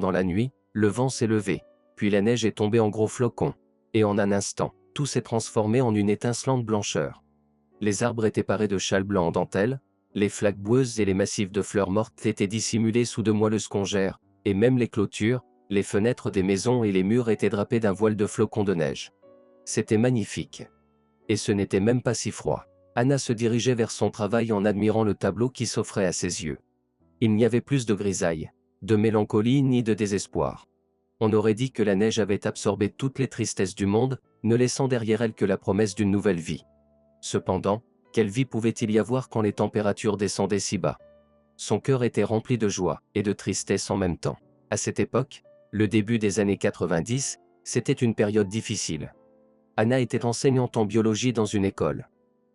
pendant la nuit, le vent s'est levé, puis la neige est tombée en gros flocons. Et en un instant, tout s'est transformé en une étincelante blancheur. Les arbres étaient parés de châles blancs en dentelle, les flaques boueuses et les massifs de fleurs mortes étaient dissimulés sous de moelleuses congères, et même les clôtures, les fenêtres des maisons et les murs étaient drapés d'un voile de flocons de neige. C'était magnifique. Et ce n'était même pas si froid. Anna se dirigeait vers son travail en admirant le tableau qui s'offrait à ses yeux. Il n'y avait plus de grisaille, de mélancolie ni de désespoir. On aurait dit que la neige avait absorbé toutes les tristesses du monde, ne laissant derrière elle que la promesse d'une nouvelle vie. Cependant, quelle vie pouvait-il y avoir quand les températures descendaient si bas? Son cœur était rempli de joie et de tristesse en même temps. À cette époque, le début des années 90, c'était une période difficile. Anna était enseignante en biologie dans une école.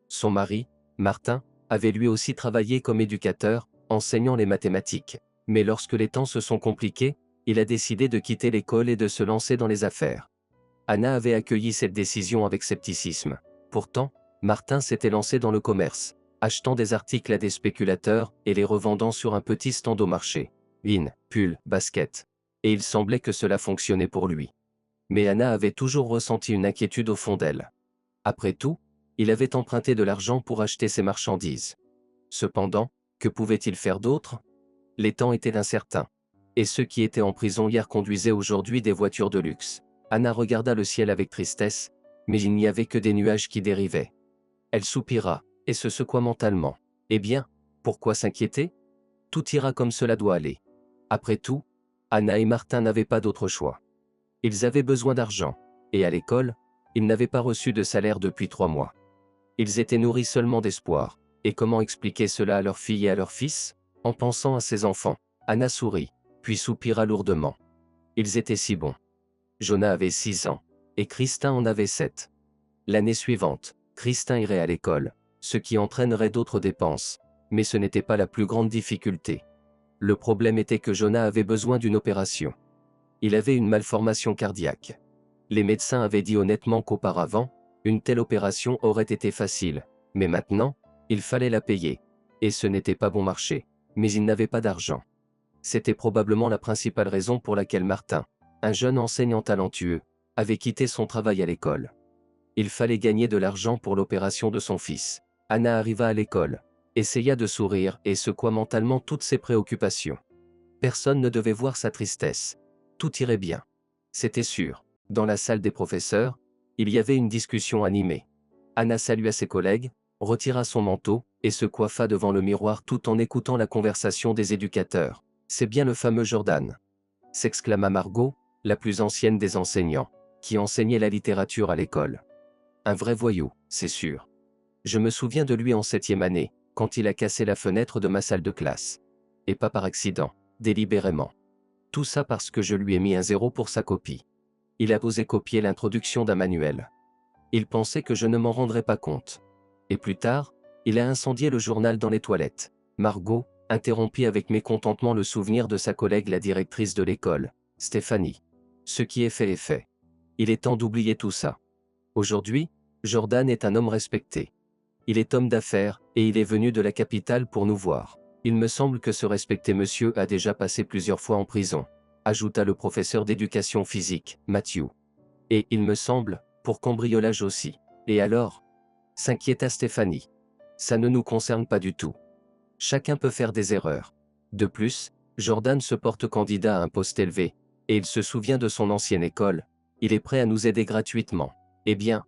Son mari, Martin, avait lui aussi travaillé comme éducateur, enseignant les mathématiques. Mais lorsque les temps se sont compliqués, il a décidé de quitter l'école et de se lancer dans les affaires. Anna avait accueilli cette décision avec scepticisme. Pourtant, Martin s'était lancé dans le commerce, achetant des articles à des spéculateurs et les revendant sur un petit stand au marché. Jeans, pulls, baskets. Et il semblait que cela fonctionnait pour lui. Mais Anna avait toujours ressenti une inquiétude au fond d'elle. Après tout, il avait emprunté de l'argent pour acheter ses marchandises. Cependant, que pouvait-il faire d'autre? Les temps étaient incertains. Et ceux qui étaient en prison hier conduisaient aujourd'hui des voitures de luxe. Anna regarda le ciel avec tristesse, mais il n'y avait que des nuages qui dérivaient. Elle soupira, et se secoua mentalement. Eh bien, pourquoi s'inquiéter? Tout ira comme cela doit aller. Après tout, Anna et Martin n'avaient pas d'autre choix. Ils avaient besoin d'argent, et à l'école, ils n'avaient pas reçu de salaire depuis 3 mois. Ils étaient nourris seulement d'espoir, et comment expliquer cela à leur fille et à leur fils? En pensant à ses enfants, Anna sourit, puis soupira lourdement. Ils étaient si bons. Jonah avait 6 ans, et Christin en avait 7. L'année suivante, Christin irait à l'école, ce qui entraînerait d'autres dépenses, mais ce n'était pas la plus grande difficulté. Le problème était que Jonah avait besoin d'une opération. Il avait une malformation cardiaque. Les médecins avaient dit honnêtement qu'auparavant, une telle opération aurait été facile, mais maintenant, il fallait la payer. Et ce n'était pas bon marché, mais il n'avait pas d'argent. C'était probablement la principale raison pour laquelle Martin, un jeune enseignant talentueux, avait quitté son travail à l'école. Il fallait gagner de l'argent pour l'opération de son fils. Anna arriva à l'école, essaya de sourire et secoua mentalement toutes ses préoccupations. Personne ne devait voir sa tristesse. Tout irait bien. C'était sûr. Dans la salle des professeurs, il y avait une discussion animée. Anna salua ses collègues, retira son manteau, et se coiffa devant le miroir tout en écoutant la conversation des éducateurs. C'est bien le fameux Jordan, s'exclama Margot, la plus ancienne des enseignants, qui enseignait la littérature à l'école. Un vrai voyou, c'est sûr. Je me souviens de lui en 7e année, quand il a cassé la fenêtre de ma salle de classe. Et pas par accident, délibérément. Tout ça parce que je lui ai mis un 0 pour sa copie. Il a osé copier l'introduction d'un manuel. Il pensait que je ne m'en rendrais pas compte. Et plus tard, il a incendié le journal dans les toilettes. Margot interrompit avec mécontentement le souvenir de sa collègue la directrice de l'école, Stéphanie. Ce qui est fait est fait. Il est temps d'oublier tout ça. Aujourd'hui, Jordan est un homme respecté. Il est homme d'affaires, et il est venu de la capitale pour nous voir. Il me semble que ce respecté monsieur a déjà passé plusieurs fois en prison, ajouta le professeur d'éducation physique, Matthew. Et, il me semble, pour cambriolage aussi. Et alors? S'inquiéta Stéphanie. Ça ne nous concerne pas du tout. Chacun peut faire des erreurs. De plus, Jordan se porte candidat à un poste élevé, et il se souvient de son ancienne école. Il est prêt à nous aider gratuitement. Eh bien,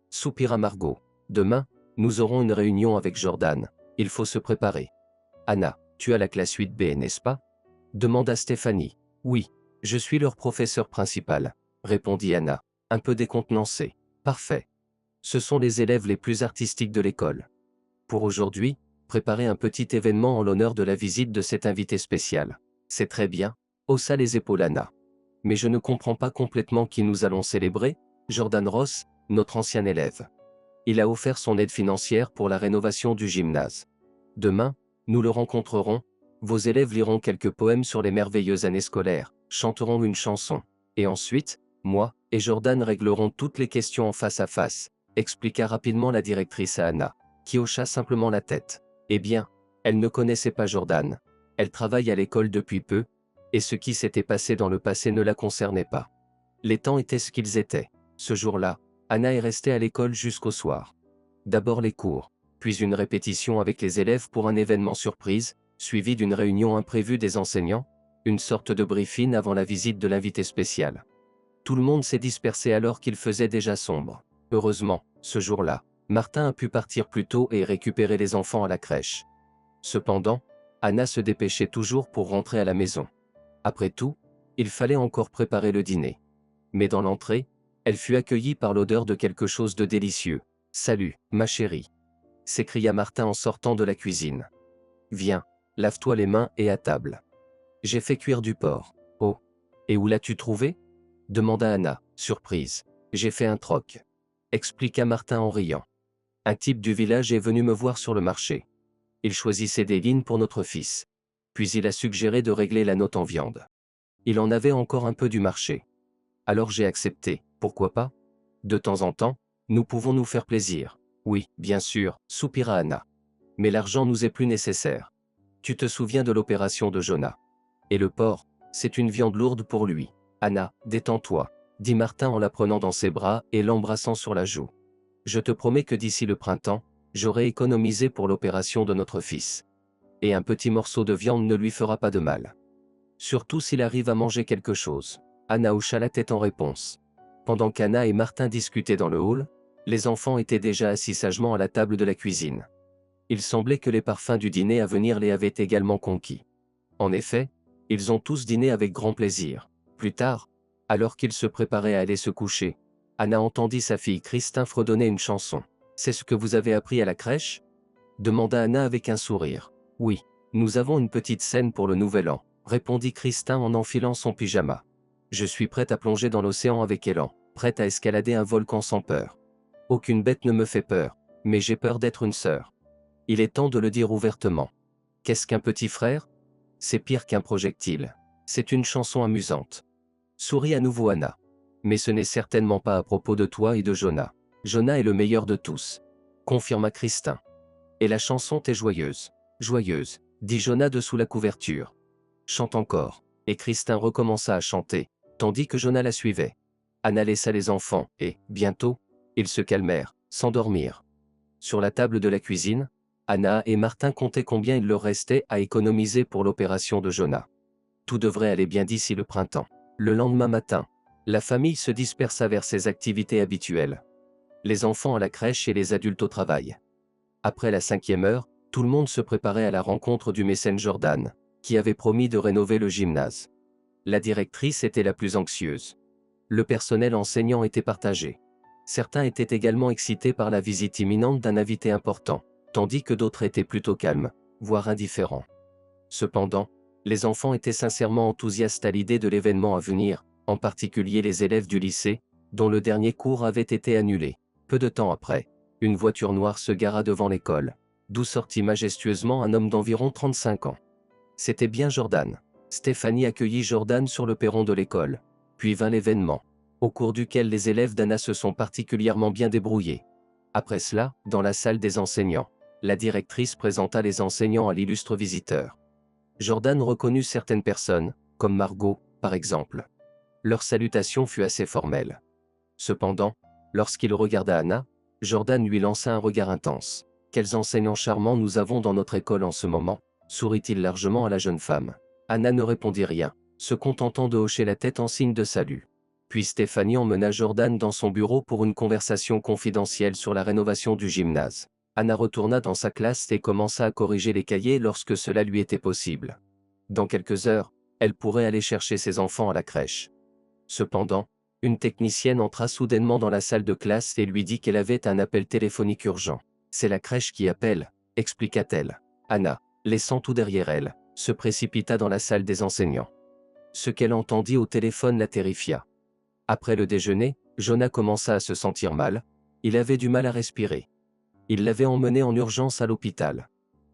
soupira Margot. Demain, nous aurons une réunion avec Jordan. Il faut se préparer. Anna, tu as la classe 8B, n'est-ce pas? Demanda Stéphanie. Oui, je suis leur professeur principal, répondit Anna, un peu décontenancée. Parfait. Ce sont les élèves les plus artistiques de l'école. Pour aujourd'hui, préparez un petit événement en l'honneur de la visite de cet invité spécial. C'est très bien, haussa les épaules Anna. Mais je ne comprends pas complètement qui nous allons célébrer. Jordan Ross, notre ancien élève. Il a offert son aide financière pour la rénovation du gymnase. Demain, nous le rencontrerons, vos élèves liront quelques poèmes sur les merveilleuses années scolaires, chanteront une chanson. Et ensuite, moi et Jordan réglerons toutes les questions en face à face, expliqua rapidement la directrice à Anna, qui hocha simplement la tête. Eh bien, elle ne connaissait pas Jordan. Elle travaille à l'école depuis peu. Et ce qui s'était passé dans le passé ne la concernait pas. Les temps étaient ce qu'ils étaient. Ce jour-là, Anna est restée à l'école jusqu'au soir. D'abord les cours, puis une répétition avec les élèves pour un événement surprise, suivi d'une réunion imprévue des enseignants, une sorte de briefing avant la visite de l'invité spécial. Tout le monde s'est dispersé alors qu'il faisait déjà sombre. Heureusement, ce jour-là, Martin a pu partir plus tôt et récupérer les enfants à la crèche. Cependant, Anna se dépêchait toujours pour rentrer à la maison. Après tout, il fallait encore préparer le dîner. Mais dans l'entrée, elle fut accueillie par l'odeur de quelque chose de délicieux. « Salut, ma chérie !» s'écria Martin en sortant de la cuisine. « Viens, lave-toi les mains et à table. J'ai fait cuire du porc. »« Oh, et où l'as-tu trouvé ?» demanda Anna, surprise. « J'ai fait un troc. » expliqua Martin en riant. « Un type du village est venu me voir sur le marché. Il choisissait des lignes pour notre fils. Puis il a suggéré de régler la note en viande. Il en avait encore un peu du marché. Alors j'ai accepté, pourquoi pas? De temps en temps, nous pouvons nous faire plaisir. Oui, bien sûr, soupira Anna. Mais l'argent nous est plus nécessaire. Tu te souviens de l'opération de Jonah. Et le porc, c'est une viande lourde pour lui. Anna, détends-toi, dit Martin en la prenant dans ses bras et l'embrassant sur la joue. Je te promets que d'ici le printemps, j'aurai économisé pour l'opération de notre fils. Et un petit morceau de viande ne lui fera pas de mal. Surtout s'il arrive à manger quelque chose. Anna hocha la tête en réponse. Pendant qu'Anna et Martin discutaient dans le hall, les enfants étaient déjà assis sagement à la table de la cuisine. Il semblait que les parfums du dîner à venir les avaient également conquis. En effet, ils ont tous dîné avec grand plaisir. Plus tard, alors qu'ils se préparaient à aller se coucher, Anna entendit sa fille Christin fredonner une chanson. « C'est ce que vous avez appris à la crèche ?» demanda Anna avec un sourire. « Oui, nous avons une petite scène pour le nouvel an, » répondit Christin en enfilant son pyjama. « Je suis prête à plonger dans l'océan avec élan, prête à escalader un volcan sans peur. Aucune bête ne me fait peur, mais j'ai peur d'être une sœur. Il est temps de le dire ouvertement. Qu'est-ce qu'un petit frère? C'est pire qu'un projectile. C'est une chanson amusante. » Sourit à nouveau Anna. « Mais ce n'est certainement pas à propos de toi et de Jonah. Jonah est le meilleur de tous. » confirma Christin. « Et la chanson est joyeuse. Joyeuse, dit Jonah de sous la couverture. Chante encore. » Et Christin recommença à chanter, tandis que Jonah la suivait. Anna laissa les enfants, et, bientôt, ils se calmèrent, s'endormirent. Sur la table de la cuisine, Anna et Martin comptaient combien il leur restait à économiser pour l'opération de Jonah. Tout devrait aller bien d'ici le printemps. Le lendemain matin, la famille se dispersa vers ses activités habituelles. Les enfants à la crèche et les adultes au travail. Après la 5e heure, tout le monde se préparait à la rencontre du mécène Jordan, qui avait promis de rénover le gymnase. La directrice était la plus anxieuse. Le personnel enseignant était partagé. Certains étaient également excités par la visite imminente d'un invité important, tandis que d'autres étaient plutôt calmes, voire indifférents. Cependant, les enfants étaient sincèrement enthousiastes à l'idée de l'événement à venir, en particulier les élèves du lycée, dont le dernier cours avait été annulé. Peu de temps après, une voiture noire se gara devant l'école, d'où sortit majestueusement un homme d'environ 35 ans. C'était bien Jordan. Stéphanie accueillit Jordan sur le perron de l'école. Puis vint l'événement, au cours duquel les élèves d'Anna se sont particulièrement bien débrouillés. Après cela, dans la salle des enseignants, la directrice présenta les enseignants à l'illustre visiteur. Jordan reconnut certaines personnes, comme Margot, par exemple. Leur salutation fut assez formelle. Cependant, lorsqu'il regarda Anna, Jordan lui lança un regard intense. « Quels enseignants charmants nous avons dans notre école en ce moment ?» sourit-il largement à la jeune femme. Anna ne répondit rien, se contentant de hocher la tête en signe de salut. Puis Stéphanie emmena Jordan dans son bureau pour une conversation confidentielle sur la rénovation du gymnase. Anna retourna dans sa classe et commença à corriger les cahiers lorsque cela lui était possible. Dans quelques heures, elle pourrait aller chercher ses enfants à la crèche. Cependant, une technicienne entra soudainement dans la salle de classe et lui dit qu'elle avait un appel téléphonique urgent. « C'est la crèche qui appelle », expliqua-t-elle. Anna, laissant tout derrière elle, se précipita dans la salle des enseignants. Ce qu'elle entendit au téléphone la terrifia. Après le déjeuner, Jonah commença à se sentir mal, il avait du mal à respirer. Il l'avait emmené en urgence à l'hôpital.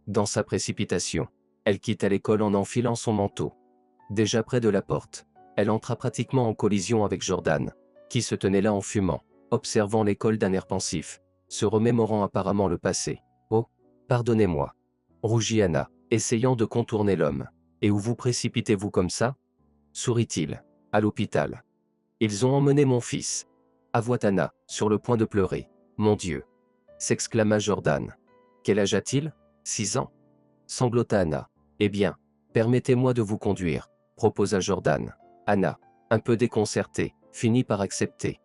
Dans sa précipitation, elle quitta l'école en enfilant son manteau. Déjà près de la porte, elle entra pratiquement en collision avec Jordan, qui se tenait là en fumant, observant l'école d'un air pensif, se remémorant apparemment le passé. « Oh, pardonnez-moi » rougit Anna, essayant de contourner l'homme. « Et où vous précipitez-vous comme ça ?» sourit-il. À l'hôpital. Ils ont emmené mon fils. Avoua Anna, sur le point de pleurer. Mon Dieu! S'exclama Jordan. Quel âge a-t-il? 6 ans? Sanglota Anna. Eh bien, permettez-moi de vous conduire, proposa Jordan. Anna, un peu déconcertée, finit par accepter.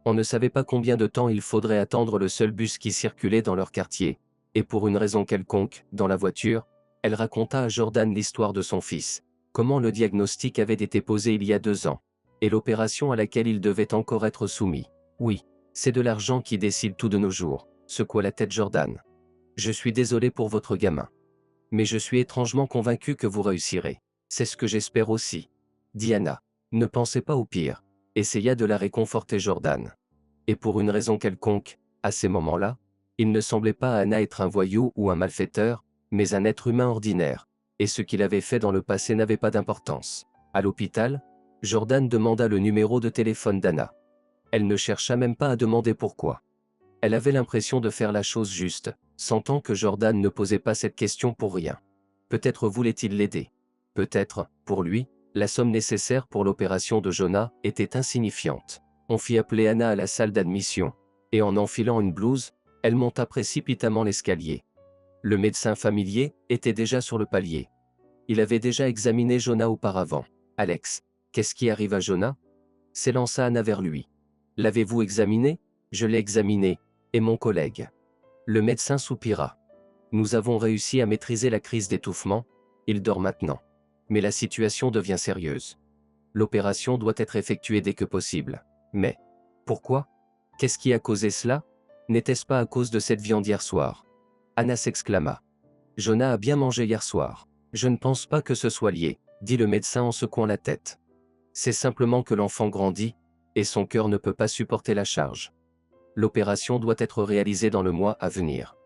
On ne savait pas combien de temps il faudrait attendre le seul bus qui circulait dans leur quartier, et pour une raison quelconque, dans la voiture, elle raconta à Jordan l'histoire de son fils, comment le diagnostic avait été posé il y a 2 ans, et l'opération à laquelle il devait encore être soumis. Oui, c'est de l'argent qui décide tout de nos jours, secoua la tête Jordan. Je suis désolé pour votre gamin. Mais je suis étrangement convaincu que vous réussirez. C'est ce que j'espère aussi. Diana, ne pensez pas au pire, essaya de la réconforter Jordan. Et pour une raison quelconque, à ces moments-là, il ne semblait pas à Anna être un voyou ou un malfaiteur, mais un être humain ordinaire, et ce qu'il avait fait dans le passé n'avait pas d'importance. À l'hôpital, Jordan demanda le numéro de téléphone d'Anna. Elle ne chercha même pas à demander pourquoi. Elle avait l'impression de faire la chose juste, sentant que Jordan ne posait pas cette question pour rien. Peut-être voulait-il l'aider. Peut-être, pour lui, la somme nécessaire pour l'opération de Jonah était insignifiante. On fit appeler Anna à la salle d'admission, et en enfilant une blouse, elle monta précipitamment l'escalier. Le médecin familier était déjà sur le palier. Il avait déjà examiné Jonah auparavant. Alex, qu'est-ce qui arrive à Jonah? S'élança Anna vers lui. L'avez-vous examiné? Je l'ai examiné, et mon collègue. Le médecin soupira. Nous avons réussi à maîtriser la crise d'étouffement, il dort maintenant. Mais la situation devient sérieuse. L'opération doit être effectuée dès que possible. Mais, pourquoi? Qu'est-ce qui a causé cela? N'était-ce pas à cause de cette viande hier soir? Anna s'exclama. Jonah a bien mangé hier soir. Je ne pense pas que ce soit lié, dit le médecin en secouant la tête. C'est simplement que l'enfant grandit, et son cœur ne peut pas supporter la charge. L'opération doit être réalisée dans le mois à venir.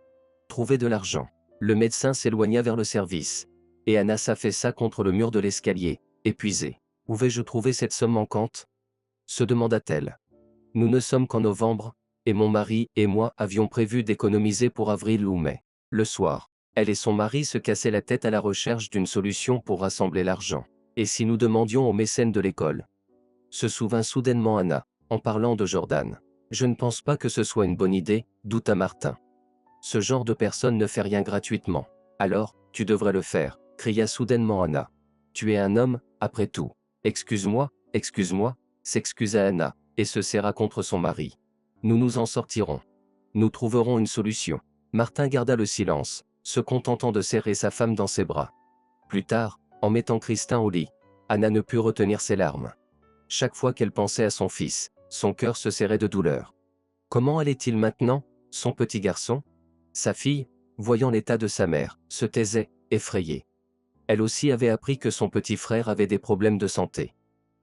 Trouver de l'argent. Le médecin s'éloigna vers le service. Et Anna s'affaissa contre le mur de l'escalier, épuisée. Où vais-je trouver cette somme manquante? Se demanda-t-elle. Nous ne sommes qu'en novembre, et mon mari et moi avions prévu d'économiser pour avril ou mai. Le soir, elle et son mari se cassaient la tête à la recherche d'une solution pour rassembler l'argent. Et si nous demandions aux mécènes de l'école? Se souvint soudainement Anna, en parlant de Jordan. Je ne pense pas que ce soit une bonne idée, douta Martin. Ce genre de personne ne fait rien gratuitement. Alors, tu devrais le faire, cria soudainement Anna. Tu es un homme, après tout. Excuse-moi, s'excusa Anna, et se serra contre son mari. Nous nous en sortirons. Nous trouverons une solution. Martin garda le silence, se contentant de serrer sa femme dans ses bras. Plus tard, en mettant Christin au lit, Anna ne put retenir ses larmes. Chaque fois qu'elle pensait à son fils, son cœur se serrait de douleur. Comment allait-il maintenant, son petit garçon? Sa fille, voyant l'état de sa mère, se taisait, effrayée. Elle aussi avait appris que son petit frère avait des problèmes de santé.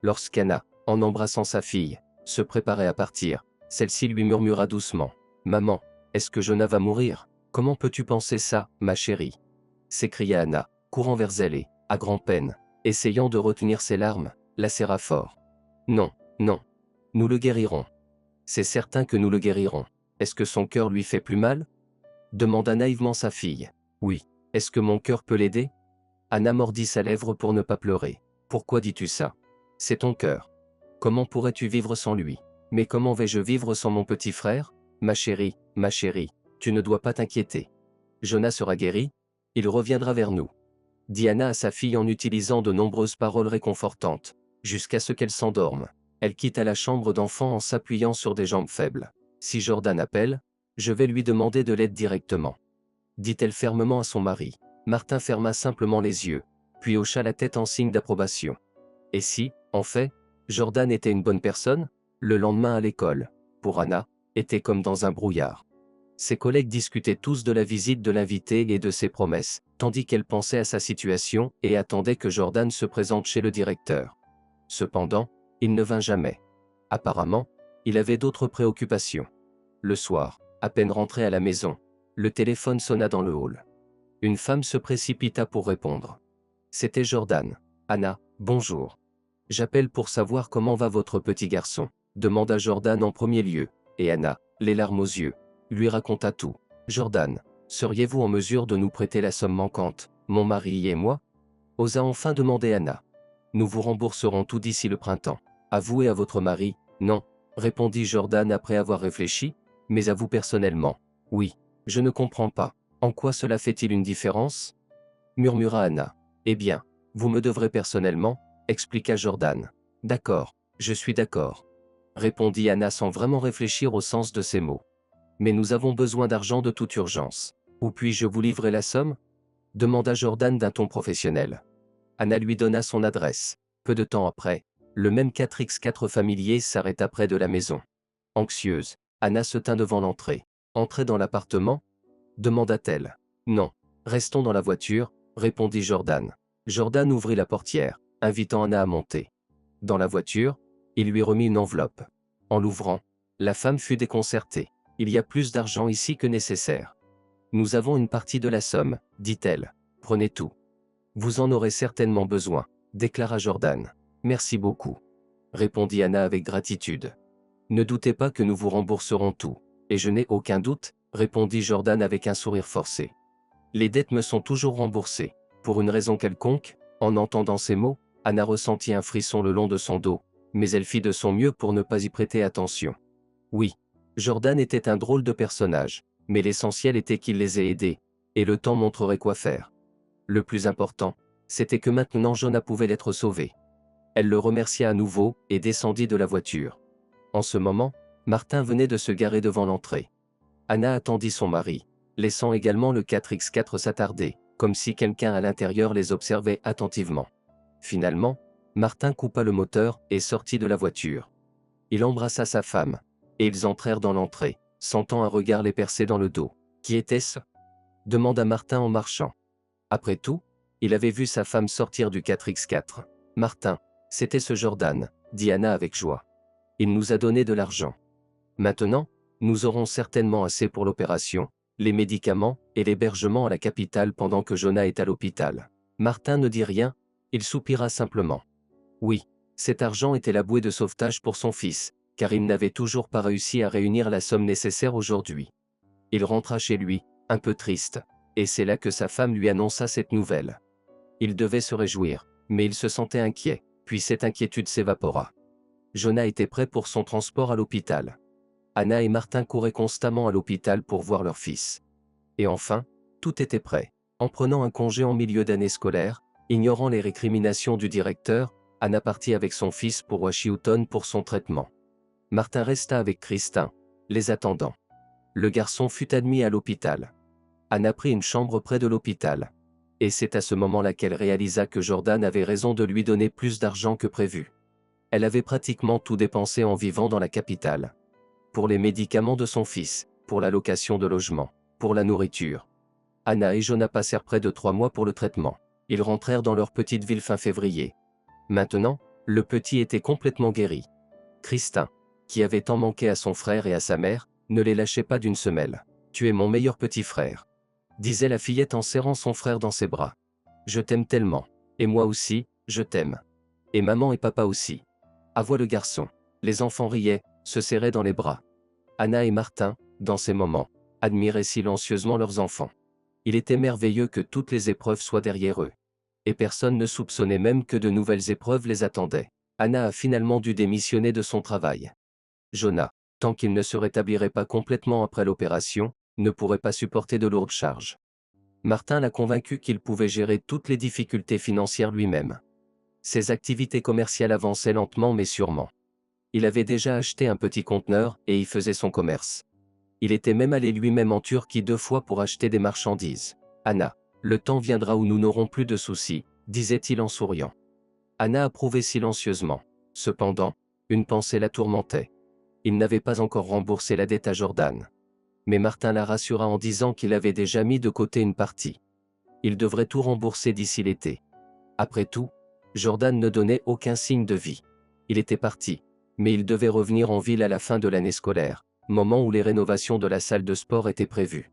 Lorsqu'Anna, en embrassant sa fille, se préparait à partir, celle-ci lui murmura doucement. « Maman, est-ce que Jonah va mourir? Comment peux-tu penser ça, ma chérie ?» s'écria Anna, courant vers elle et, à grand-peine, essayant de retenir ses larmes, la serra fort. « Non, non. Nous le guérirons. C'est certain que nous le guérirons. Est-ce que son cœur lui fait plus mal? » demanda naïvement sa fille. « Oui. Est-ce que mon cœur peut l'aider ?» Anna mordit sa lèvre pour ne pas pleurer. « Pourquoi dis-tu ça? C'est ton cœur. Comment pourrais-tu vivre sans lui? Mais comment vais-je vivre sans mon petit frère? Ma chérie, tu ne dois pas t'inquiéter. Jonah sera guéri, il reviendra vers nous. » dit Anna à sa fille en utilisant de nombreuses paroles réconfortantes, jusqu'à ce qu'elle s'endorme. Elle quitta la chambre d'enfant en s'appuyant sur des jambes faibles. « Si Jordan appelle, je vais lui demander de l'aide directement. » dit-elle fermement à son mari. Martin ferma simplement les yeux, puis hocha la tête en signe d'approbation. Et si, en fait, Jordan était une bonne personne? Le lendemain à l'école, pour Anna, était comme dans un brouillard. Ses collègues discutaient tous de la visite de l'invité et de ses promesses, tandis qu'elle pensait à sa situation et attendait que Jordan se présente chez le directeur. Cependant, il ne vint jamais. Apparemment, il avait d'autres préoccupations. Le soir, à peine rentré à la maison, le téléphone sonna dans le hall. Une femme se précipita pour répondre. C'était Jordan. « Anna, bonjour. J'appelle pour savoir comment va votre petit garçon, demanda Jordan en premier lieu, et Anna, les larmes aux yeux, lui raconta tout. Jordan, seriez-vous en mesure de nous prêter la somme manquante, mon mari et moi? Osa enfin demander Anna. Nous vous rembourserons tout d'ici le printemps. À vous et à votre mari, non, répondit Jordan après avoir réfléchi, mais à vous personnellement. Oui, je ne comprends pas. En quoi cela fait-il une différence? Murmura Anna. Eh bien, vous me devrez personnellement, expliqua Jordan. D'accord, je suis d'accord, répondit Anna sans vraiment réfléchir au sens de ces mots. Mais nous avons besoin d'argent de toute urgence. Où puis-je vous livrer la somme? Demanda Jordan d'un ton professionnel. Anna lui donna son adresse. Peu de temps après, le même 4x4 familier s'arrêta près de la maison. Anxieuse, Anna se tint devant l'entrée. Entrez dans l'appartement? Demanda-t-elle. Non, restons dans la voiture, répondit Jordan. Jordan ouvrit la portière, invitant Anna à monter. Dans la voiture, il lui remit une enveloppe. En l'ouvrant, la femme fut déconcertée. Il y a plus d'argent ici que nécessaire. Nous avons une partie de la somme, dit-elle. Prenez tout. Vous en aurez certainement besoin, déclara Jordan. Merci beaucoup, répondit Anna avec gratitude. Ne doutez pas que nous vous rembourserons tout. Et je n'ai aucun doute, répondit Jordan avec un sourire forcé. Les dettes me sont toujours remboursées. Pour une raison quelconque, en entendant ces mots, Anna ressentit un frisson le long de son dos, mais elle fit de son mieux pour ne pas y prêter attention. Oui, Jordan était un drôle de personnage, mais l'essentiel était qu'il les ait aidés, et le temps montrerait quoi faire. Le plus important, c'était que maintenant Jonah pouvait l'être sauvé. Elle le remercia à nouveau et descendit de la voiture. En ce moment, Martin venait de se garer devant l'entrée. Anna attendit son mari, laissant également le 4x4 s'attarder, comme si quelqu'un à l'intérieur les observait attentivement. Finalement, Martin coupa le moteur et sortit de la voiture. Il embrassa sa femme, et ils entrèrent dans l'entrée, sentant un regard les percer dans le dos. « Qui était-ce » demanda Martin en marchant. Après tout, il avait vu sa femme sortir du 4x4. « Martin, c'était ce Jordan, » dit Anna avec joie. « Il nous a donné de l'argent. Maintenant, nous aurons certainement assez pour l'opération, les médicaments et l'hébergement à la capitale pendant que Jonah est à l'hôpital. » Martin ne dit rien, il soupira simplement. Oui, cet argent était la bouée de sauvetage pour son fils, car il n'avait toujours pas réussi à réunir la somme nécessaire aujourd'hui. Il rentra chez lui, un peu triste, et c'est là que sa femme lui annonça cette nouvelle. Il devait se réjouir, mais il se sentait inquiet, puis cette inquiétude s'évapora. Jonah était prêt pour son transport à l'hôpital. Anna et Martin couraient constamment à l'hôpital pour voir leur fils. Et enfin, tout était prêt. En prenant un congé en milieu d'année scolaire, ignorant les récriminations du directeur, Anna partit avec son fils pour Washington pour son traitement. Martin resta avec Christin, les attendant. Le garçon fut admis à l'hôpital. Anna prit une chambre près de l'hôpital. Et c'est à ce moment-là qu'elle réalisa que Jordan avait raison de lui donner plus d'argent que prévu. Elle avait pratiquement tout dépensé en vivant dans la capitale. Pour les médicaments de son fils, pour la location de logement, pour la nourriture. Anna et Jonah passèrent près de 3 mois pour le traitement. Ils rentrèrent dans leur petite ville fin février. Maintenant, le petit était complètement guéri. Christin, qui avait tant manqué à son frère et à sa mère, ne les lâchait pas d'une semelle. « Tu es mon meilleur petit frère », disait la fillette en serrant son frère dans ses bras. « Je t'aime tellement. Et moi aussi, je t'aime. Et maman et papa aussi. » Avoua le garçon. Les enfants riaient, se serraient dans les bras. Anna et Martin, dans ces moments, admiraient silencieusement leurs enfants. Il était merveilleux que toutes les épreuves soient derrière eux. Et personne ne soupçonnait même que de nouvelles épreuves les attendaient. Anna a finalement dû démissionner de son travail. Jonah, tant qu'il ne se rétablirait pas complètement après l'opération, ne pourrait pas supporter de lourdes charges. Martin l'a convaincu qu'il pouvait gérer toutes les difficultés financières lui-même. Ses activités commerciales avançaient lentement mais sûrement. Il avait déjà acheté un petit conteneur et y faisait son commerce. Il était même allé lui-même en Turquie 2 fois pour acheter des marchandises. « Anna, le temps viendra où nous n'aurons plus de soucis, » disait-il en souriant. Anna approuvait silencieusement. Cependant, une pensée la tourmentait. Il n'avait pas encore remboursé la dette à Jordan. Mais Martin la rassura en disant qu'il avait déjà mis de côté une partie. Il devrait tout rembourser d'ici l'été. Après tout, Jordan ne donnait aucun signe de vie. Il était parti, mais il devait revenir en ville à la fin de l'année scolaire, moment où les rénovations de la salle de sport étaient prévues.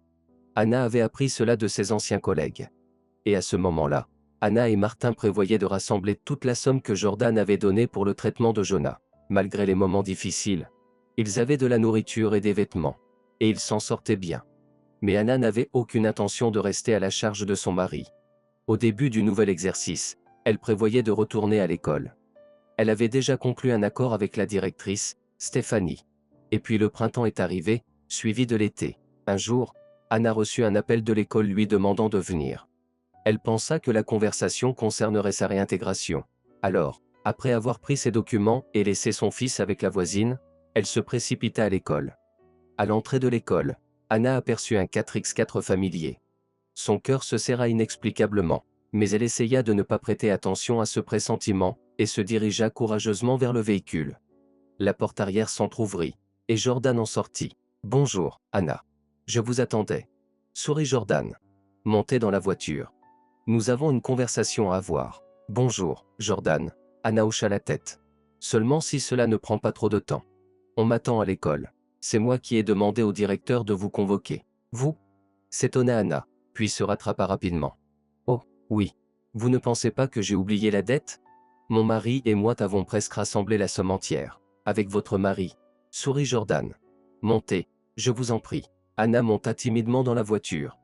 Anna avait appris cela de ses anciens collègues. Et à ce moment-là, Anna et Martin prévoyaient de rassembler toute la somme que Jordan avait donnée pour le traitement de Jonah. Malgré les moments difficiles, ils avaient de la nourriture et des vêtements. Et ils s'en sortaient bien. Mais Anna n'avait aucune intention de rester à la charge de son mari. Au début du nouvel exercice, Elle prévoyait de retourner à l'école. Elle avait déjà conclu un accord avec la directrice, Stéphanie. Et puis le printemps est arrivé, suivi de l'été. Un jour, Anna reçut un appel de l'école lui demandant de venir. Elle pensa que la conversation concernerait sa réintégration. Alors, après avoir pris ses documents et laissé son fils avec la voisine, elle se précipita à l'école. À l'entrée de l'école, Anna aperçut un 4x4 familier. Son cœur se serra inexplicablement, mais elle essaya de ne pas prêter attention à ce pressentiment, et se dirigea courageusement vers le véhicule. La porte arrière s'entr'ouvrit, et Jordan en sortit. « Bonjour, Anna. Je vous attendais. » Sourit Jordan. Montez dans la voiture. Nous avons une conversation à avoir. « Bonjour, Jordan. » Anna hocha la tête. Seulement si cela ne prend pas trop de temps. On m'attend à l'école. C'est moi qui ai demandé au directeur de vous convoquer. Vous ? S'étonna Anna, puis se rattrapa rapidement. Oh, oui. Vous ne pensez pas que j'ai oublié la dette ? Mon mari et moi t'avons presque rassemblé la somme entière. Avec votre mari. Sourit Jordan. Montez, je vous en prie. Anna monta timidement dans la voiture.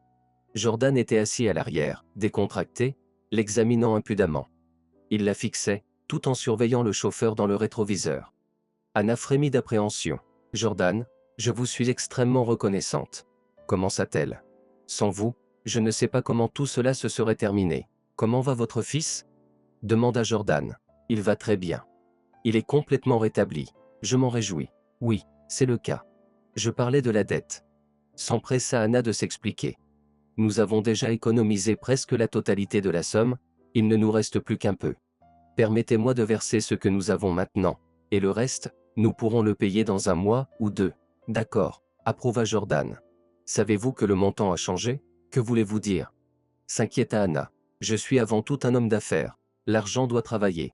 Jordan était assis à l'arrière, décontracté, l'examinant impudemment. Il la fixait, tout en surveillant le chauffeur dans le rétroviseur. Anna frémit d'appréhension. « Jordan, je vous suis extrêmement reconnaissante. » Commença-t-elle. « Sans vous, je ne sais pas comment tout cela se serait terminé. Comment va votre fils ?» demanda Jordan. « Il va très bien. Il est complètement rétabli. Je m'en réjouis. Oui, c'est le cas. Je parlais de la dette. » S'empressa Anna de s'expliquer. « Nous avons déjà économisé presque la totalité de la somme, il ne nous reste plus qu'un peu. Permettez-moi de verser ce que nous avons maintenant, et le reste, nous pourrons le payer dans un mois ou deux. » D'accord, approuva Jordan. Savez-vous que le montant a changé ? Que voulez-vous dire ? S'inquiéta Anna. Je suis avant tout un homme d'affaires. L'argent doit travailler.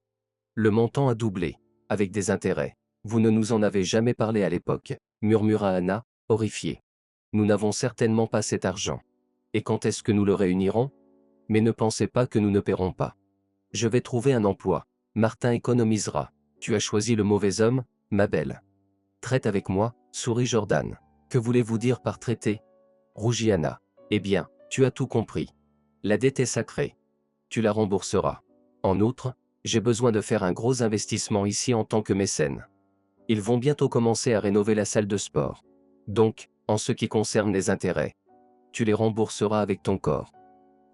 Le montant a doublé, avec des intérêts. Vous ne nous en avez jamais parlé à l'époque, murmura Anna, horrifiée. Nous n'avons certainement pas cet argent. Et quand est-ce que nous le réunirons ? Mais ne pensez pas que nous ne paierons pas. Je vais trouver un emploi. Martin économisera. Tu as choisi le mauvais homme, ma belle. Traite avec moi, sourit Jordan. Que voulez-vous dire par traiter ? Rougit Anna. Eh bien, tu as tout compris. La dette est sacrée. Tu la rembourseras. En outre, j'ai besoin de faire un gros investissement ici en tant que mécène. Ils vont bientôt commencer à rénover la salle de sport. Donc, en ce qui concerne les intérêts, tu les rembourseras avec ton corps.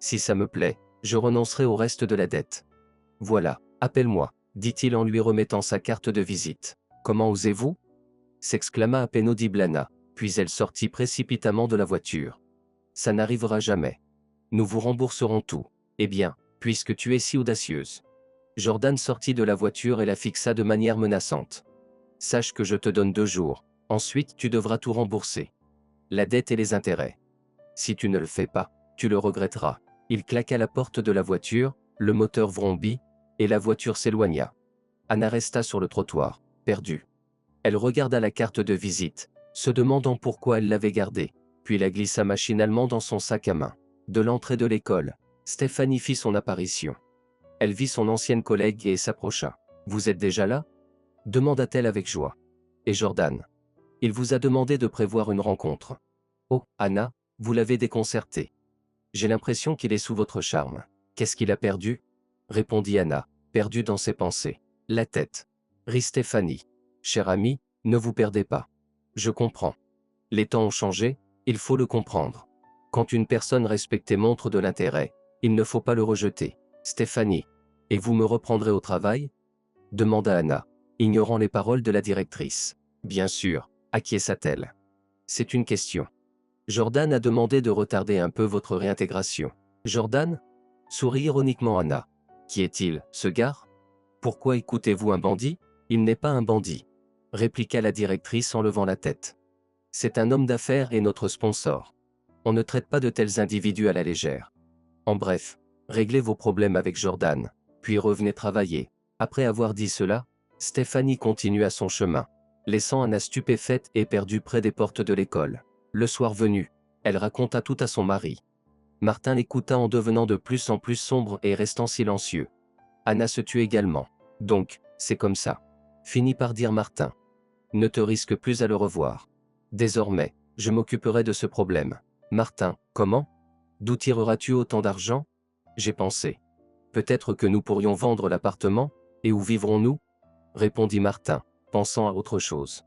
Si ça me plaît, je renoncerai au reste de la dette. Voilà, appelle-moi, dit-il en lui remettant sa carte de visite. Comment osez-vous ? S'exclama à peine audible Anna, puis elle sortit précipitamment de la voiture. Ça n'arrivera jamais. Nous vous rembourserons tout. Eh bien, puisque tu es si audacieuse. Jordan sortit de la voiture et la fixa de manière menaçante. Sache que je te donne 2 jours, ensuite tu devras tout rembourser. La dette et les intérêts. Si tu ne le fais pas, tu le regretteras. Il claqua la porte de la voiture, le moteur vrombit, et la voiture s'éloigna. Anna resta sur le trottoir, perdue. Elle regarda la carte de visite, se demandant pourquoi elle l'avait gardée, puis la glissa machinalement dans son sac à main. De l'entrée de l'école, Stéphanie fit son apparition. Elle vit son ancienne collègue et s'approcha. « Vous êtes déjà là ?» demanda-t-elle avec joie. « Et Jordan ? Il vous a demandé de prévoir une rencontre. » « Oh, Anna, vous l'avez déconcerté. J'ai l'impression qu'il est sous votre charme. Qu'est-ce qu'il a perdu ?» répondit Anna, perdue dans ses pensées. « La tête. » rit Stéphanie. « Cher ami, ne vous perdez pas. Je comprends. Les temps ont changé, il faut le comprendre. Quand une personne respectée montre de l'intérêt, il ne faut pas le rejeter. Stéphanie. Et vous me reprendrez au travail ? Demanda Anna, ignorant les paroles de la directrice. Bien sûr, acquiesça-t-elle. C'est une question. Jordan a demandé de retarder un peu votre réintégration. Jordan ? Sourit ironiquement Anna. Qui est-il, ce gars ? Pourquoi écoutez-vous un bandit ? Il n'est pas un bandit, répliqua la directrice en levant la tête. C'est un homme d'affaires et notre sponsor. On ne traite pas de tels individus à la légère. En bref, réglez vos problèmes avec Jordan, puis revenez travailler. Après avoir dit cela, Stéphanie continua son chemin, laissant Anna stupéfaite et perdue près des portes de l'école. Le soir venu, elle raconta tout à son mari. Martin l'écouta en devenant de plus en plus sombre et restant silencieux. Anna se tut également. Donc, c'est comme ça. Finit par dire Martin. Ne te risque plus à le revoir. Désormais, je m'occuperai de ce problème. Martin, comment ? D'où tireras-tu autant d'argent ? J'ai pensé. Peut-être que nous pourrions vendre l'appartement, et où vivrons-nous? Répondit Martin, pensant à autre chose.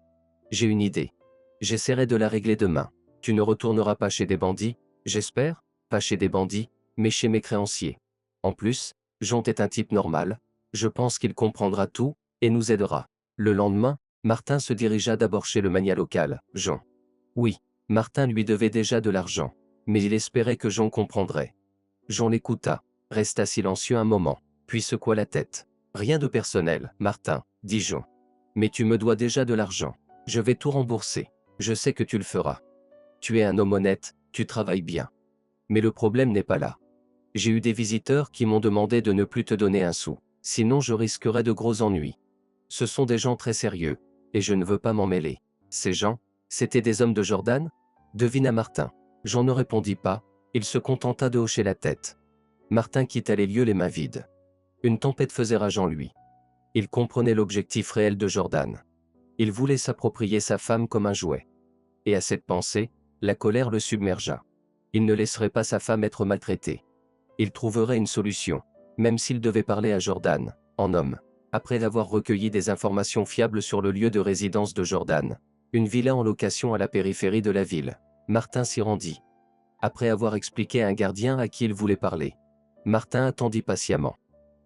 J'ai une idée. J'essaierai de la régler demain. Tu ne retourneras pas chez des bandits, j'espère? Pas chez des bandits, mais chez mes créanciers. En plus, Jean est un type normal, je pense qu'il comprendra tout, et nous aidera. Le lendemain, Martin se dirigea d'abord chez le magnat local, Jean. Oui, Martin lui devait déjà de l'argent, mais il espérait que Jean comprendrait. Jean l'écouta, resta silencieux un moment, puis secoua la tête. Rien de personnel, Martin, dit Jean. Mais tu me dois déjà de l'argent. Je vais tout rembourser. Je sais que tu le feras. Tu es un homme honnête, tu travailles bien. Mais le problème n'est pas là. J'ai eu des visiteurs qui m'ont demandé de ne plus te donner un sou, sinon je risquerais de gros ennuis. Ce sont des gens très sérieux, et je ne veux pas m'en mêler. Ces gens, c'étaient des hommes de Jordan? Devina Martin. Jean ne répondit pas, il se contenta de hocher la tête. Martin quitta les lieux les mains vides. Une tempête faisait rage en lui. Il comprenait l'objectif réel de Jordan. Il voulait s'approprier sa femme comme un jouet. Et à cette pensée, la colère le submergea. Il ne laisserait pas sa femme être maltraitée. Il trouverait une solution, même s'il devait parler à Jordan, en homme. Après avoir recueilli des informations fiables sur le lieu de résidence de Jordan, une villa en location à la périphérie de la ville, Martin s'y rendit. Après avoir expliqué à un gardien à qui il voulait parler, Martin attendit patiemment.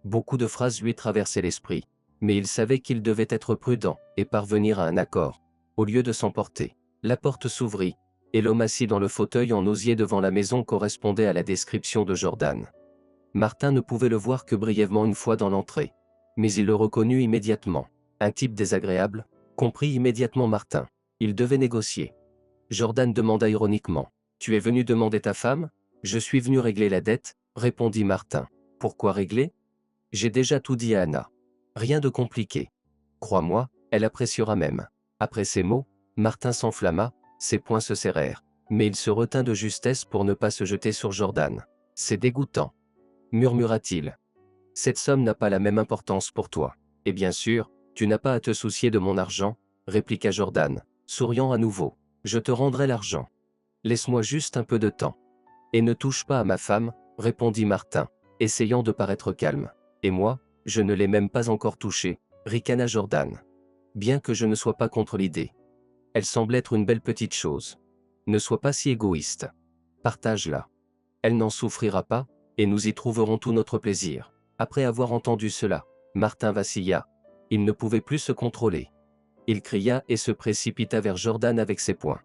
Beaucoup de phrases lui traversaient l'esprit, mais il savait qu'il devait être prudent et parvenir à un accord. Au lieu de s'emporter, la porte s'ouvrit, et l'homme assis dans le fauteuil en osier devant la maison correspondait à la description de Jordan. Martin ne pouvait le voir que brièvement une fois dans l'entrée, mais il le reconnut immédiatement. Un type désagréable, comprit immédiatement Martin. Il devait négocier. Jordan demanda ironiquement. « Tu es venu demander ta femme? » « Je suis venu régler la dette, » répondit Martin. « Pourquoi régler? J'ai déjà tout dit à Anna. Rien de compliqué. Crois-moi, elle appréciera même. » Après ces mots, Martin s'enflamma, ses poings se serrèrent, mais il se retint de justesse pour ne pas se jeter sur Jordan. « C'est dégoûtant, » murmura-t-il. « Cette somme n'a pas la même importance pour toi. Et bien sûr, tu n'as pas à te soucier de mon argent, » répliqua Jordan, souriant à nouveau. « Je te rendrai l'argent. Laisse-moi juste un peu de temps. » « Et ne touche pas à ma femme, » répondit Martin, essayant de paraître calme. « Et moi, je ne l'ai même pas encore touchée, » ricana Jordan. Bien que je ne sois pas contre l'idée. Elle semble être une belle petite chose. Ne sois pas si égoïste. Partage-la. Elle n'en souffrira pas, et nous y trouverons tout notre plaisir. Après avoir entendu cela, Martin vacilla. Il ne pouvait plus se contrôler. Il cria et se précipita vers Jordan avec ses poings.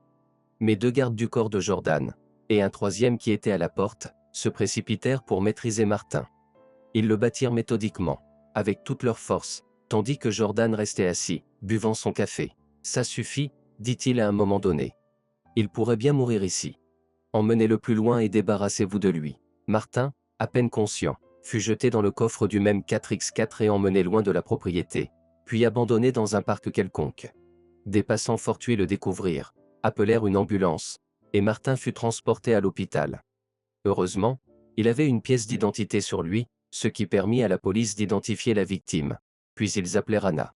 Mais deux gardes du corps de Jordan, et un troisième qui était à la porte, se précipitèrent pour maîtriser Martin. Ils le battirent méthodiquement, avec toute leur force, tandis que Jordan restait assis, buvant son café. « Ça suffit, » dit-il à un moment donné. « Il pourrait bien mourir ici. Emmenez-le plus loin et débarrassez-vous de lui. » Martin, à peine conscient, fut jeté dans le coffre du même 4x4 et emmené loin de la propriété, puis abandonné dans un parc quelconque. Des passants fortuits le découvrirent, appelèrent une ambulance, et Martin fut transporté à l'hôpital. Heureusement, il avait une pièce d'identité sur lui, ce qui permit à la police d'identifier la victime. Puis ils appelèrent Anna.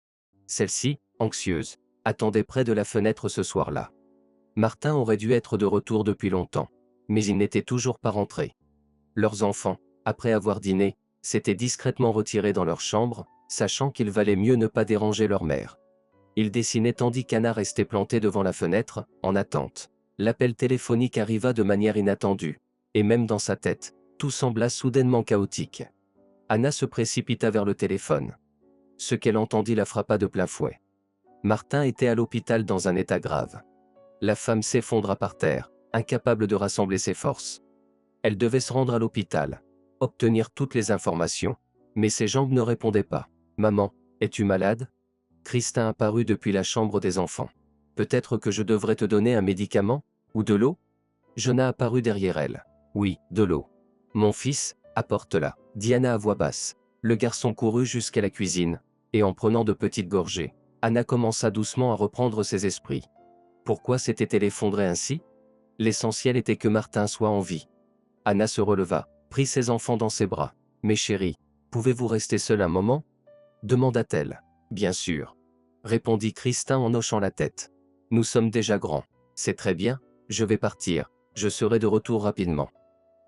Celle-ci, anxieuse, attendait près de la fenêtre ce soir-là. Martin aurait dû être de retour depuis longtemps, mais il n'était toujours pas rentré. Leurs enfants, après avoir dîné, s'étaient discrètement retirés dans leur chambre, sachant qu'il valait mieux ne pas déranger leur mère. Ils dessinaient tandis qu'Anna restait plantée devant la fenêtre, en attente. L'appel téléphonique arriva de manière inattendue, et même dans sa tête, tout sembla soudainement chaotique. Anna se précipita vers le téléphone. Ce qu'elle entendit la frappa de plein fouet. Martin était à l'hôpital dans un état grave. La femme s'effondra par terre, incapable de rassembler ses forces. Elle devait se rendre à l'hôpital, obtenir toutes les informations, mais ses jambes ne répondaient pas. « Maman, es-tu malade ?» Christin apparut depuis la chambre des enfants. « Peut-être que je devrais te donner un médicament, ou de l'eau ?» Jonah apparut derrière elle. « Oui, de l'eau. »« Mon fils, apporte-la, » dit Anna à voix basse. Le garçon courut jusqu'à la cuisine, et en prenant de petites gorgées, Anna commença doucement à reprendre ses esprits. Pourquoi s'était-elle effondrée ainsi? L'essentiel était que Martin soit en vie. Anna se releva, prit ses enfants dans ses bras. « Mes chéris, pouvez-vous rester seuls un moment ?» demanda-t-elle. « Bien sûr, » répondit Christin en hochant la tête. « Nous sommes déjà grands. C'est très bien, je vais partir, je serai de retour rapidement.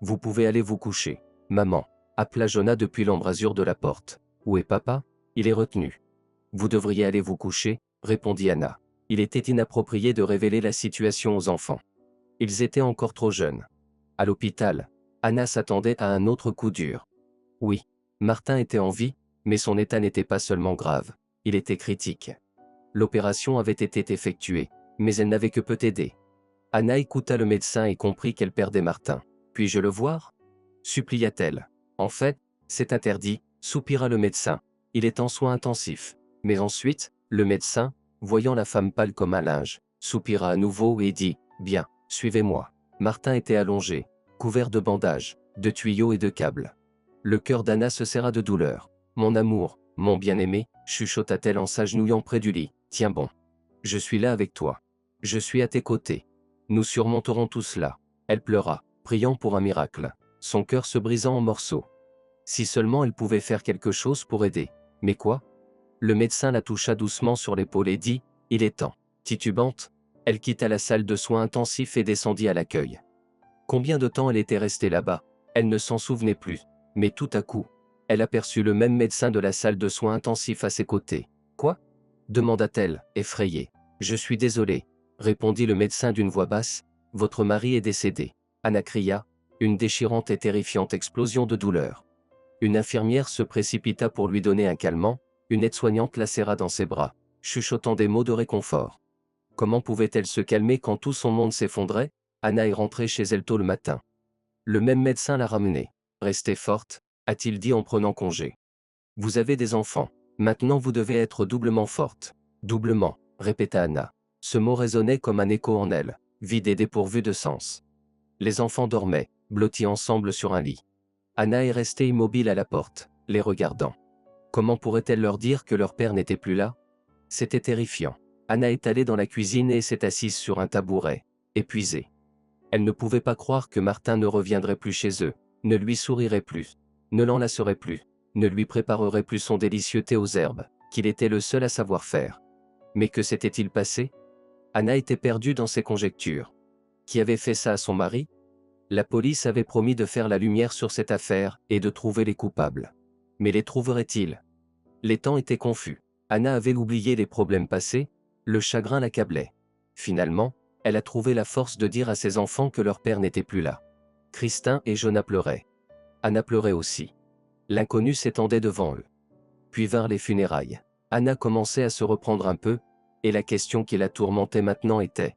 Vous pouvez aller vous coucher, maman. » appela Jonah depuis l'embrasure de la porte. Où est papa? Il est retenu. Vous devriez aller vous coucher, répondit Anna. Il était inapproprié de révéler la situation aux enfants. Ils étaient encore trop jeunes. À l'hôpital, Anna s'attendait à un autre coup dur. Oui, Martin était en vie, mais son état n'était pas seulement grave, il était critique. L'opération avait été effectuée, mais elle n'avait que peu aidé. Anna écouta le médecin et comprit qu'elle perdait Martin. Puis-je le voir? Supplia-t-elle. En fait, c'est interdit, soupira le médecin. Il est en soins intensifs. Mais ensuite, le médecin, voyant la femme pâle comme un linge, soupira à nouveau et dit, bien, suivez-moi. Martin était allongé, couvert de bandages, de tuyaux et de câbles. Le cœur d'Anna se serra de douleur. Mon amour, mon bien-aimé, chuchota-t-elle en s'agenouillant près du lit. Tiens bon. Je suis là avec toi. Je suis à tes côtés. Nous surmonterons tout cela. Elle pleura, priant pour un miracle, son cœur se brisant en morceaux. Si seulement elle pouvait faire quelque chose pour aider. Mais quoi? Le médecin la toucha doucement sur l'épaule et dit, il est temps. Titubante, elle quitta la salle de soins intensifs et descendit à l'accueil. Combien de temps elle était restée là-bas? Elle ne s'en souvenait plus. Mais tout à coup, elle aperçut le même médecin de la salle de soins intensifs à ses côtés. Quoi? Demanda-t-elle, effrayée. Je suis désolée, répondit le médecin d'une voix basse, votre mari est décédé. Anna cria, une déchirante et terrifiante explosion de douleur. Une infirmière se précipita pour lui donner un calmant, une aide-soignante la serra dans ses bras, chuchotant des mots de réconfort. Comment pouvait-elle se calmer quand tout son monde s'effondrait? Anna est rentrée chez elle tôt le matin. Le même médecin l'a ramenée. Restez forte, a-t-il dit en prenant congé. Vous avez des enfants. Maintenant vous devez être doublement forte. Doublement, répéta Anna. Ce mot résonnait comme un écho en elle, vide et dépourvu de sens. Les enfants dormaient, blottis ensemble sur un lit. Anna est restée immobile à la porte, les regardant. Comment pourrait-elle leur dire que leur père n'était plus là? C'était terrifiant. Anna est allée dans la cuisine et s'est assise sur un tabouret, épuisée. Elle ne pouvait pas croire que Martin ne reviendrait plus chez eux, ne lui sourirait plus, ne l'enlacerait plus, ne lui préparerait plus son délicieux thé aux herbes, qu'il était le seul à savoir faire. Mais que s'était-il passé? Anna était perdue dans ses conjectures. Qui avait fait ça à son mari? La police avait promis de faire la lumière sur cette affaire et de trouver les coupables. Mais les trouverait-il? Les temps étaient confus. Anna avait oublié les problèmes passés, le chagrin l'accablait. Finalement, elle a trouvé la force de dire à ses enfants que leur père n'était plus là. Christin et Jonah pleuraient. Anna pleurait aussi. L'inconnu s'étendait devant eux. Puis vinrent les funérailles. Anna commençait à se reprendre un peu, et la question qui la tourmentait maintenant était: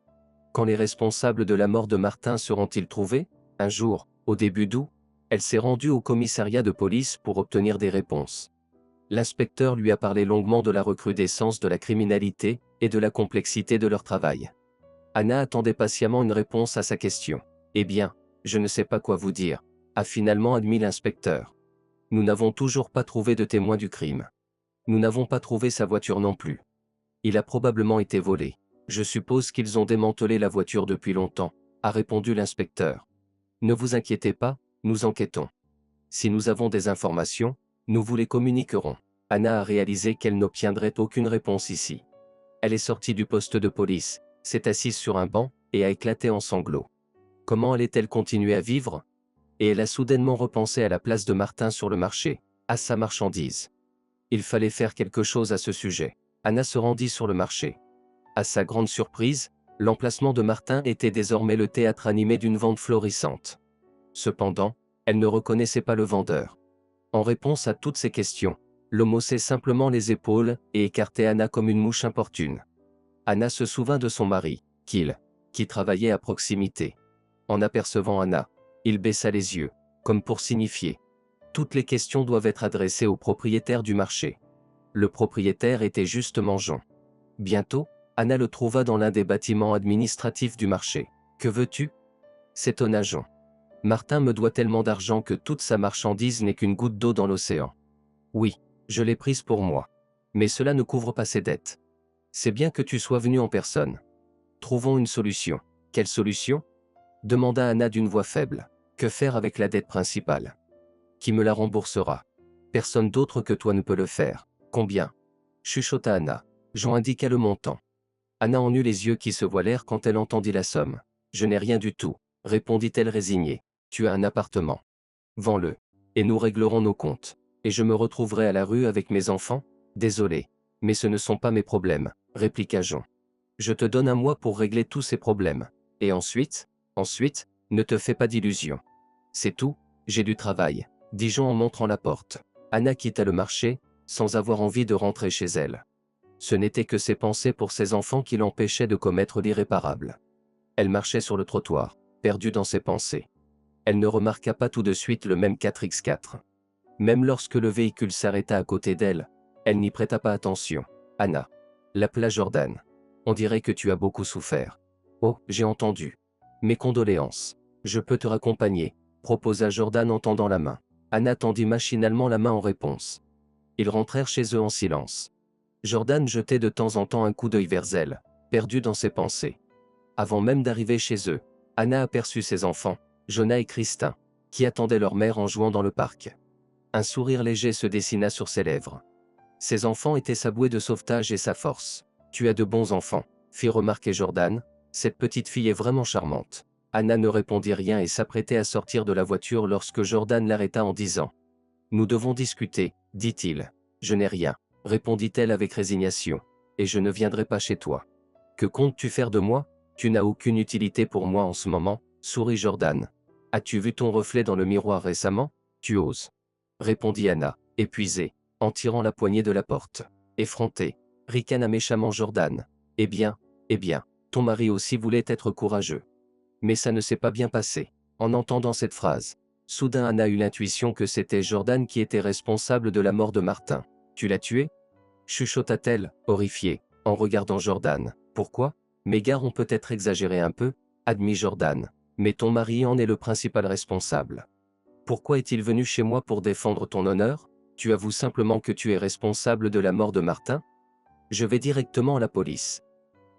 quand les responsables de la mort de Martin seront-ils trouvés? Un jour, au début d'août, elle s'est rendue au commissariat de police pour obtenir des réponses. L'inspecteur lui a parlé longuement de la recrudescence de la criminalité et de la complexité de leur travail. Anna attendait patiemment une réponse à sa question. Eh bien, je ne sais pas quoi vous dire, a finalement admis l'inspecteur. Nous n'avons toujours pas trouvé de témoin du crime. Nous n'avons pas trouvé sa voiture non plus. Il a probablement été volé. Je suppose qu'ils ont démantelé la voiture depuis longtemps, a répondu l'inspecteur. Ne vous inquiétez pas, nous enquêtons. Si nous avons des informations, nous vous les communiquerons. Anna a réalisé qu'elle n'obtiendrait aucune réponse ici. Elle est sortie du poste de police, s'est assise sur un banc, et a éclaté en sanglots. Comment allait-elle continuer à vivre? Et elle a soudainement repensé à la place de Martin sur le marché, à sa marchandise. Il fallait faire quelque chose à ce sujet. Anna se rendit sur le marché. À sa grande surprise, l'emplacement de Martin était désormais le théâtre animé d'une vente florissante. Cependant, elle ne reconnaissait pas le vendeur. En réponse à toutes ces questions, l'homme haussait simplement les épaules et écartait Anna comme une mouche importune. Anna se souvint de son mari, qui travaillait à proximité. En apercevant Anna, il baissa les yeux, comme pour signifier: toutes les questions doivent être adressées au propriétaire du marché. Le propriétaire était justement Jean. Bientôt, Anna le trouva dans l'un des bâtiments administratifs du marché. Que veux-tu? S'étonna Jean. Martin me doit tellement d'argent que toute sa marchandise n'est qu'une goutte d'eau dans l'océan. Oui, je l'ai prise pour moi. Mais cela ne couvre pas ses dettes. C'est bien que tu sois venu en personne. Trouvons une solution. Quelle solution? Demanda Anna d'une voix faible. Que faire avec la dette principale? Qui me la remboursera? Personne d'autre que toi ne peut le faire. Combien? Chuchota Anna. Jean indiqua le montant. Anna en eut les yeux qui se voilèrent quand elle entendit la somme. Je n'ai rien du tout, répondit-elle résignée. Tu as un appartement. Vends-le. et nous réglerons nos comptes. Et je me retrouverai à la rue avec mes enfants? Désolé, mais ce ne sont pas mes problèmes, répliqua Jean. Je te donne un mois pour régler tous ces problèmes. Et ensuite, ne te fais pas d'illusions. C'est tout, j'ai du travail, dit Jean en montrant la porte. Anna quitta le marché, sans avoir envie de rentrer chez elle. Ce n'était que ses pensées pour ses enfants qui l'empêchaient de commettre l'irréparable. Elle marchait sur le trottoir, perdue dans ses pensées. Elle ne remarqua pas tout de suite le même 4x4. Même lorsque le véhicule s'arrêta à côté d'elle, elle n'y prêta pas attention. Anna, l'appela Jordan. On dirait que tu as beaucoup souffert. Oh, j'ai entendu. Mes condoléances. Je peux te raccompagner, proposa Jordan en tendant la main. Anna tendit machinalement la main en réponse. Ils rentrèrent chez eux en silence. Jordan jetait de temps en temps un coup d'œil vers elle, perdu dans ses pensées. Avant même d'arriver chez eux, Anna aperçut ses enfants, Jonah et Christin, qui attendaient leur mère en jouant dans le parc. Un sourire léger se dessina sur ses lèvres. Ses enfants étaient sa bouée de sauvetage et sa force. Tu as de bons enfants, fit remarquer Jordan, cette petite fille est vraiment charmante. Anna ne répondit rien et s'apprêtait à sortir de la voiture lorsque Jordan l'arrêta en disant « Nous devons discuter, dit-il. Je n'ai rien, répondit-elle avec résignation, et je ne viendrai pas chez toi. Que comptes-tu faire de moi? Tu n'as aucune utilité pour moi en ce moment, sourit Jordan. As-tu vu ton reflet dans le miroir récemment? Tu oses. Répondit Anna, épuisée, en tirant la poignée de la porte. Effrontée, ricana méchamment Jordan. Eh bien, ton mari aussi voulait être courageux. Mais ça ne s'est pas bien passé. En entendant cette phrase, soudain Anna eut l'intuition que c'était Jordan qui était responsable de la mort de Martin. Tu l'as tué? Chuchota-t-elle, horrifiée, en regardant Jordan. Pourquoi? Mes gars ont peut-être exagéré un peu, admit Jordan. Mais ton mari en est le principal responsable. Pourquoi est-il venu chez moi pour défendre ton honneur? Tu avoues simplement que tu es responsable de la mort de Martin? Je vais directement à la police.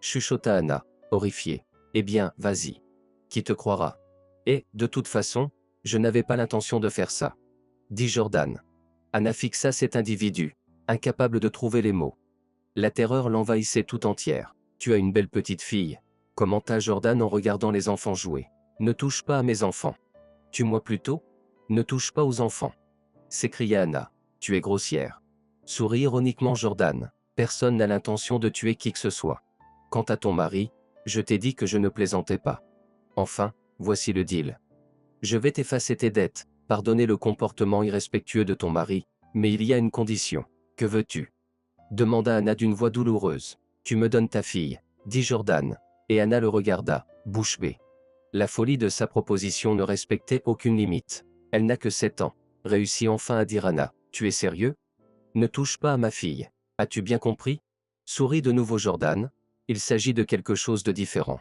Chuchota Anna, horrifiée. Eh bien, vas-y. Qui te croira? Et, de toute façon, je n'avais pas l'intention de faire ça. Dit Jordan. Anna fixa cet individu, incapable de trouver les mots. La terreur l'envahissait tout entière. Tu as une belle petite fille, commenta Jordan en regardant les enfants jouer. Ne touche pas à mes enfants. Tue-moi plutôt? Ne touche pas aux enfants. S'écria Anna. Tu es grossière. Sourit ironiquement Jordan. Personne n'a l'intention de tuer qui que ce soit. Quant à ton mari, je t'ai dit que je ne plaisantais pas. Enfin, voici le deal. Je vais t'effacer tes dettes, pardonner le comportement irrespectueux de ton mari, mais il y a une condition. Que veux-tu? Demanda Anna d'une voix douloureuse. Tu me donnes ta fille, dit Jordan, et Anna le regarda, bouche bée. La folie de sa proposition ne respectait aucune limite. Elle n'a que 7 ans, réussit enfin à dire Anna. Tu es sérieux? Ne touche pas à ma fille. As-tu bien compris? Sourit de nouveau Jordan. Il s'agit de quelque chose de différent.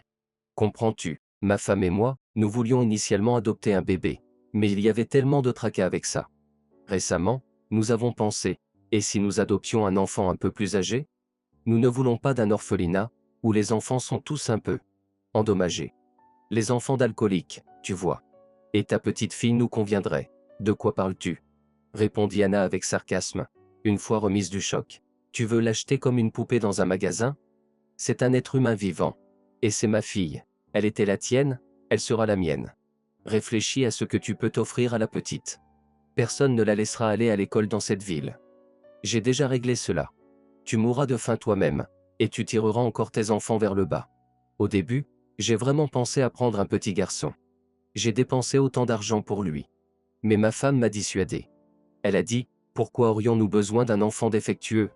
Comprends-tu? Ma femme et moi, nous voulions initialement adopter un bébé. Mais il y avait tellement de tracas avec ça. Récemment, nous avons pensé, et si nous adoptions un enfant un peu plus âgé? Nous ne voulons pas d'un orphelinat, où les enfants sont tous un peu endommagés. Les enfants d'alcooliques, tu vois. Et ta petite fille nous conviendrait. De quoi parles-tu? Répondit Anna avec sarcasme, une fois remise du choc. Tu veux l'acheter comme une poupée dans un magasin? C'est un être humain vivant. Et c'est ma fille. Elle était la tienne, elle sera la mienne. Réfléchis à ce que tu peux t'offrir à la petite. Personne ne la laissera aller à l'école dans cette ville. J'ai déjà réglé cela. Tu mourras de faim toi-même, et tu tireras encore tes enfants vers le bas. Au début, j'ai vraiment pensé à prendre un petit garçon. J'ai dépensé autant d'argent pour lui. Mais ma femme m'a dissuadé. Elle a dit, pourquoi aurions-nous besoin d'un enfant défectueux?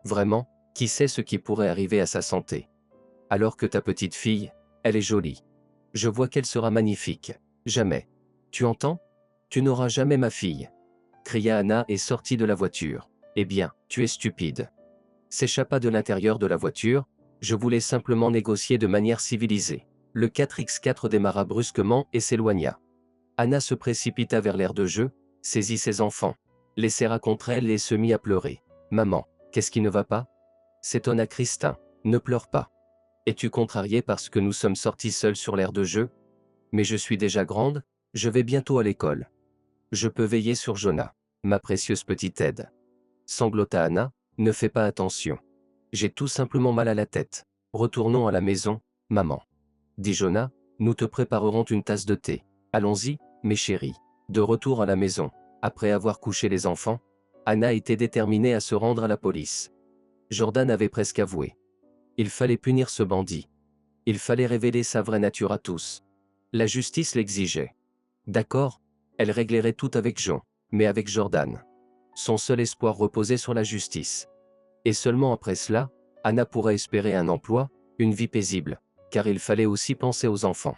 Vraiment, qui sait ce qui pourrait arriver à sa santé? Alors que ta petite fille, elle est jolie. Je vois qu'elle sera magnifique. Jamais. Tu entends? Tu n'auras jamais ma fille. Cria Anna et sortit de la voiture. Eh bien, tu es stupide. S'échappa de l'intérieur de la voiture. Je voulais simplement négocier de manière civilisée. Le 4x4 démarra brusquement et s'éloigna. Anna se précipita vers l'aire de jeu, saisit ses enfants, les serra contre elle et se mit à pleurer. Maman, qu'est-ce qui ne va pas? S'étonna Christin. Ne pleure pas. Es-tu contrariée parce que nous sommes sortis seuls sur l'aire de jeu? Mais je suis déjà grande, je vais bientôt à l'école. Je peux veiller sur Jonah, ma précieuse petite aide. Sanglota Anna, ne fais pas attention. J'ai tout simplement mal à la tête. Retournons à la maison, maman. Dit Jonah, nous te préparerons une tasse de thé. Allons-y, mes chéris. De retour à la maison, Après avoir couché les enfants, Anna était déterminée à se rendre à la police. Jordan avait presque avoué. Il fallait punir ce bandit. Il fallait révéler sa vraie nature à tous. La justice l'exigeait. D'accord, elle réglerait tout avec Jean, mais avec Jordan. Son seul espoir reposait sur la justice. Et seulement après cela, Anna pourrait espérer un emploi, une vie paisible, car il fallait aussi penser aux enfants.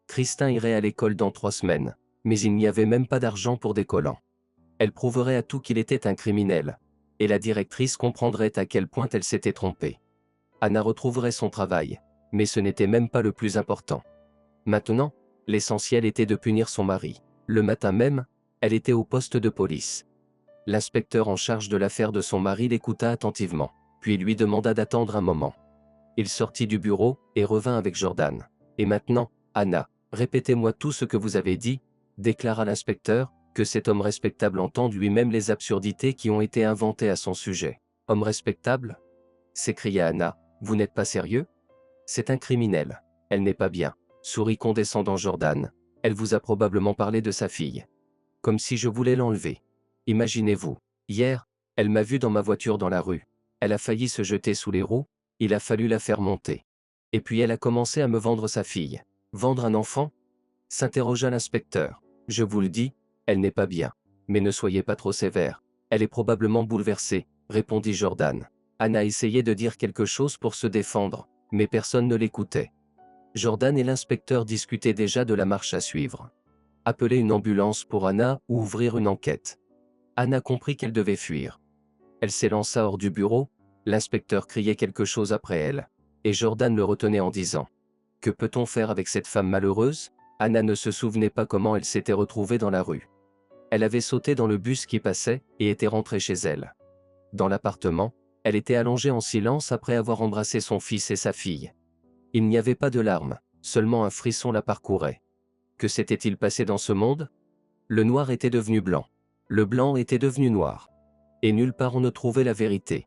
Kristin irait à l'école dans 3 semaines, mais il n'y avait même pas d'argent pour des collants. Elle prouverait à tout qu'il était un criminel, et la directrice comprendrait à quel point elle s'était trompée. Anna retrouverait son travail, mais ce n'était même pas le plus important. Maintenant, l'essentiel était de punir son mari. Le matin même, elle était au poste de police. L'inspecteur en charge de l'affaire de son mari l'écouta attentivement, puis lui demanda d'attendre un moment. Il sortit du bureau et revint avec Jordan. « Et maintenant, Anna, répétez-moi tout ce que vous avez dit », déclara l'inspecteur, que cet homme respectable entende lui-même les absurdités qui ont été inventées à son sujet. « Homme respectable » s'écria Anna, « vous n'êtes pas sérieux ? C'est un criminel. Elle n'est pas bien. » Sourit condescendant Jordan. « Elle vous a probablement parlé de sa fille. Comme si je voulais l'enlever. Imaginez-vous. Hier, elle m'a vu dans ma voiture dans la rue. Elle a failli se jeter sous les roues, il a fallu la faire monter. Et puis elle a commencé à me vendre sa fille. Vendre un enfant ? S'interrogea l'inspecteur. Je vous le dis, elle n'est pas bien. Mais ne soyez pas trop sévère. Elle est probablement bouleversée, répondit Jordan. Anna essayait de dire quelque chose pour se défendre, mais personne ne l'écoutait. Jordan et l'inspecteur discutaient déjà de la marche à suivre. Appeler une ambulance pour Anna ou ouvrir une enquête. Anna comprit qu'elle devait fuir. Elle s'élança hors du bureau, l'inspecteur criait quelque chose après elle, et Jordan le retenait en disant « Que peut-on faire avec cette femme malheureuse ?» Anna ne se souvenait pas comment elle s'était retrouvée dans la rue. Elle avait sauté dans le bus qui passait et était rentrée chez elle. Dans l'appartement, elle était allongée en silence après avoir embrassé son fils et sa fille. Il n'y avait pas de larmes, seulement un frisson la parcourait. Que s'était-il passé dans ce monde ? Le noir était devenu blanc. Le blanc était devenu noir. Et nulle part on ne trouvait la vérité.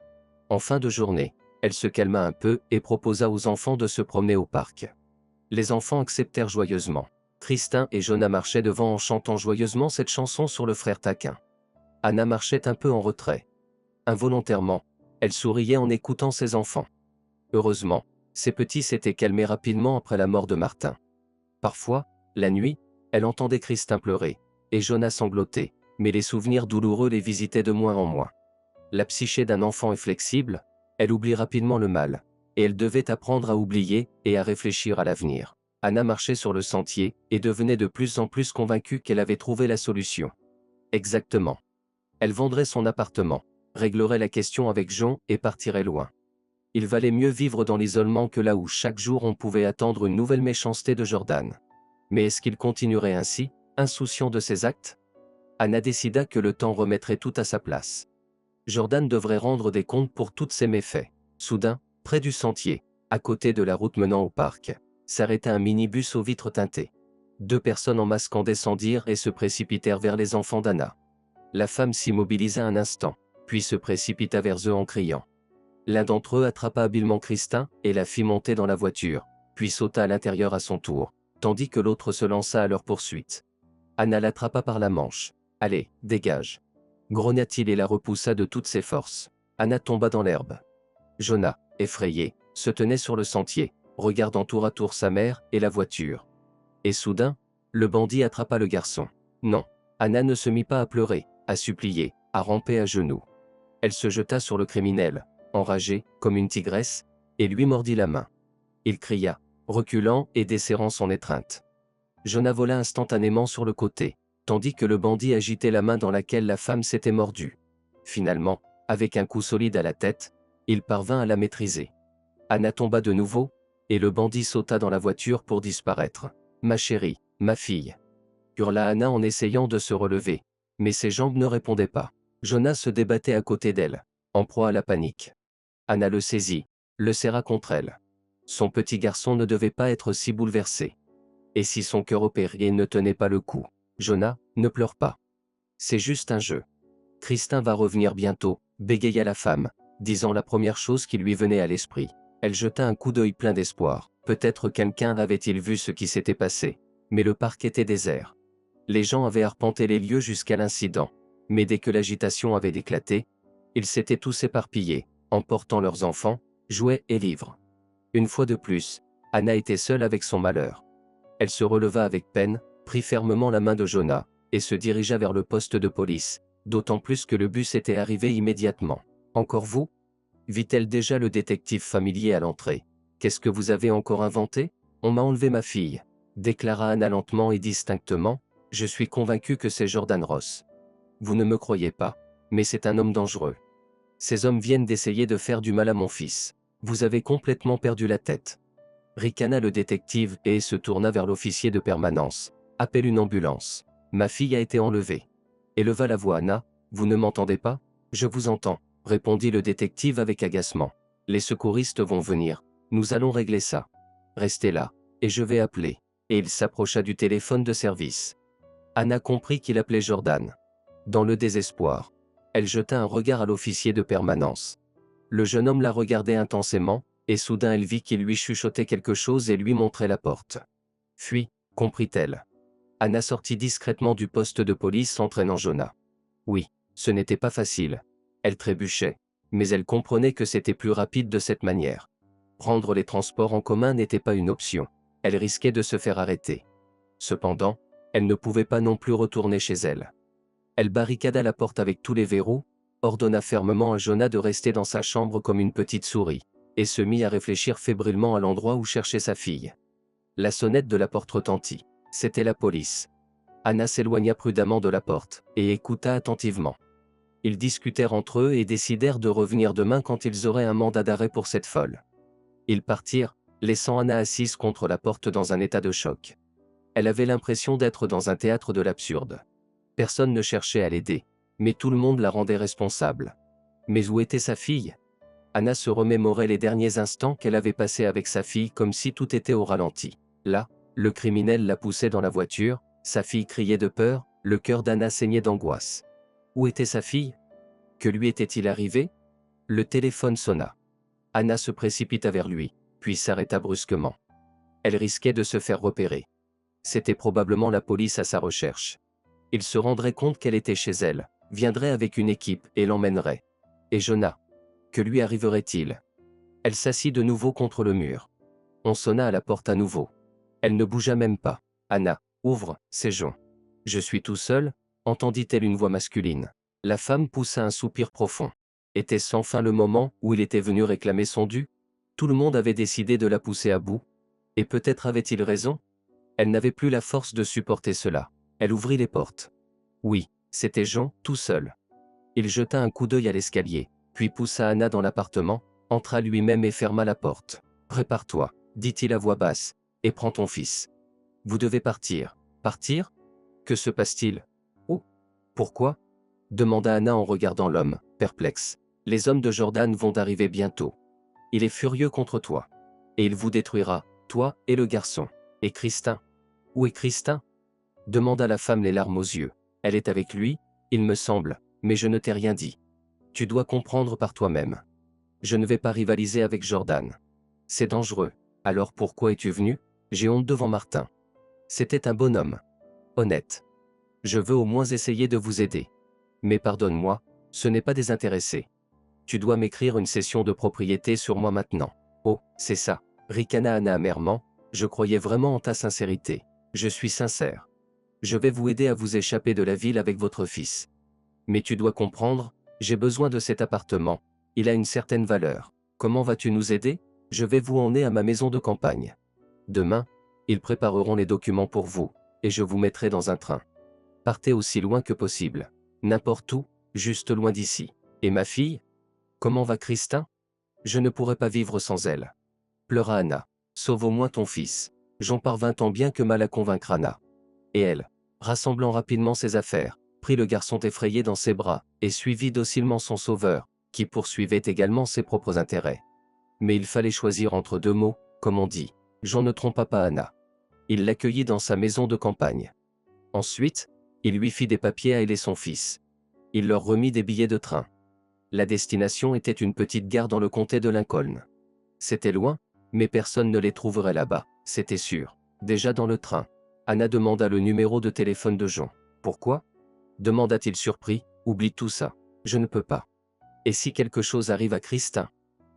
En fin de journée, elle se calma un peu et proposa aux enfants de se promener au parc. Les enfants acceptèrent joyeusement. Kristin et Jonah marchaient devant en chantant joyeusement cette chanson sur le frère taquin. Anna marchait un peu en retrait. Involontairement, elle souriait en écoutant ses enfants. Heureusement, ces petits s'étaient calmés rapidement après la mort de Martin. Parfois, la nuit, elle entendait Kristin pleurer, et Jonah sangloter, mais les souvenirs douloureux les visitaient de moins en moins. La psyché d'un enfant est flexible, elle oublie rapidement le mal, et elle devait apprendre à oublier et à réfléchir à l'avenir. Anna marchait sur le sentier et devenait de plus en plus convaincue qu'elle avait trouvé la solution. Exactement. Elle vendrait son appartement, réglerait la question avec Jean et partirait loin. Il valait mieux vivre dans l'isolement que là où chaque jour on pouvait attendre une nouvelle méchanceté de Jordan. Mais est-ce qu'il continuerait ainsi, insouciant de ses actes ? Anna décida que le temps remettrait tout à sa place. Jordan devrait rendre des comptes pour tous ses méfaits. Soudain, près du sentier, à côté de la route menant au parc, s'arrêta un minibus aux vitres teintées. 2 personnes en masque en descendirent et se précipitèrent vers les enfants d'Anna. La femme s'immobilisa un instant, puis se précipita vers eux en criant. L'un d'entre eux attrapa habilement Kristin et la fit monter dans la voiture, puis sauta à l'intérieur à son tour, tandis que l'autre se lança à leur poursuite. Anna l'attrapa par la manche. « Allez, dégage !» grogna-t-il et la repoussa de toutes ses forces. Anna tomba dans l'herbe. Jonah, effrayé, se tenait sur le sentier, regardant tour à tour sa mère et la voiture. Et soudain, le bandit attrapa le garçon. Non, Anna ne se mit pas à pleurer, à supplier, à ramper à genoux. Elle se jeta sur le criminel, enragée, comme une tigresse, et lui mordit la main. Il cria, reculant et desserrant son étreinte. Jonah vola instantanément sur le côté, tandis que le bandit agitait la main dans laquelle la femme s'était mordue. Finalement, avec un coup solide à la tête, il parvint à la maîtriser. Anna tomba de nouveau, et le bandit sauta dans la voiture pour disparaître. « Ma chérie, ma fille !» hurla Anna en essayant de se relever, mais ses jambes ne répondaient pas. Jonah se débattait à côté d'elle, en proie à la panique. Anna le saisit, le serra contre elle. Son petit garçon ne devait pas être si bouleversé. Et si son cœur opéré ne tenait pas le coup ? Jonah, ne pleure pas. C'est juste un jeu. Kristin va revenir bientôt, bégaya la femme, disant la première chose qui lui venait à l'esprit. Elle jeta un coup d'œil plein d'espoir. Peut-être quelqu'un avait-il vu ce qui s'était passé. Mais le parc était désert. Les gens avaient arpenté les lieux jusqu'à l'incident, Mais dès que l'agitation avait éclaté, ils s'étaient tous éparpillés, emportant leurs enfants, jouets et livres. Une fois de plus, Anna était seule avec son malheur. Elle se releva avec peine, prit fermement la main de Jonah, et se dirigea vers le poste de police, d'autant plus que le bus était arrivé immédiatement. « Encore vous » vit-elle déjà le détective familier à l'entrée. « Qu'est-ce que vous avez encore inventé ? On m'a enlevé ma fille » déclara Anna lentement et distinctement. « Je suis convaincu que c'est Jordan Ross. Vous ne me croyez pas, mais c'est un homme dangereux. Ces hommes viennent d'essayer de faire du mal à mon fils. Vous avez complètement perdu la tête. » Ricana le détective et se tourna vers l'officier de permanence. « Appelle une ambulance. Ma fille a été enlevée. » Éleva la voix Anna. « Vous ne m'entendez pas ? Je vous entends, » répondit le détective avec agacement. « Les secouristes vont venir. Nous allons régler ça. Restez là, et je vais appeler. » Et il s'approcha du téléphone de service. Anna comprit qu'il appelait Jordan. Dans le désespoir, elle jeta un regard à l'officier de permanence. Le jeune homme la regardait intensément, et soudain elle vit qu'il lui chuchotait quelque chose et lui montrait la porte. « Fuis », comprit-elle. Anna sortit discrètement du poste de police entraînant Jonah. Oui, ce n'était pas facile. Elle trébuchait, mais elle comprenait que c'était plus rapide de cette manière. Prendre les transports en commun n'était pas une option. Elle risquait de se faire arrêter. Cependant, elle ne pouvait pas non plus retourner chez elle. Elle barricada la porte avec tous les verrous, ordonna fermement à Jonah de rester dans sa chambre comme une petite souris, et se mit à réfléchir fébrilement à l'endroit où cherchait sa fille. La sonnette de la porte retentit. C'était la police. Anna s'éloigna prudemment de la porte, et écouta attentivement. Ils discutèrent entre eux et décidèrent de revenir demain quand ils auraient un mandat d'arrêt pour cette folle. Ils partirent, laissant Anna assise contre la porte dans un état de choc. Elle avait l'impression d'être dans un théâtre de l'absurde. Personne ne cherchait à l'aider, mais tout le monde la rendait responsable. Mais où était sa fille ? Anna se remémorait les derniers instants qu'elle avait passés avec sa fille comme si tout était au ralenti. Là, le criminel la poussait dans la voiture, sa fille criait de peur, le cœur d'Anna saignait d'angoisse. Où était sa fille ? Que lui était-il arrivé ? Le téléphone sonna. Anna se précipita vers lui, puis s'arrêta brusquement. Elle risquait de se faire repérer. C'était probablement la police à sa recherche. Il se rendrait compte qu'elle était chez elle, viendrait avec une équipe et l'emmènerait. Et Jonah ? Que lui arriverait-il ? Elle s'assit de nouveau contre le mur. On sonna à la porte à nouveau. Elle ne bougea même pas. « Anna, ouvre, c'est Jean. »« Je suis tout seul » entendit-elle une voix masculine. La femme poussa un soupir profond. Était-ce enfin le moment où il était venu réclamer son dû ? Tout le monde avait décidé de la pousser à bout. Et peut-être avait-il raison ? Elle n'avait plus la force de supporter cela. Elle ouvrit les portes. Oui, c'était Jean, tout seul. Il jeta un coup d'œil à l'escalier, puis poussa Anna dans l'appartement, entra lui-même et ferma la porte. « Prépare-toi » dit-il à voix basse, « et prends ton fils. Vous devez partir. » « Partir ? Que se passe-t-il ? Oh ? Pourquoi ? Demanda Anna en regardant l'homme, perplexe. « Les hommes de Jordan vont arriver bientôt. Il est furieux contre toi. Et il vous détruira, toi et le garçon. Et Christin ? Où est Christin ? Demanda la femme les larmes aux yeux. Elle est avec lui, il me semble, mais je ne t'ai rien dit. Tu dois comprendre par toi-même. Je ne vais pas rivaliser avec Jordan. C'est dangereux. Alors pourquoi es-tu venu ? J'ai honte devant Martin. C'était un bonhomme. Honnête. Je veux au moins essayer de vous aider. Mais pardonne-moi, ce n'est pas désintéressé. Tu dois m'écrire une cession de propriété sur moi maintenant. Oh, c'est ça, ricana Anna amèrement, je croyais vraiment en ta sincérité. Je suis sincère. Je vais vous aider à vous échapper de la ville avec votre fils. Mais tu dois comprendre, j'ai besoin de cet appartement, il a une certaine valeur. Comment vas-tu nous aider ? Je vais vous emmener à ma maison de campagne. Demain, ils prépareront les documents pour vous, et je vous mettrai dans un train. Partez aussi loin que possible. N'importe où, juste loin d'ici. Et ma fille ? Comment va Christin ? Je ne pourrai pas vivre sans elle. Pleura Anna. Sauve au moins ton fils. J'en parvins tant bien que mal à convaincre Anna. Et elle, rassemblant rapidement ses affaires, prit le garçon effrayé dans ses bras, et suivit docilement son sauveur, qui poursuivait également ses propres intérêts. Mais il fallait choisir entre deux mots, comme on dit. Jean ne trompa pas Anna. Il l'accueillit dans sa maison de campagne. Ensuite, il lui fit des papiers à elle et son fils. Il leur remit des billets de train. La destination était une petite gare dans le comté de Lincoln. C'était loin, mais personne ne les trouverait là-bas, c'était sûr. Déjà dans le train, Anna demanda le numéro de téléphone de Jean. Pourquoi ? Demanda-t-il surpris, Oublie tout ça. Je ne peux pas. Et si quelque chose arrive à Christin?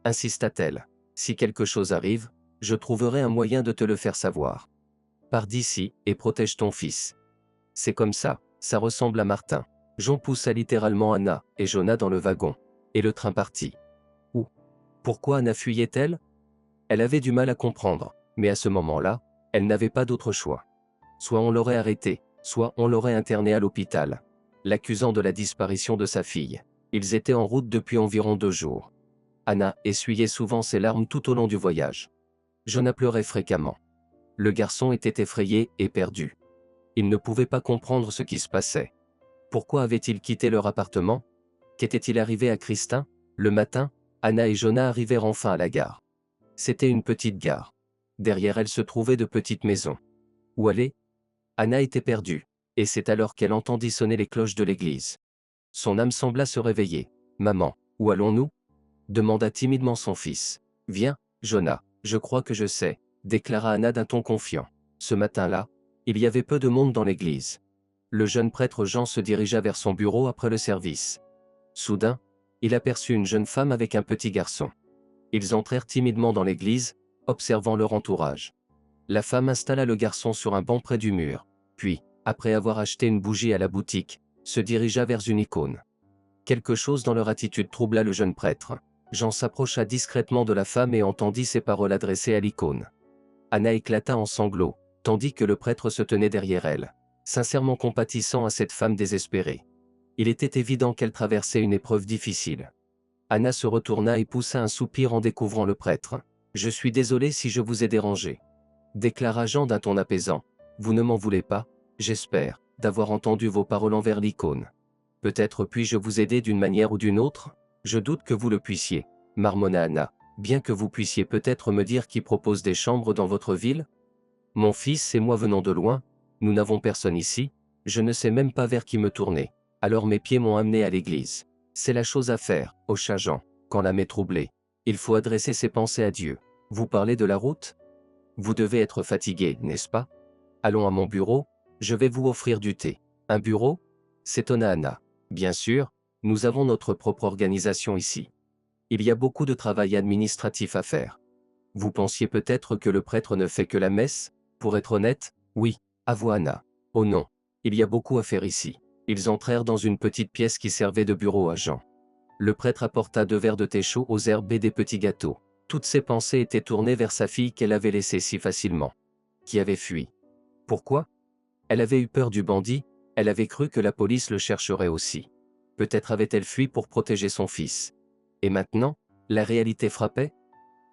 Insista-t-elle. Si quelque chose arrive, je trouverai un moyen de te le faire savoir. Pars d'ici, et protège ton fils. C'est comme ça ressemble à Martin. Jean poussa littéralement Anna et Jonah dans le wagon. Et le train partit. Où? Pourquoi Anna fuyait-elle? Elle avait du mal à comprendre, mais à ce moment-là, elle n'avait pas d'autre choix. Soit on l'aurait arrêtée, soit on l'aurait internée à l'hôpital, l'accusant de la disparition de sa fille. Ils étaient en route depuis environ 2 jours. Anna essuyait souvent ses larmes tout au long du voyage. Jonah pleurait fréquemment. Le garçon était effrayé et perdu. Il ne pouvait pas comprendre ce qui se passait. Pourquoi avait-il quitté leur appartement? Qu'était-il arrivé à Christin? Le matin, Anna et Jonah arrivèrent enfin à la gare. C'était une petite gare. Derrière elle se trouvaient de petites maisons. Où aller? Anna était perdue, et c'est alors qu'elle entendit sonner les cloches de l'église. Son âme sembla se réveiller. « Maman, où allons-nous » demanda timidement son fils. « Viens, Jonah, je crois que je sais » déclara Anna d'un ton confiant. Ce matin-là, il y avait peu de monde dans l'église. Le jeune prêtre Jean se dirigea vers son bureau après le service. Soudain, il aperçut une jeune femme avec un petit garçon. Ils entrèrent timidement dans l'église, observant leur entourage. La femme installa le garçon sur un banc près du mur, puis, après avoir acheté une bougie à la boutique, se dirigea vers une icône. Quelque chose dans leur attitude troubla le jeune prêtre. Jean s'approcha discrètement de la femme et entendit ces paroles adressées à l'icône. Anna éclata en sanglots, tandis que le prêtre se tenait derrière elle, sincèrement compatissant à cette femme désespérée. Il était évident qu'elle traversait une épreuve difficile. Anna se retourna et poussa un soupir en découvrant le prêtre. « Je suis désolé si je vous ai dérangé » déclara Jean d'un ton apaisant. « Vous ne m'en voulez pas, j'espère, d'avoir entendu vos paroles envers l'icône. Peut-être puis-je vous aider d'une manière ou d'une autre? Je doute que vous le puissiez, marmonna Anna, bien que vous puissiez peut-être me dire qui propose des chambres dans votre ville? Mon fils et moi venons de loin, nous n'avons personne ici, je ne sais même pas vers qui me tourner, alors mes pieds m'ont amené à l'église. C'est la chose à faire, hocha Jean, quand l'âme est troublée. Il faut adresser ses pensées à Dieu. Vous parlez de la route? Vous devez être fatigué, n'est-ce pas? Allons à mon bureau, je vais vous offrir du thé. Un bureau? S'étonna Anna. Bien sûr, nous avons notre propre organisation ici. Il y a beaucoup de travail administratif à faire. Vous pensiez peut-être que le prêtre ne fait que la messe? Pour être honnête, oui, avoua Anna. Oh non, il y a beaucoup à faire ici. Ils entrèrent dans une petite pièce qui servait de bureau à Jean. Le prêtre apporta 2 verres de thé chaud aux herbes et des petits gâteaux. Toutes ses pensées étaient tournées vers sa fille qu'elle avait laissée si facilement. Qui avait fui. Pourquoi? Elle avait eu peur du bandit, elle avait cru que la police le chercherait aussi. Peut-être avait-elle fui pour protéger son fils. Et maintenant, la réalité frappait?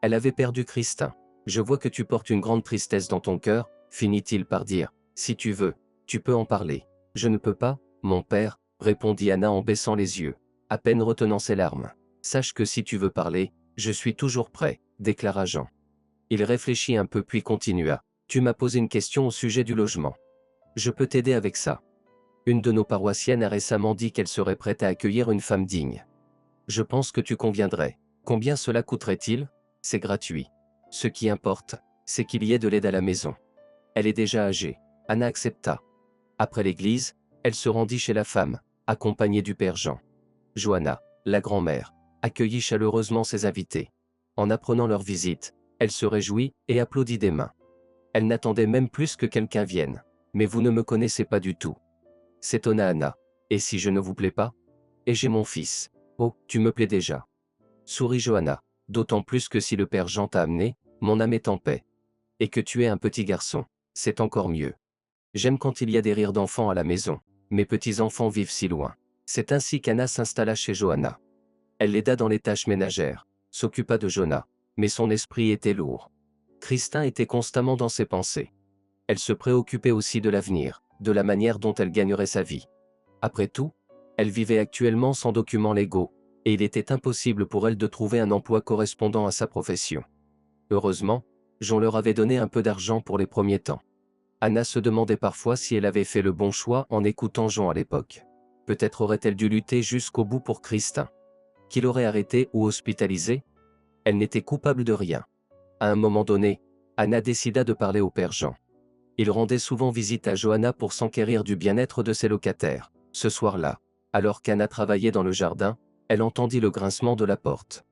Elle avait perdu Christin. Je vois que tu portes une grande tristesse dans ton cœur, finit-il par dire. Si tu veux, tu peux en parler. Je ne peux pas, mon père, répondit Anna en baissant les yeux, à peine retenant ses larmes. Sache que si tu veux parler, je suis toujours prêt, déclara Jean. Il réfléchit un peu puis continua. Tu m'as posé une question au sujet du logement. Je peux t'aider avec ça. Une de nos paroissiennes a récemment dit qu'elle serait prête à accueillir une femme digne. Je pense que tu conviendrais. Combien cela coûterait-il? C'est gratuit. Ce qui importe, c'est qu'il y ait de l'aide à la maison. Elle est déjà âgée. Anna accepta. Après l'église, elle se rendit chez la femme, accompagnée du père Jean. Johanna, la grand-mère, accueillit chaleureusement ses invités. En apprenant leur visite, elle se réjouit et applaudit des mains. Elle n'attendait même plus que quelqu'un vienne. Mais vous ne me connaissez pas du tout. S'étonna Anna. Et si je ne vous plais pas? Et j'ai mon fils. Oh, tu me plais déjà. Sourit Johanna. D'autant plus que si le père Jean t'a amené, mon âme est en paix. Et que tu es un petit garçon, c'est encore mieux. J'aime quand il y a des rires d'enfants à la maison. Mes petits-enfants vivent si loin. C'est ainsi qu'Anna s'installa chez Johanna. Elle l'aida dans les tâches ménagères, s'occupa de Jonah, mais son esprit était lourd. Christin était constamment dans ses pensées. Elle se préoccupait aussi de l'avenir, de la manière dont elle gagnerait sa vie. Après tout, elle vivait actuellement sans documents légaux, et il était impossible pour elle de trouver un emploi correspondant à sa profession. Heureusement, Jean leur avait donné un peu d'argent pour les premiers temps. Anna se demandait parfois si elle avait fait le bon choix en écoutant Jean à l'époque. Peut-être aurait-elle dû lutter jusqu'au bout pour Christin. Qu'il aurait arrêté ou hospitalisé? Elle n'était coupable de rien. À un moment donné, Anna décida de parler au père Jean. Il rendait souvent visite à Johanna pour s'enquérir du bien-être de ses locataires. Ce soir-là, Alors qu'Anna travaillait dans le jardin, elle entendit le grincement de la porte.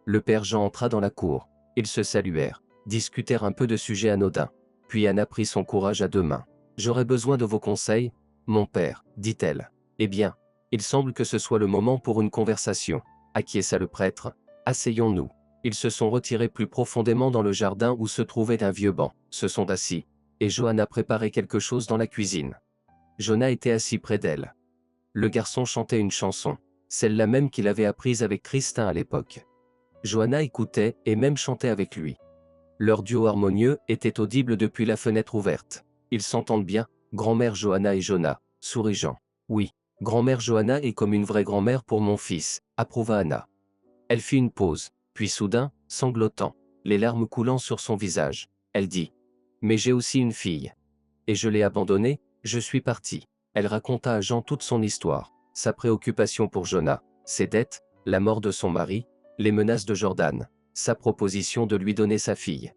Le père Jean entra dans la cour. Ils se saluèrent, discutèrent un peu de sujets anodins. Puis Anna prit son courage à deux mains. « J'aurais besoin de vos conseils, mon père, dit-elle. Eh bien, il semble que ce soit le moment pour une conversation. Acquiesça le prêtre. Asseyons-nous. Ils se sont retirés plus profondément dans le jardin où se trouvait un vieux banc, se sont assis, et Johanna préparait quelque chose dans la cuisine. Jonah était assis près d'elle. Le garçon chantait une chanson, celle-là même qu'il avait apprise avec Christin à l'époque. Johanna écoutait et même chantait avec lui. Leur duo harmonieux était audible depuis la fenêtre ouverte. Ils s'entendent bien, grand-mère Johanna et Jonah, sourit Jean. Oui, grand-mère Johanna est comme une vraie grand-mère pour mon fils, approuva Anna. Elle fit une pause, puis soudain, sanglotant, les larmes coulant sur son visage, elle dit « Mais j'ai aussi une fille. Et je l'ai abandonnée, je suis partie. » Elle raconta à Jean toute son histoire, sa préoccupation pour Jonah, ses dettes, la mort de son mari, les menaces de Jordan, sa proposition de lui donner sa fille.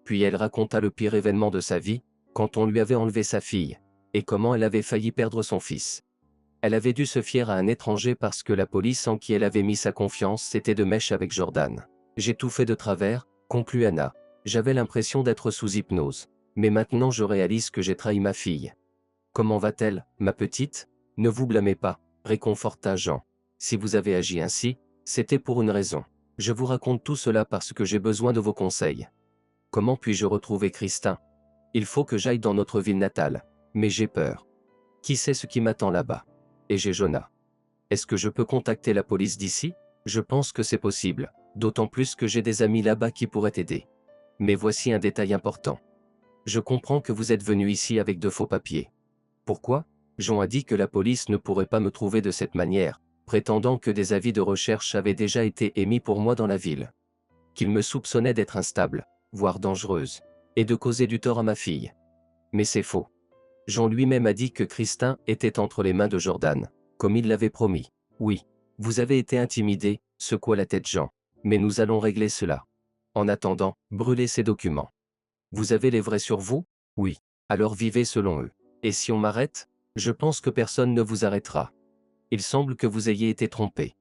Puis elle raconta le pire événement de sa vie, quand on lui avait enlevé sa fille, et comment elle avait failli perdre son fils. Elle avait dû se fier à un étranger parce que la police en qui elle avait mis sa confiance était de mèche avec Jordan. J'ai tout fait de travers, conclut Anna. J'avais l'impression d'être sous hypnose. Mais maintenant je réalise que j'ai trahi ma fille. Comment va-t-elle, ma petite? Ne vous blâmez pas, réconforta Jean. Si vous avez agi ainsi, c'était pour une raison. Je vous raconte tout cela parce que j'ai besoin de vos conseils. Comment puis-je retrouver Christin? Il faut que j'aille dans notre ville natale. Mais j'ai peur. Qui sait ce qui m'attend là-bas? Et j'ai Jonah. Est-ce que je peux contacter la police d'ici? Je pense que c'est possible, d'autant plus que j'ai des amis là-bas qui pourraient aider. Mais voici un détail important. Je comprends que vous êtes venu ici avec de faux papiers. Pourquoi? Jean a dit que la police ne pourrait pas me trouver de cette manière, prétendant que des avis de recherche avaient déjà été émis pour moi dans la ville. Qu'il me soupçonnait d'être instable, voire dangereuse, et de causer du tort à ma fille. Mais c'est faux. Jean lui-même a dit que Christin était entre les mains de Jordan, comme il l'avait promis. Oui, vous avez été intimidé, secoua la tête Jean. Mais nous allons régler cela. En attendant, brûlez ces documents. Vous avez les vrais sur vous? Oui. Alors vivez selon eux. Et si on m'arrête? Je pense que personne ne vous arrêtera. Il semble que vous ayez été trompé.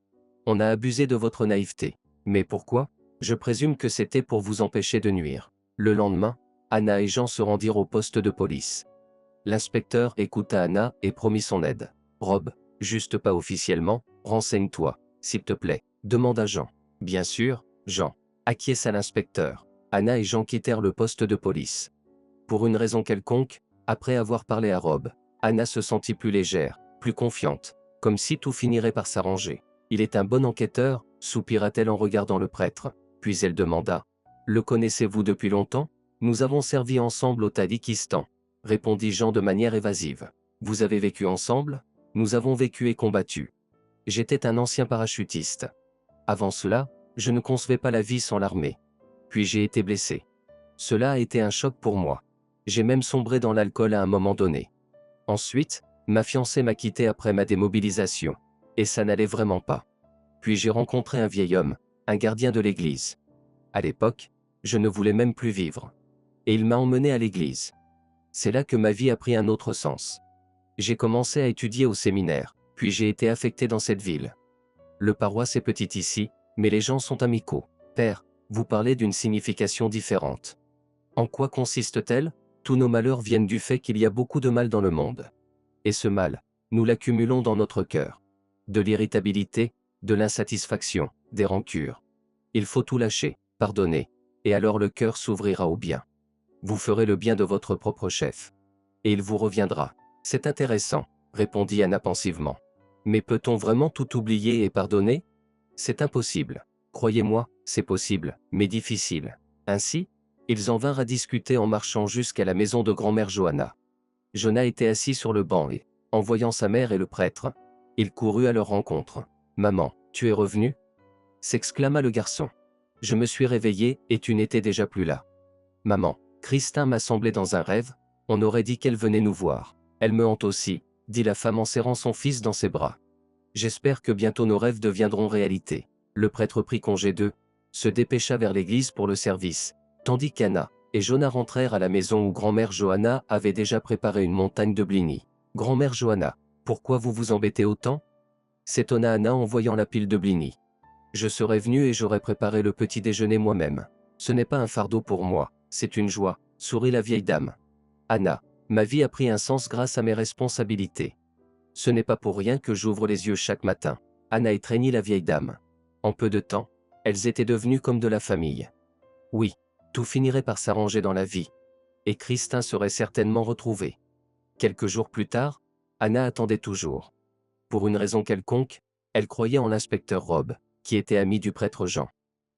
On a abusé de votre naïveté. Mais pourquoi? Je présume que c'était pour vous empêcher de nuire. Le lendemain, Anna et Jean se rendirent au poste de police. L'inspecteur écouta Anna et promit son aide. Rob, juste pas officiellement, renseigne-toi, s'il te plaît, demanda Jean. Bien sûr, Jean, acquiesça l'inspecteur. Anna et Jean quittèrent le poste de police. Pour une raison quelconque, après avoir parlé à Rob, Anna se sentit plus légère, plus confiante, comme si tout finirait par s'arranger. Il est un bon enquêteur, soupira-t-elle en regardant le prêtre, puis elle demanda. Le connaissez-vous depuis longtemps? Nous avons servi ensemble au Tadjikistan, répondit Jean de manière évasive. Vous avez vécu ensemble? Nous avons vécu et combattu. J'étais un ancien parachutiste. Avant cela, je ne concevais pas la vie sans l'armée. Puis j'ai été blessé. Cela a été un choc pour moi. J'ai même sombré dans l'alcool à un moment donné. Ensuite, ma fiancée m'a quitté après ma démobilisation. Et ça n'allait vraiment pas. Puis j'ai rencontré un vieil homme, un gardien de l'église. À l'époque, je ne voulais même plus vivre. Et il m'a emmené à l'église. C'est là que ma vie a pris un autre sens. J'ai commencé à étudier au séminaire, puis j'ai été affecté dans cette ville. Le paroisse est petite ici, mais les gens sont amicaux. Père, vous parlez d'une signification différente. En quoi consiste-t-elle? Tous nos malheurs viennent du fait qu'il y a beaucoup de mal dans le monde. Et ce mal, nous l'accumulons dans notre cœur. De l'irritabilité, de l'insatisfaction, des rancures. Il faut tout lâcher, pardonner, et alors le cœur s'ouvrira au bien. Vous ferez le bien de votre propre chef. Et il vous reviendra. C'est intéressant, répondit Anna pensivement. Mais peut-on vraiment tout oublier et pardonner? C'est impossible. Croyez-moi, c'est possible, mais difficile. Ainsi, ils en vinrent à discuter en marchant jusqu'à la maison de grand-mère Johanna. Jonah était assis sur le banc et, en voyant sa mère et le prêtre, il courut à leur rencontre. « Maman, tu es revenue ?» s'exclama le garçon. « Je me suis réveillé et tu n'étais déjà plus là. »« Maman, Christin m'a semblé dans un rêve, on aurait dit qu'elle venait nous voir. Elle me hante aussi, » dit la femme en serrant son fils dans ses bras. « J'espère que bientôt nos rêves deviendront réalité. » Le prêtre prit congé d'eux, se dépêcha vers l'église pour le service, tandis qu'Anna et Jonah rentrèrent à la maison où grand-mère Johanna avait déjà préparé une montagne de blinis. « Grand-mère Johanna, pourquoi vous vous embêtez autant? s'étonna Anna en voyant la pile de blinis. Je serais venu et j'aurais préparé le petit déjeuner moi-même. Ce n'est pas un fardeau pour moi, c'est une joie, sourit la vieille dame. Anna, ma vie a pris un sens grâce à mes responsabilités. Ce n'est pas pour rien que j'ouvre les yeux chaque matin. Anna étreignit la vieille dame. En peu de temps, elles étaient devenues comme de la famille. Oui, tout finirait par s'arranger dans la vie. Et Christin serait certainement retrouvé. Quelques jours plus tard, Anna attendait toujours. Pour une raison quelconque, elle croyait en l'inspecteur Rob, qui était ami du prêtre Jean.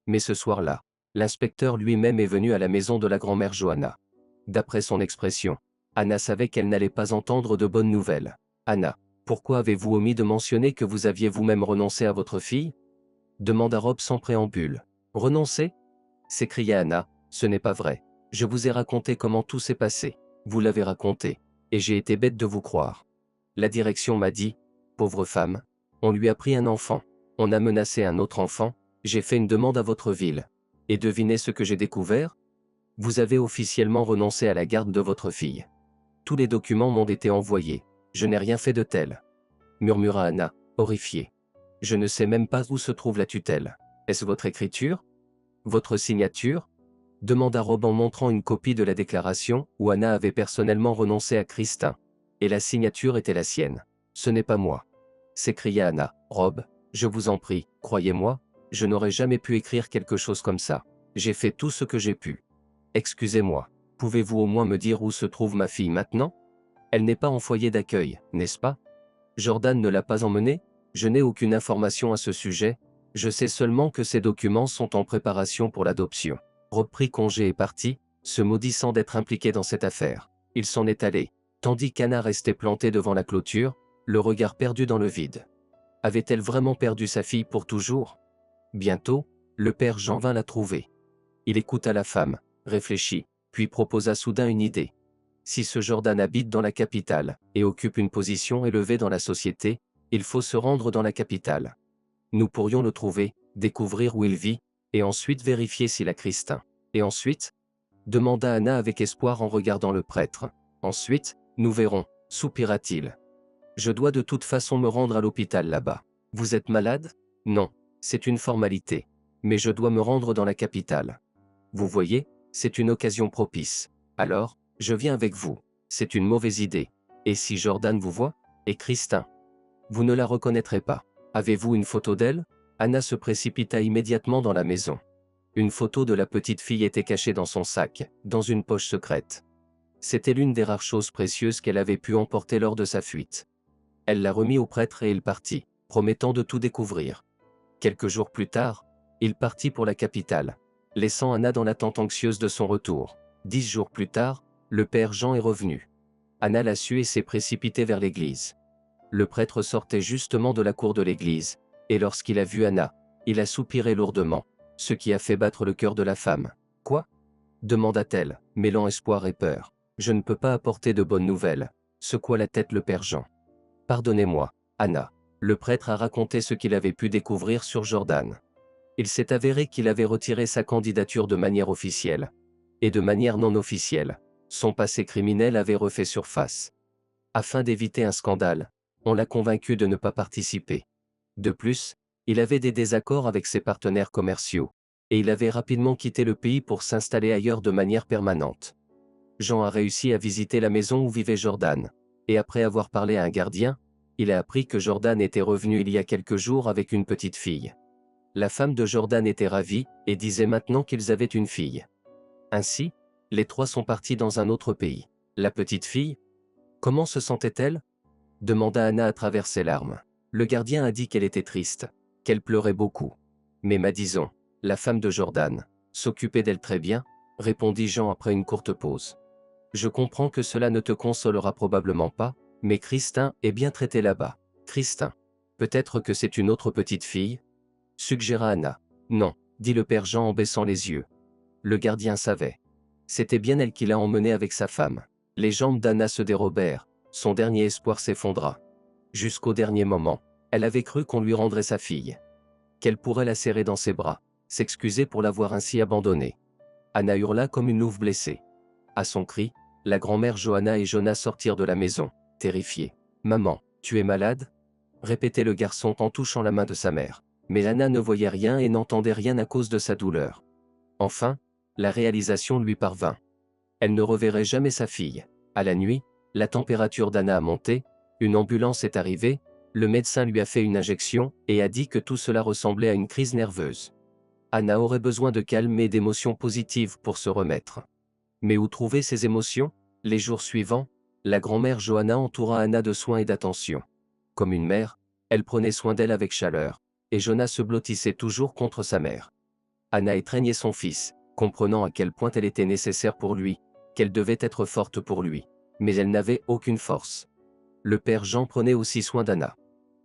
Mais ce soir-là, l'inspecteur lui-même est venu à la maison de la grand-mère Johanna. D'après son expression, Anna savait qu'elle n'allait pas entendre de bonnes nouvelles. Anna, pourquoi avez-vous omis de mentionner que vous aviez vous-même renoncé à votre fille? Demanda Rob sans préambule. Renoncer? S'écria Anna, ce n'est pas vrai. Je vous ai raconté comment tout s'est passé. Vous l'avez raconté. Et j'ai été bête de vous croire. La direction m'a dit, pauvre femme, on lui a pris un enfant. On a menacé un autre enfant, j'ai fait une demande à votre ville. Et devinez ce que j'ai découvert? Vous avez officiellement renoncé à la garde de votre fille. Tous les documents m'ont été envoyés. Je n'ai rien fait de tel. Murmura Anna, horrifiée. Je ne sais même pas où se trouve la tutelle. Est-ce votre écriture? Votre signature? Demanda Rob en montrant une copie de la déclaration où Anna avait personnellement renoncé à Christin. Et la signature était la sienne. Ce n'est pas moi. S'écria Anna. Rob, je vous en prie, croyez-moi, je n'aurais jamais pu écrire quelque chose comme ça. J'ai fait tout ce que j'ai pu. Excusez-moi, pouvez-vous au moins me dire où se trouve ma fille maintenant? Elle n'est pas en foyer d'accueil, n'est-ce pas? Jordan ne l'a pas emmenée? Je n'ai aucune information à ce sujet, je sais seulement que ces documents sont en préparation pour l'adoption. Rob prit congé et partit, se maudissant d'être impliqué dans cette affaire. Il s'en est allé, tandis qu'Anna restait plantée devant la clôture, le regard perdu dans le vide. Avait-elle vraiment perdu sa fille pour toujours? Bientôt, le père Jean vint la trouver. Il écouta la femme, réfléchit, puis proposa soudain une idée. Si ce Jordan habite dans la capitale, et occupe une position élevée dans la société, il faut se rendre dans la capitale. Nous pourrions le trouver, découvrir où il vit, et ensuite vérifier s'il a Christin. Et ensuite? Demanda Anna avec espoir en regardant le prêtre. Ensuite, nous verrons, soupira-t-il. Je dois de toute façon me rendre à l'hôpital là-bas. Vous êtes malade? Non, c'est une formalité. Mais je dois me rendre dans la capitale. Vous voyez, c'est une occasion propice. Alors, je viens avec vous. C'est une mauvaise idée. Et si Jordan vous voit? Et Christin? Vous ne la reconnaîtrez pas. Avez-vous une photo d'elle? Anna se précipita immédiatement dans la maison. Une photo de la petite fille était cachée dans son sac, dans une poche secrète. C'était l'une des rares choses précieuses qu'elle avait pu emporter lors de sa fuite. Elle la remit au prêtre et il partit, promettant de tout découvrir. Quelques jours plus tard, il partit pour la capitale, laissant Anna dans l'attente anxieuse de son retour. 10 jours plus tard, le père Jean est revenu. Anna l'a su et s'est précipitée vers l'église. Le prêtre sortait justement de la cour de l'église, et lorsqu'il a vu Anna, il a soupiré lourdement, ce qui a fait battre le cœur de la femme. « Quoi » demanda-t-elle, mêlant espoir et peur. « Je ne peux pas apporter de bonnes nouvelles », secoua la tête le père Jean. « Pardonnez-moi, Anna. » Le prêtre a raconté ce qu'il avait pu découvrir sur Jordan. Il s'est avéré qu'il avait retiré sa candidature de manière officielle. Et de manière non officielle, son passé criminel avait refait surface. Afin d'éviter un scandale, on l'a convaincu de ne pas participer. De plus, il avait des désaccords avec ses partenaires commerciaux, et il avait rapidement quitté le pays pour s'installer ailleurs de manière permanente. Jean a réussi à visiter la maison où vivait Jordan, et après avoir parlé à un gardien, il a appris que Jordan était revenu il y a quelques jours avec une petite fille. La femme de Jordan était ravie, et disait maintenant qu'ils avaient une fille. Ainsi, les trois sont partis dans un autre pays. La petite fille? Comment se sentait-elle? Demanda Anna à travers ses larmes. Le gardien a dit qu'elle était triste, qu'elle pleurait beaucoup. Mais disons, la femme de Jordan, s'occupait d'elle très bien, répondit Jean après une courte pause. Je comprends que cela ne te consolera probablement pas, mais Christin est bien traité là-bas. Christin. Peut-être que c'est une autre petite fille? Suggéra Anna. Non, dit le père Jean en baissant les yeux. Le gardien savait. C'était bien elle qui l'a emmené avec sa femme. Les jambes d'Anna se dérobèrent, son dernier espoir s'effondra. Jusqu'au dernier moment, elle avait cru qu'on lui rendrait sa fille. Qu'elle pourrait la serrer dans ses bras, s'excuser pour l'avoir ainsi abandonnée. Anna hurla comme une louve blessée. À son cri, la grand-mère Johanna et Jonas sortirent de la maison, terrifiés. « Maman, tu es malade » répétait le garçon en touchant la main de sa mère. Mais Anna ne voyait rien et n'entendait rien à cause de sa douleur. Enfin, la réalisation lui parvint. Elle ne reverrait jamais sa fille. À la nuit, la température d'Anna a monté, une ambulance est arrivée, le médecin lui a fait une injection et a dit que tout cela ressemblait à une crise nerveuse. Anna aurait besoin de calme et d'émotions positives pour se remettre. Mais où trouver ces émotions? Les jours suivants, la grand-mère Johanna entoura Anna de soins et d'attention. Comme une mère, elle prenait soin d'elle avec chaleur, et Johanna se blottissait toujours contre sa mère. Anna étreignait son fils, comprenant à quel point elle était nécessaire pour lui, qu'elle devait être forte pour lui. Mais elle n'avait aucune force. Le père Jean prenait aussi soin d'Anna.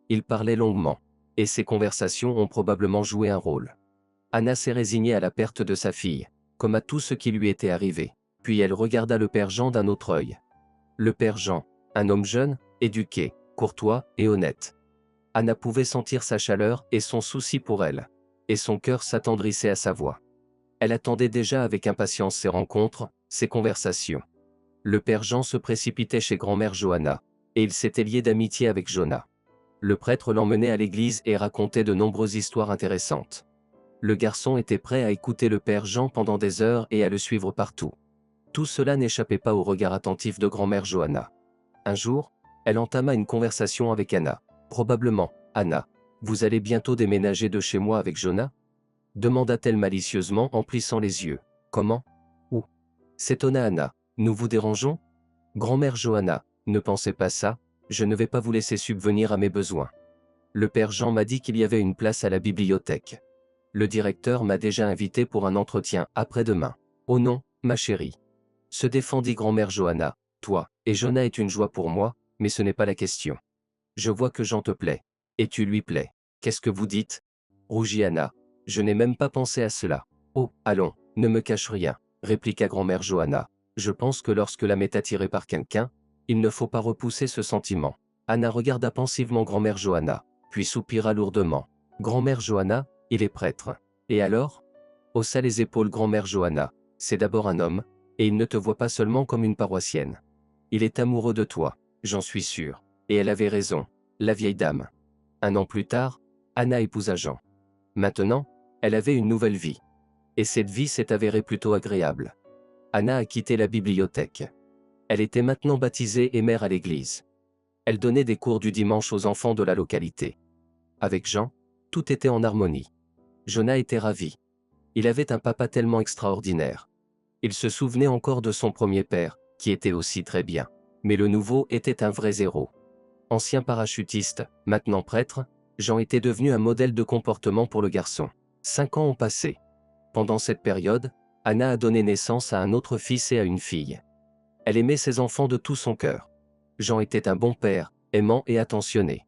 Il parlait longuement, et ses conversations ont probablement joué un rôle. Anna s'est résignée à la perte de sa fille, comme à tout ce qui lui était arrivé. Puis elle regarda le père Jean d'un autre œil. Le père Jean, un homme jeune, éduqué, courtois et honnête. Anna pouvait sentir sa chaleur et son souci pour elle, et son cœur s'attendrissait à sa voix. Elle attendait déjà avec impatience ces rencontres, ces conversations. Le père Jean se précipitait chez grand-mère Johanna, et il s'était lié d'amitié avec Johanna. Le prêtre l'emmenait à l'église et racontait de nombreuses histoires intéressantes. Le garçon était prêt à écouter le père Jean pendant des heures et à le suivre partout. Tout cela n'échappait pas au regard attentif de grand-mère Johanna. Un jour, elle entama une conversation avec Anna. Probablement, Anna, vous allez bientôt déménager de chez moi avec Johanna? Demanda-t-elle malicieusement en plissant les yeux. Comment? Où? S'étonna Anna. Nous vous dérangeons? Grand-mère Johanna, ne pensez pas ça, je ne vais pas vous laisser subvenir à mes besoins. Le père Jean m'a dit qu'il y avait une place à la bibliothèque. Le directeur m'a déjà invité pour un entretien après-demain. Oh non, ma chérie. Se défendit grand-mère Johanna. Toi, et Johanna est une joie pour moi, mais ce n'est pas la question. Je vois que Jean te plaît. Et tu lui plais. Qu'est-ce que vous dites? Rougit Anna. Je n'ai même pas pensé à cela. Oh, allons, ne me cache rien, répliqua grand-mère Johanna. Je pense que lorsque l'âme est attirée par quelqu'un, il ne faut pas repousser ce sentiment. Anna regarda pensivement grand-mère Johanna, puis soupira lourdement. Grand-mère Johanna, il est prêtre. Et alors? Haussa les épaules grand-mère Johanna. C'est d'abord un homme, et il ne te voit pas seulement comme une paroissienne. Il est amoureux de toi, j'en suis sûr. Et elle avait raison, la vieille dame. 1 an plus tard, Anna épousa Jean. Maintenant, elle avait une nouvelle vie. Et cette vie s'est avérée plutôt agréable. Anna a quitté la bibliothèque. Elle était maintenant baptisée et mère à l'église. Elle donnait des cours du dimanche aux enfants de la localité. Avec Jean, tout était en harmonie. Johanna était ravi. Il avait un papa tellement extraordinaire. Il se souvenait encore de son premier père, qui était aussi très bien. Mais le nouveau était un vrai zéro. Ancien parachutiste, maintenant prêtre, Jean était devenu un modèle de comportement pour le garçon. 5 ans ont passé. Pendant cette période, Anna a donné naissance à un autre fils et à une fille. Elle aimait ses enfants de tout son cœur. Jean était un bon père, aimant et attentionné.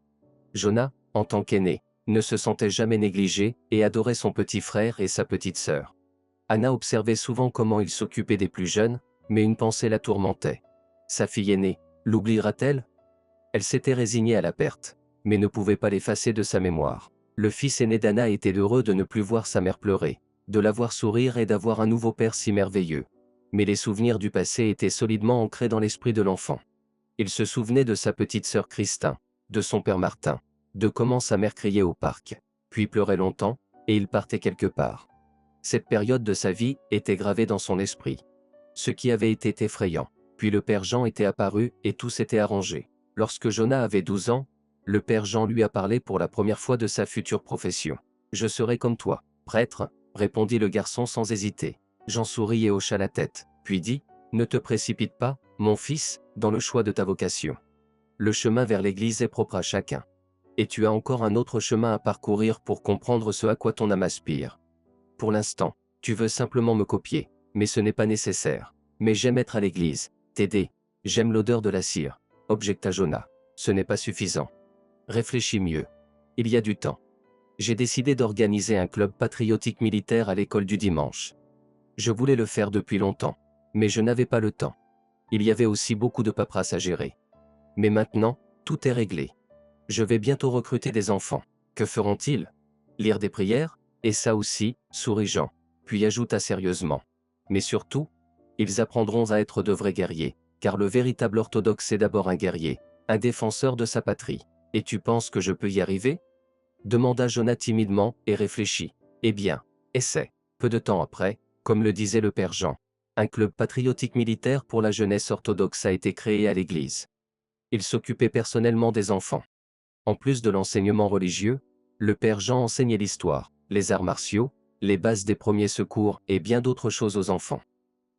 Johanna, en tant qu'aîné, ne se sentait jamais négligé et adorait son petit frère et sa petite sœur. Anna observait souvent comment il s'occupait des plus jeunes, mais une pensée la tourmentait. Sa fille aînée, l'oubliera-t-elle? Elle s'était résignée à la perte, mais ne pouvait pas l'effacer de sa mémoire. Le fils aîné d'Anna était heureux de ne plus voir sa mère pleurer, de la voir sourire et d'avoir un nouveau père si merveilleux. Mais les souvenirs du passé étaient solidement ancrés dans l'esprit de l'enfant. Il se souvenait de sa petite sœur Christin, de son père Martin, de comment sa mère criait au parc, puis pleurait longtemps, et il partait quelque part. Cette période de sa vie était gravée dans son esprit. Ce qui avait été effrayant. Puis le père Jean était apparu et tout s'était arrangé. Lorsque Johanna avait 12 ans, le père Jean lui a parlé pour la première fois de sa future profession. « Je serai comme toi, prêtre », répondit le garçon sans hésiter. Jean sourit et hocha la tête, puis dit « Ne te précipite pas, mon fils, dans le choix de ta vocation. Le chemin vers l'Église est propre à chacun. Et tu as encore un autre chemin à parcourir pour comprendre ce à quoi ton âme aspire. Pour l'instant, tu veux simplement me copier, mais ce n'est pas nécessaire. Mais j'aime être à l'église, t'aider, j'aime l'odeur de la cire, objecta Johanna. Ce n'est pas suffisant. Réfléchis mieux. Il y a du temps. J'ai décidé d'organiser un club patriotique militaire à l'école du dimanche. Je voulais le faire depuis longtemps, mais je n'avais pas le temps. Il y avait aussi beaucoup de paperasse à gérer. Mais maintenant, tout est réglé. Je vais bientôt recruter des enfants. Que feront-ils? Lire des prières? Et ça aussi, sourit Jean, puis ajouta sérieusement. Mais surtout, ils apprendront à être de vrais guerriers, car le véritable orthodoxe est d'abord un guerrier, un défenseur de sa patrie. Et tu penses que je peux y arriver? Demanda Jonah timidement et réfléchit. Eh bien, essaie. Peu de temps après, comme le disait le père Jean, un club patriotique militaire pour la jeunesse orthodoxe a été créé à l'église. Il s'occupait personnellement des enfants. En plus de l'enseignement religieux, le père Jean enseignait l'histoire, les arts martiaux, les bases des premiers secours et bien d'autres choses aux enfants.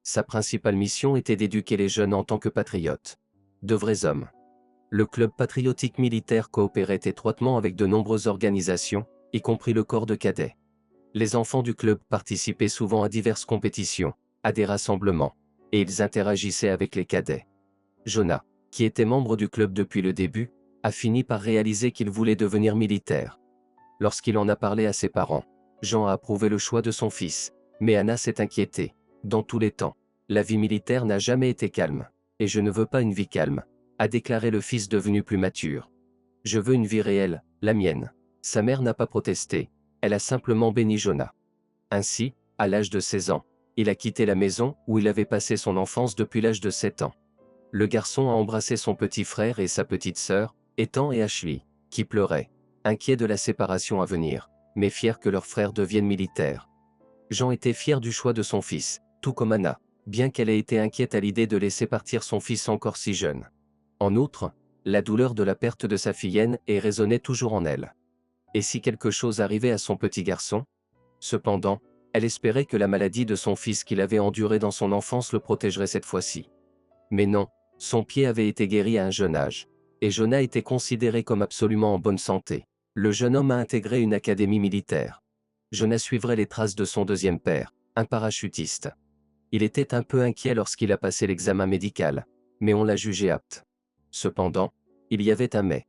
Sa principale mission était d'éduquer les jeunes en tant que patriotes. De vrais hommes. Le club patriotique militaire coopérait étroitement avec de nombreuses organisations, y compris le corps de cadets. Les enfants du club participaient souvent à diverses compétitions, à des rassemblements, et ils interagissaient avec les cadets. Jonah, qui était membre du club depuis le début, a fini par réaliser qu'il voulait devenir militaire. Lorsqu'il en a parlé à ses parents, Jean a approuvé le choix de son fils, mais Anna s'est inquiétée. Dans tous les temps, la vie militaire n'a jamais été calme, et je ne veux pas une vie calme, a déclaré le fils devenu plus mature. Je veux une vie réelle, la mienne. Sa mère n'a pas protesté, elle a simplement béni Jonah. Ainsi, à l'âge de 16 ans, il a quitté la maison où il avait passé son enfance depuis l'âge de 7 ans. Le garçon a embrassé son petit frère et sa petite sœur, Ethan et Ashley, qui pleuraient, inquiets de la séparation à venir, mais fiers que leur frère devienne militaire. Jean était fier du choix de son fils, tout comme Anna, bien qu'elle ait été inquiète à l'idée de laisser partir son fils encore si jeune. En outre, la douleur de la perte de sa fille aînée résonnait toujours en elle. Et si quelque chose arrivait à son petit garçon? Cependant, elle espérait que la maladie de son fils qu'il avait endurée dans son enfance le protégerait cette fois-ci. Mais non, son pied avait été guéri à un jeune âge, et Jonah était considéré comme absolument en bonne santé. Le jeune homme a intégré une académie militaire. Jonah suivrait les traces de son deuxième père, un parachutiste. Il était un peu inquiet lorsqu'il a passé l'examen médical, mais on l'a jugé apte. Cependant, il y avait un mais.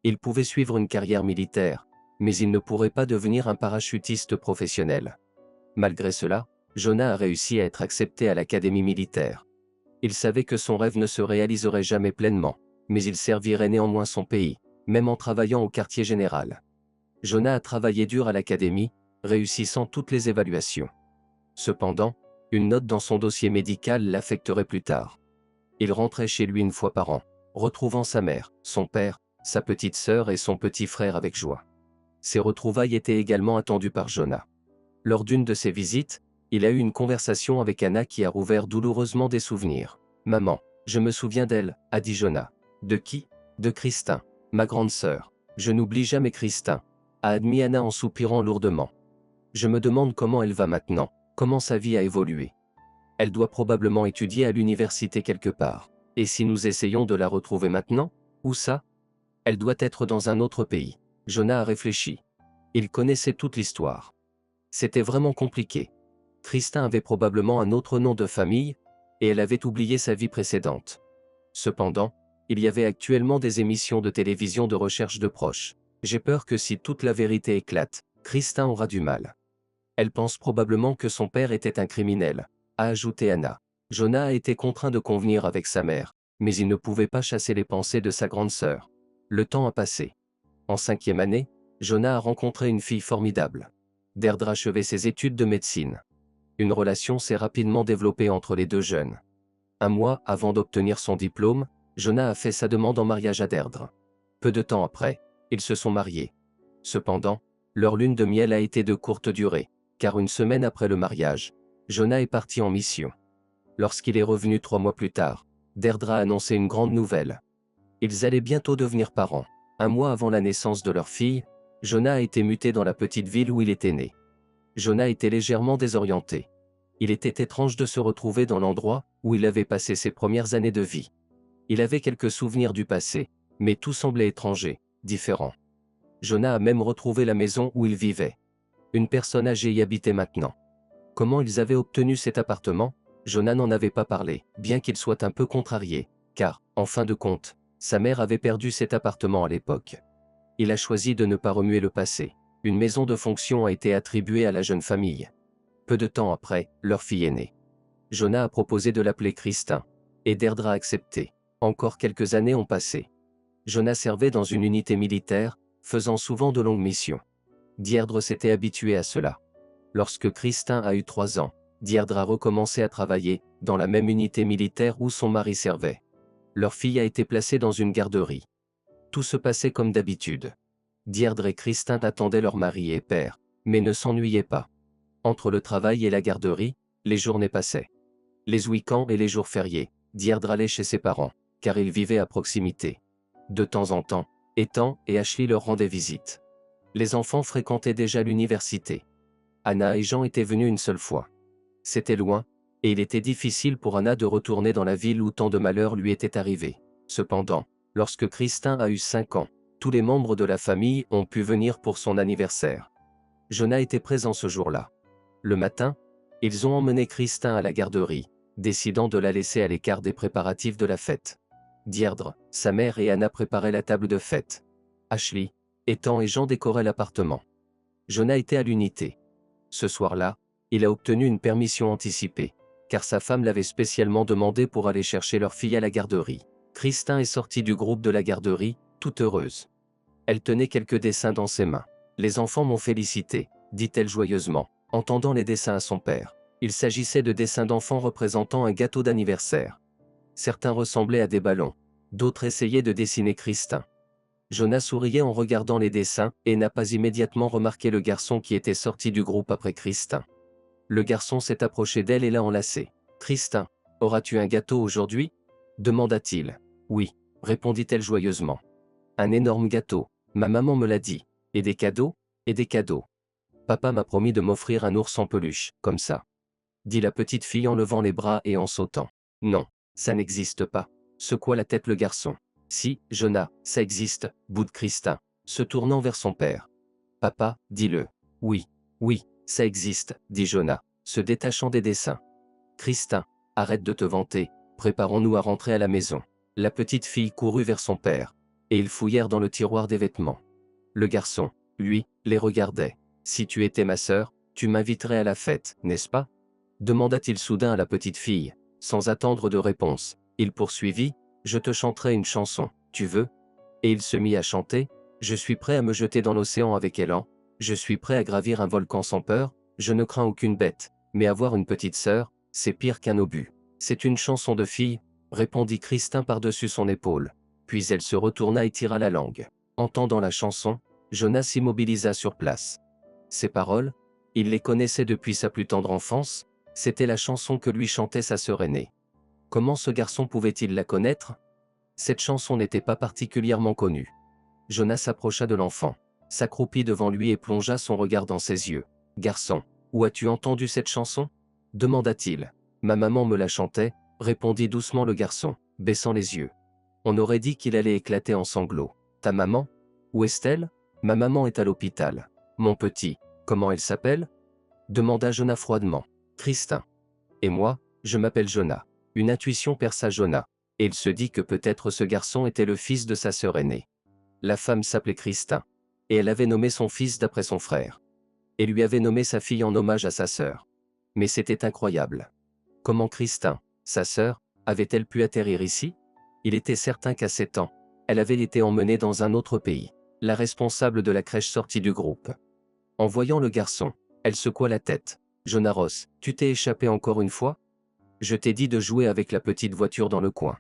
Il pouvait suivre une carrière militaire, mais il ne pourrait pas devenir un parachutiste professionnel. Malgré cela, Jonah a réussi à être accepté à l'académie militaire. Il savait que son rêve ne se réaliserait jamais pleinement, mais il servirait néanmoins son pays, même en travaillant au quartier général. Jonah a travaillé dur à l'académie, réussissant toutes les évaluations. Cependant, une note dans son dossier médical l'affecterait plus tard. Il rentrait chez lui une fois par an, retrouvant sa mère, son père, sa petite sœur et son petit frère avec joie. Ces retrouvailles étaient également attendues par Jonah. Lors d'une de ses visites, il a eu une conversation avec Anna qui a rouvert douloureusement des souvenirs. « Maman, je me souviens d'elle, a dit Jonah. De qui? De Christin, ma grande sœur. Je n'oublie jamais Christin, a admis Anna en soupirant lourdement. Je me demande comment elle va maintenant, comment sa vie a évolué. Elle doit probablement étudier à l'université quelque part. Et si nous essayons de la retrouver maintenant, où ça? Elle doit être dans un autre pays. Jonah a réfléchi. Il connaissait toute l'histoire. C'était vraiment compliqué. Christin avait probablement un autre nom de famille, et elle avait oublié sa vie précédente. Cependant, il y avait actuellement des émissions de télévision de recherche de proches. J'ai peur que si toute la vérité éclate, Christin aura du mal. Elle pense probablement que son père était un criminel, a ajouté Anna. Jonah a été contraint de convenir avec sa mère, mais il ne pouvait pas chasser les pensées de sa grande sœur. Le temps a passé. En 5e année, Jonah a rencontré une fille formidable. Deirdre achevait ses études de médecine. Une relation s'est rapidement développée entre les deux jeunes. Un mois avant d'obtenir son diplôme, Jonah a fait sa demande en mariage à Deirdre. Peu de temps après, ils se sont mariés. Cependant, leur lune de miel a été de courte durée, car une semaine après le mariage, Jonah est parti en mission. Lorsqu'il est revenu 3 mois plus tard, Deirdre a annoncé une grande nouvelle. Ils allaient bientôt devenir parents. Un mois avant la naissance de leur fille, Jonah a été muté dans la petite ville où il était né. Jonah était légèrement désorienté. Il était étrange de se retrouver dans l'endroit où il avait passé ses premières années de vie. Il avait quelques souvenirs du passé, mais tout semblait étranger, différent. Jonah a même retrouvé la maison où il vivait. Une personne âgée y habitait maintenant. Comment ils avaient obtenu cet appartement? Jonah n'en avait pas parlé, bien qu'il soit un peu contrarié, car, en fin de compte, sa mère avait perdu cet appartement à l'époque. Il a choisi de ne pas remuer le passé. Une maison de fonction a été attribuée à la jeune famille. Peu de temps après, leur fille est née. Jonah a proposé de l'appeler Christin, et Deirdre a accepté. Encore quelques années ont passé. Jonah servait dans une unité militaire, faisant souvent de longues missions. Deirdre s'était habituée à cela. Lorsque Christin a eu 3 ans, Deirdre a recommencé à travailler, dans la même unité militaire où son mari servait. Leur fille a été placée dans une garderie. Tout se passait comme d'habitude. Deirdre et Kristin attendaient leur mari et père, mais ne s'ennuyaient pas. Entre le travail et la garderie, les journées passaient. Les week-ends et les jours fériés, Deirdre allait chez ses parents, car ils vivaient à proximité. De temps en temps, Ethan et Ashley leur rendaient visite. Les enfants fréquentaient déjà l'université. Anna et Jean étaient venus une seule fois. C'était loin, et il était difficile pour Anna de retourner dans la ville où tant de malheurs lui étaient arrivés. Cependant, lorsque Kristin a eu 5 ans, tous les membres de la famille ont pu venir pour son anniversaire. Jonah était présent ce jour-là. Le matin, ils ont emmené Kristin à la garderie, décidant de la laisser à l'écart des préparatifs de la fête. Deirdre, sa mère et Anna préparaient la table de fête. Ashley, Ethan et Jean décoraient l'appartement. Jonah était à l'unité. Ce soir-là, il a obtenu une permission anticipée, car sa femme l'avait spécialement demandé pour aller chercher leur fille à la garderie. Kristin est sortie du groupe de la garderie, toute heureuse. Elle tenait quelques dessins dans ses mains. « Les enfants m'ont félicité », dit-elle joyeusement, en tendant les dessins à son père. Il s'agissait de dessins d'enfants représentant un gâteau d'anniversaire. Certains ressemblaient à des ballons, d'autres essayaient de dessiner Kristin. Jonah souriait en regardant les dessins et n'a pas immédiatement remarqué le garçon qui était sorti du groupe après Kristin. Le garçon s'est approché d'elle et l'a enlacée. « Kristin, auras-tu un gâteau aujourd'hui » demanda-t-il. « Oui », répondit-elle joyeusement. « Un énorme gâteau, ma maman me l'a dit. Et des cadeaux, et des cadeaux. Papa m'a promis de m'offrir un ours en peluche, comme ça. » dit la petite fille en levant les bras et en sautant. « Non, ça n'existe pas. » secoua la tête le garçon. « Si, Jonah, ça existe, » boude Kristin, se tournant vers son père. « Papa, dis-le. »« Oui, oui, ça existe, » dit Jonah, se détachant des dessins. « Kristin, arrête de te vanter, préparons-nous à rentrer à la maison. » La petite fille courut vers son père, et ils fouillèrent dans le tiroir des vêtements. Le garçon, lui, les regardait. « Si tu étais ma sœur, tu m'inviterais à la fête, n'est-ce pas ?» demanda-t-il soudain à la petite fille, sans attendre de réponse. Il poursuivit, « Je te chanterai une chanson, tu veux ?» Et il se mit à chanter, « Je suis prêt à me jeter dans l'océan avec élan, je suis prêt à gravir un volcan sans peur, je ne crains aucune bête, mais avoir une petite sœur, c'est pire qu'un obus. » C'est une chanson de fille, répondit Kristin par-dessus son épaule. Puis elle se retourna et tira la langue. Entendant la chanson, Jonah s'immobilisa sur place. Ces paroles, il les connaissait depuis sa plus tendre enfance, c'était la chanson que lui chantait sa sœur aînée. Comment ce garçon pouvait-il la connaître? Cette chanson n'était pas particulièrement connue. Jonah s'approcha de l'enfant, s'accroupit devant lui et plongea son regard dans ses yeux. « Garçon, où as-tu entendu cette chanson ?» demanda-t-il. « Ma maman me la chantait », répondit doucement le garçon, baissant les yeux. On aurait dit qu'il allait éclater en sanglots. « Ta maman? Où est-elle ? » « Ma maman est à l'hôpital. »« Mon petit, comment elle s'appelle ?» demanda Jonah froidement. « Kristin. »« Et moi, je m'appelle Jonah. » Une intuition perça Jonah, et il se dit que peut-être ce garçon était le fils de sa sœur aînée. La femme s'appelait Kristin, et elle avait nommé son fils d'après son frère. Et lui avait nommé sa fille en hommage à sa sœur. Mais c'était incroyable. Comment Kristin, sa sœur, avait-elle pu atterrir ici? Il était certain qu'à 7 ans, elle avait été emmenée dans un autre pays. La responsable de la crèche sortit du groupe. En voyant le garçon, elle secoua la tête. « Jonah Ross, tu t'es échappé encore une fois? Je t'ai dit de jouer avec la petite voiture dans le coin.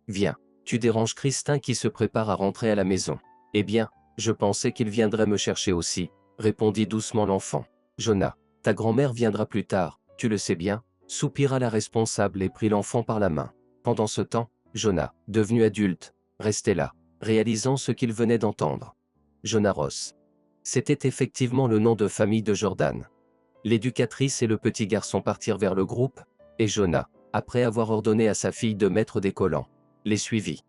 Viens, tu déranges Kristin qui se prépare à rentrer à la maison. » « Eh bien, je pensais qu'il viendrait me chercher aussi, » répondit doucement l'enfant. « Jonah, ta grand-mère viendra plus tard, tu le sais bien, » soupira la responsable et prit l'enfant par la main. Pendant ce temps, Jonah, devenu adulte, restait là, réalisant ce qu'il venait d'entendre. Jonah Ross. C'était effectivement le nom de famille de Jordan. L'éducatrice et le petit garçon partirent vers le groupe, et Jonah, après avoir ordonné à sa fille de mettre des collants, les suivit.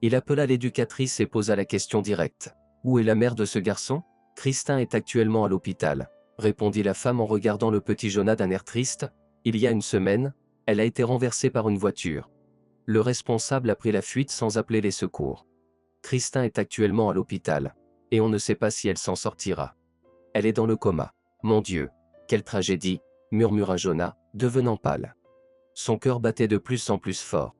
Il appela l'éducatrice et posa la question directe. « Où est la mère de ce garçon ? » « Kristin est actuellement à l'hôpital, » répondit la femme en regardant le petit Jonah d'un air triste. « Il y a une semaine, elle a été renversée par une voiture. Le responsable a pris la fuite sans appeler les secours. Kristin est actuellement à l'hôpital, et on ne sait pas si elle s'en sortira. Elle est dans le coma. » « Mon Dieu, quelle tragédie !» murmura Jonah, devenant pâle. Son cœur battait de plus en plus fort.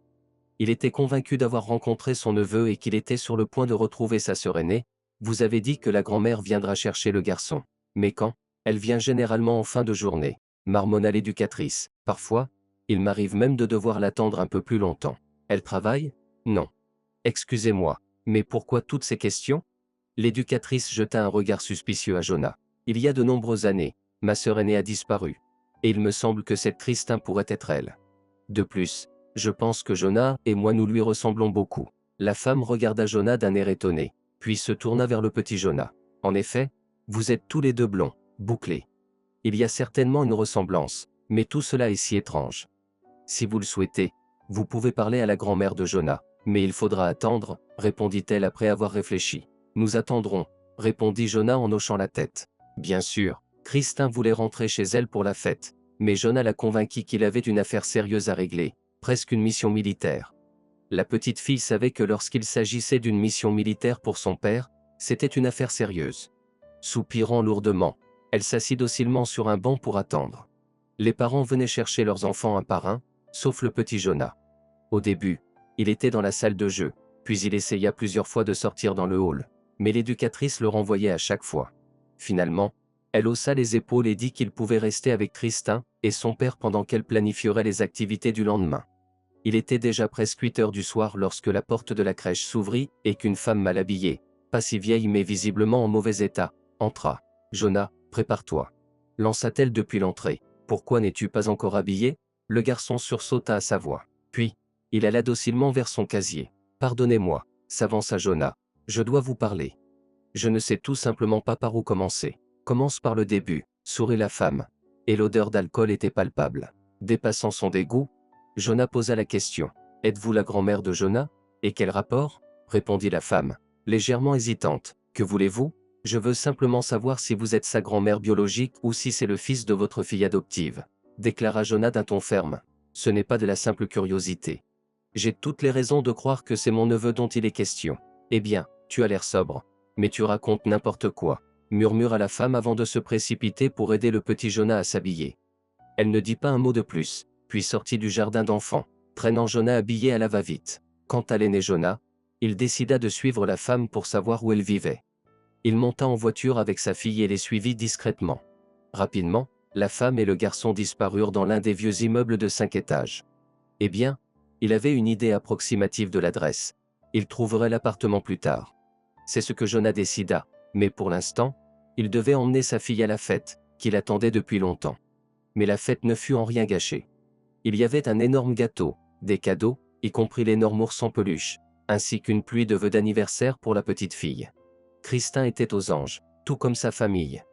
Il était convaincu d'avoir rencontré son neveu et qu'il était sur le point de retrouver sa sœur aînée. « Vous avez dit que la grand-mère viendra chercher le garçon. Mais quand ? Elle vient généralement en fin de journée, » marmonna l'éducatrice. « Parfois, il m'arrive même de devoir l'attendre un peu plus longtemps. Elle travaille ? Non. Excusez-moi, Mais pourquoi toutes ces questions? L'éducatrice jeta un regard suspicieux à Jonah. Il y a de nombreuses années, ma sœur aînée a disparu. Et il me semble que cette Christin pourrait être elle. De plus, je pense que Jonah et moi nous lui ressemblons beaucoup. La femme regarda Jonah d'un air étonné, puis se tourna vers le petit Jonah. En effet, vous êtes tous les deux blonds, bouclés. Il y a certainement une ressemblance, mais tout cela est si étrange. Si vous le souhaitez, vous pouvez parler à la grand-mère de Jonah, mais il faudra attendre, répondit-elle après avoir réfléchi. Nous attendrons, répondit Jonah en hochant la tête. Bien sûr, Christin voulait rentrer chez elle pour la fête, mais Jonah l'a convaincu qu'il avait une affaire sérieuse à régler, presque une mission militaire. La petite fille savait que lorsqu'il s'agissait d'une mission militaire pour son père, c'était une affaire sérieuse. Soupirant lourdement, elle s'assit docilement sur un banc pour attendre. Les parents venaient chercher leurs enfants un par un, sauf le petit Jonah. Au début, il était dans la salle de jeu, puis il essaya plusieurs fois de sortir dans le hall, mais l'éducatrice le renvoyait à chaque fois. Finalement, elle haussa les épaules et dit qu'il pouvait rester avec Christin et son père pendant qu'elle planifierait les activités du lendemain. Il était déjà presque 8 heures du soir lorsque la porte de la crèche s'ouvrit et qu'une femme mal habillée, pas si vieille mais visiblement en mauvais état, entra. « Jonah, prépare-toi. » lança-t-elle depuis l'entrée. « Pourquoi n'es-tu pas encore habillé ?» Le garçon sursauta à sa voix. Puis, il alla docilement vers son casier. « Pardonnez-moi, » s'avança Jonah. « Je dois vous parler. Je ne sais tout simplement pas par où commencer. » « Commence par le début, » sourit la femme. Et l'odeur d'alcool était palpable. Dépassant son dégoût, Jonah posa la question. « Êtes-vous la grand-mère de Jonah ? » « Et quel rapport ?» répondit la femme, légèrement hésitante. « Que voulez-vous ? Je veux simplement savoir si vous êtes sa grand-mère biologique ou si c'est le fils de votre fille adoptive, » déclara Jonah d'un ton ferme. « Ce n'est pas de la simple curiosité. J'ai toutes les raisons de croire que c'est mon neveu dont il est question. » « Eh bien, tu as l'air sobre. Mais tu racontes n'importe quoi, » murmura la femme avant de se précipiter pour aider le petit Jonah à s'habiller. Elle ne dit pas un mot de plus, puis sortit du jardin d'enfants, traînant Jonah habillé à la va-vite. Quant à l'aîné Jonah, il décida de suivre la femme pour savoir où elle vivait. Il monta en voiture avec sa fille et les suivit discrètement. Rapidement, la femme et le garçon disparurent dans l'un des vieux immeubles de 5 étages. Eh bien, il avait une idée approximative de l'adresse. Il trouverait l'appartement plus tard. C'est ce que Jonah décida, mais pour l'instant, il devait emmener sa fille à la fête, qu'il attendait depuis longtemps. Mais la fête ne fut en rien gâchée. Il y avait un énorme gâteau, des cadeaux, y compris l'énorme ours en peluche, ainsi qu'une pluie de vœux d'anniversaire pour la petite fille. Christin était aux anges, tout comme sa famille.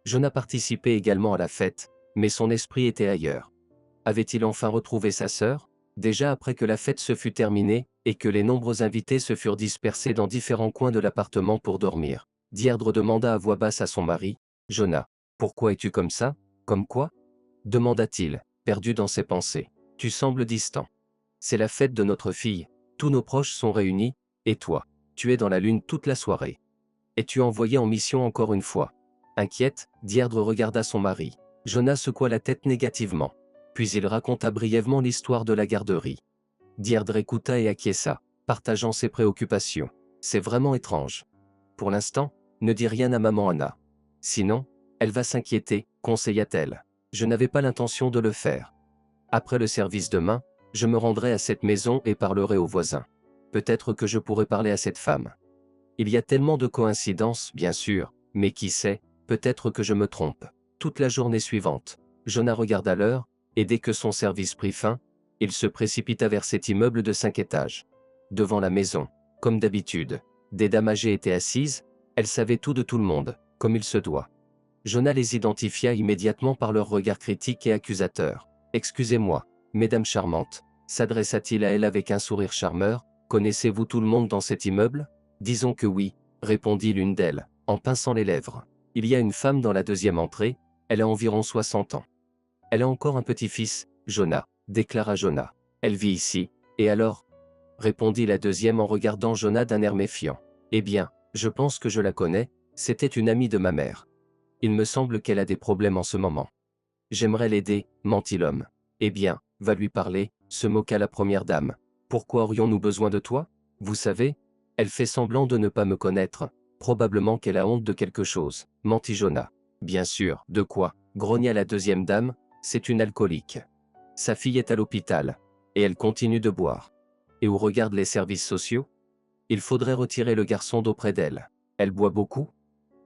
Jonah participait également à la fête, mais son esprit était ailleurs. Avait-il enfin retrouvé sa sœur? Déjà après que la fête se fut terminée, et que les nombreux invités se furent dispersés dans différents coins de l'appartement pour dormir, Deirdre demanda à voix basse à son mari, « Jonah, pourquoi es-tu comme ça? Comme quoi ?» demanda-t-il, perdu dans ses pensées. « Tu sembles distant. C'est la fête de notre fille, tous nos proches sont réunis, et toi, tu es dans la lune toute la soirée. Es-tu envoyé en mission encore une fois ?» Inquiète, Deirdre regarda son mari. Jonah secoua la tête négativement. Puis il raconta brièvement l'histoire de la garderie. Deirdre écouta et acquiesça, partageant ses préoccupations. « C'est vraiment étrange. Pour l'instant, ne dis rien à maman Anna. Sinon, elle va s'inquiéter, conseilla-t-elle. Je n'avais pas l'intention de le faire. Après le service demain, je me rendrai à cette maison et parlerai aux voisins. Peut-être que je pourrai parler à cette femme. Il y a tellement de coïncidences, bien sûr, mais qui sait, peut-être que je me trompe. » Toute la journée suivante, Jonah regarda l'heure, et dès que son service prit fin, il se précipita vers cet immeuble de 5 étages. Devant la maison, comme d'habitude, des dames âgées étaient assises, elles savaient tout de tout le monde, comme il se doit. Jonah les identifia immédiatement par leur regard critique et accusateur. « Excusez-moi, mesdames charmantes, » s'adressa-t-il à elles avec un sourire charmeur, « connaissez-vous tout le monde dans cet immeuble ?»« Disons que oui, » répondit l'une d'elles, en pinçant les lèvres. « Il y a une femme dans la deuxième entrée, elle a environ 60 ans. Elle a encore un petit-fils, Jonah, » déclara Jonah. « Elle vit ici, et alors ?» répondit la deuxième en regardant Jonah d'un air méfiant. « Eh bien, je pense que je la connais, c'était une amie de ma mère. Il me semble qu'elle a des problèmes en ce moment. J'aimerais l'aider, » mentit l'homme. « Eh bien, va lui parler, » se moqua la première dame. « Pourquoi aurions-nous besoin de toi? Vous savez, elle fait semblant de ne pas me connaître. Probablement qu'elle a honte de quelque chose, » mentit Jonah. « Bien sûr, de quoi ?» grogna la deuxième dame, « c'est une alcoolique. Sa fille est à l'hôpital, et elle continue de boire. Et où regardent les services sociaux? Il faudrait retirer le garçon d'auprès d'elle. Elle boit beaucoup?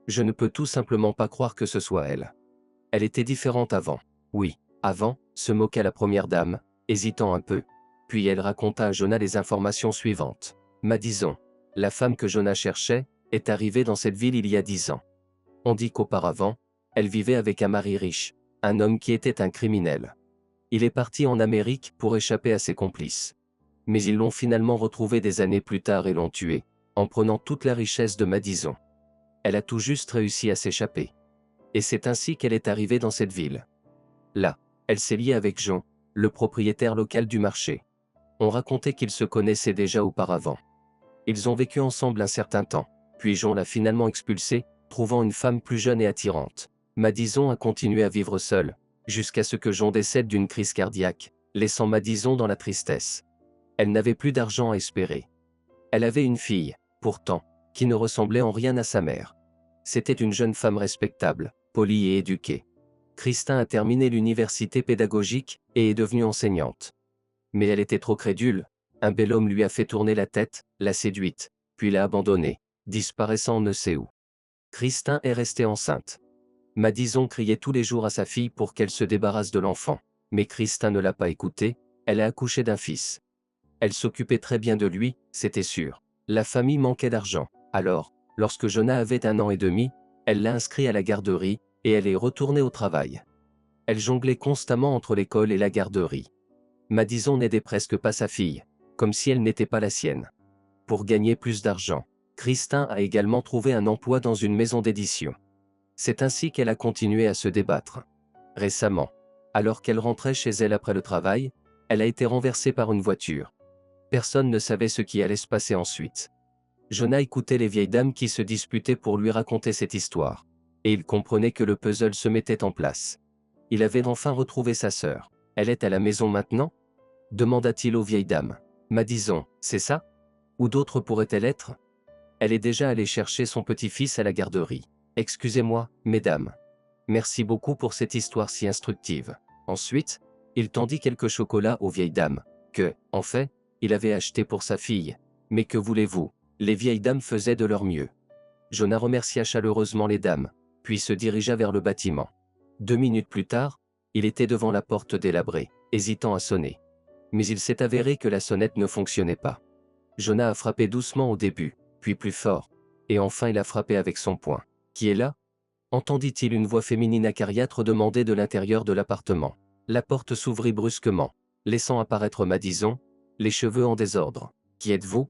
Je ne peux tout simplement pas croire que ce soit elle. Elle était différente avant. Oui, avant, se moqua la première dame, hésitant un peu. Puis elle raconta à Jonah les informations suivantes. Madison, la femme que Jonah cherchait, est arrivée dans cette ville il y a 10 ans. On dit qu'auparavant, elle vivait avec un mari riche, un homme qui était un criminel. Il est parti en Amérique pour échapper à ses complices. Mais ils l'ont finalement retrouvé des années plus tard et l'ont tué, en prenant toute la richesse de Madison. Elle a tout juste réussi à s'échapper. Et c'est ainsi qu'elle est arrivée dans cette ville. Là, elle s'est liée avec Jean, le propriétaire local du marché. On racontait qu'ils se connaissaient déjà auparavant. Ils ont vécu ensemble un certain temps, puis Jean l'a finalement expulsée, trouvant une femme plus jeune et attirante. Madison a continué à vivre seule, jusqu'à ce que Jean décède d'une crise cardiaque, laissant Madison dans la tristesse. Elle n'avait plus d'argent à espérer. Elle avait une fille, pourtant, qui ne ressemblait en rien à sa mère. C'était une jeune femme respectable, polie et éduquée. Christin a terminé l'université pédagogique et est devenue enseignante. Mais elle était trop crédule. Un bel homme lui a fait tourner la tête, l'a séduite, puis l'a abandonnée, disparaissant on ne sait où. Christin est restée enceinte. Madison criait tous les jours à sa fille pour qu'elle se débarrasse de l'enfant. Mais Christin ne l'a pas écoutée, elle a accouché d'un fils. Elle s'occupait très bien de lui, c'était sûr. La famille manquait d'argent. Alors, lorsque Jonah avait 1 an et demi, elle l'a inscrit à la garderie, et elle est retournée au travail. Elle jonglait constamment entre l'école et la garderie. Madison n'aidait presque pas sa fille, comme si elle n'était pas la sienne. Pour gagner plus d'argent, Christin a également trouvé un emploi dans une maison d'édition. C'est ainsi qu'elle a continué à se débattre. Récemment, alors qu'elle rentrait chez elle après le travail, elle a été renversée par une voiture. Personne ne savait ce qui allait se passer ensuite. Jonah écoutait les vieilles dames qui se disputaient pour lui raconter cette histoire. Et il comprenait que le puzzle se mettait en place. Il avait enfin retrouvé sa sœur. Elle est à la maison maintenant? Demanda-t-il aux vieilles dames. Madison, c'est ça? Où d'autre pourrait-elle être? Elle est déjà allée chercher son petit-fils à la garderie. Excusez-moi, mesdames. Merci beaucoup pour cette histoire si instructive. Ensuite, il tendit quelques chocolats aux vieilles dames, que, en fait, il avait acheté pour sa fille. Mais que voulez-vous? Les vieilles dames faisaient de leur mieux. Jonah remercia chaleureusement les dames, puis se dirigea vers le bâtiment. 2 minutes plus tard, il était devant la porte délabrée, hésitant à sonner. Mais il s'est avéré que la sonnette ne fonctionnait pas. Jonah a frappé doucement au début, puis plus fort, et enfin il a frappé avec son poing. Qui est là? Entendit-il une voix féminine acariâtre demander de l'intérieur de l'appartement. La porte s'ouvrit brusquement, laissant apparaître Madison, les cheveux en désordre. Qui êtes-vous?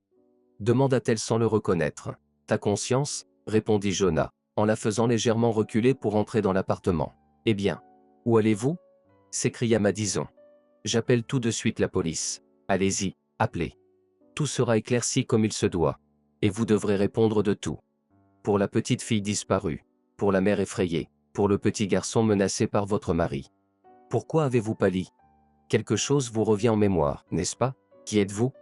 Demanda-t-elle sans le reconnaître. Ta conscience? Répondit Jonah, en la faisant légèrement reculer pour entrer dans l'appartement. Eh bien, où allez-vous? S'écria Madison. J'appelle tout de suite la police. Allez-y, appelez. Tout sera éclairci comme il se doit. Et vous devrez répondre de tout. Pour la petite fille disparue, pour la mère effrayée, pour le petit garçon menacé par votre mari. Pourquoi avez-vous pâli? Quelque chose vous revient en mémoire, n'est-ce pas? Qui êtes-vous?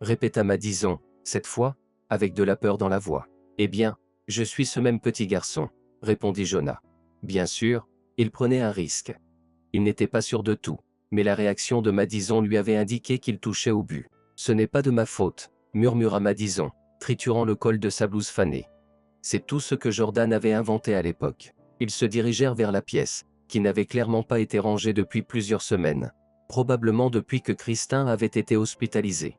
Répéta Madison, cette fois, avec de la peur dans la voix. Eh bien, je suis ce même petit garçon, répondit Jonah. Bien sûr, il prenait un risque. Il n'était pas sûr de tout, mais la réaction de Madison lui avait indiqué qu'il touchait au but. Ce n'est pas de ma faute, murmura Madison, triturant le col de sa blouse fanée. C'est tout ce que Jordan avait inventé à l'époque. Ils se dirigèrent vers la pièce, qui n'avait clairement pas été rangée depuis plusieurs semaines, probablement depuis que Christin avait été hospitalisé.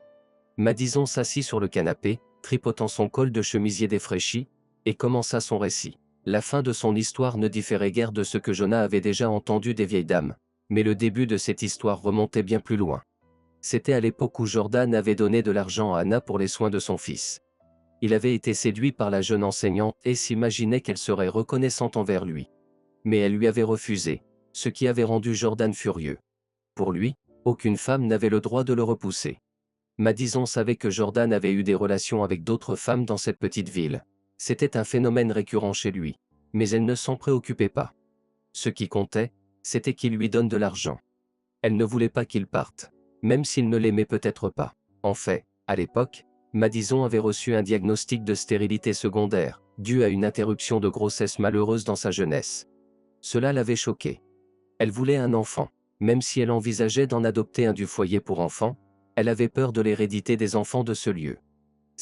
Madison s'assit sur le canapé, tripotant son col de chemisier défraîchi, et commença son récit. La fin de son histoire ne différait guère de ce que Jonah avait déjà entendu des vieilles dames, mais le début de cette histoire remontait bien plus loin. C'était à l'époque où Jordan avait donné de l'argent à Anna pour les soins de son fils. Il avait été séduit par la jeune enseignante et s'imaginait qu'elle serait reconnaissante envers lui. Mais elle lui avait refusé, ce qui avait rendu Jordan furieux. Pour lui, aucune femme n'avait le droit de le repousser. Madison savait que Jordan avait eu des relations avec d'autres femmes dans cette petite ville. C'était un phénomène récurrent chez lui, mais elle ne s'en préoccupait pas. Ce qui comptait, c'était qu'il lui donne de l'argent. Elle ne voulait pas qu'il parte, même s'il ne l'aimait peut-être pas. En fait, à l'époque, Madison avait reçu un diagnostic de stérilité secondaire, dû à une interruption de grossesse malheureuse dans sa jeunesse. Cela l'avait choquée. Elle voulait un enfant, même si elle envisageait d'en adopter un du foyer pour enfants, elle avait peur de l'hérédité des enfants de ce lieu.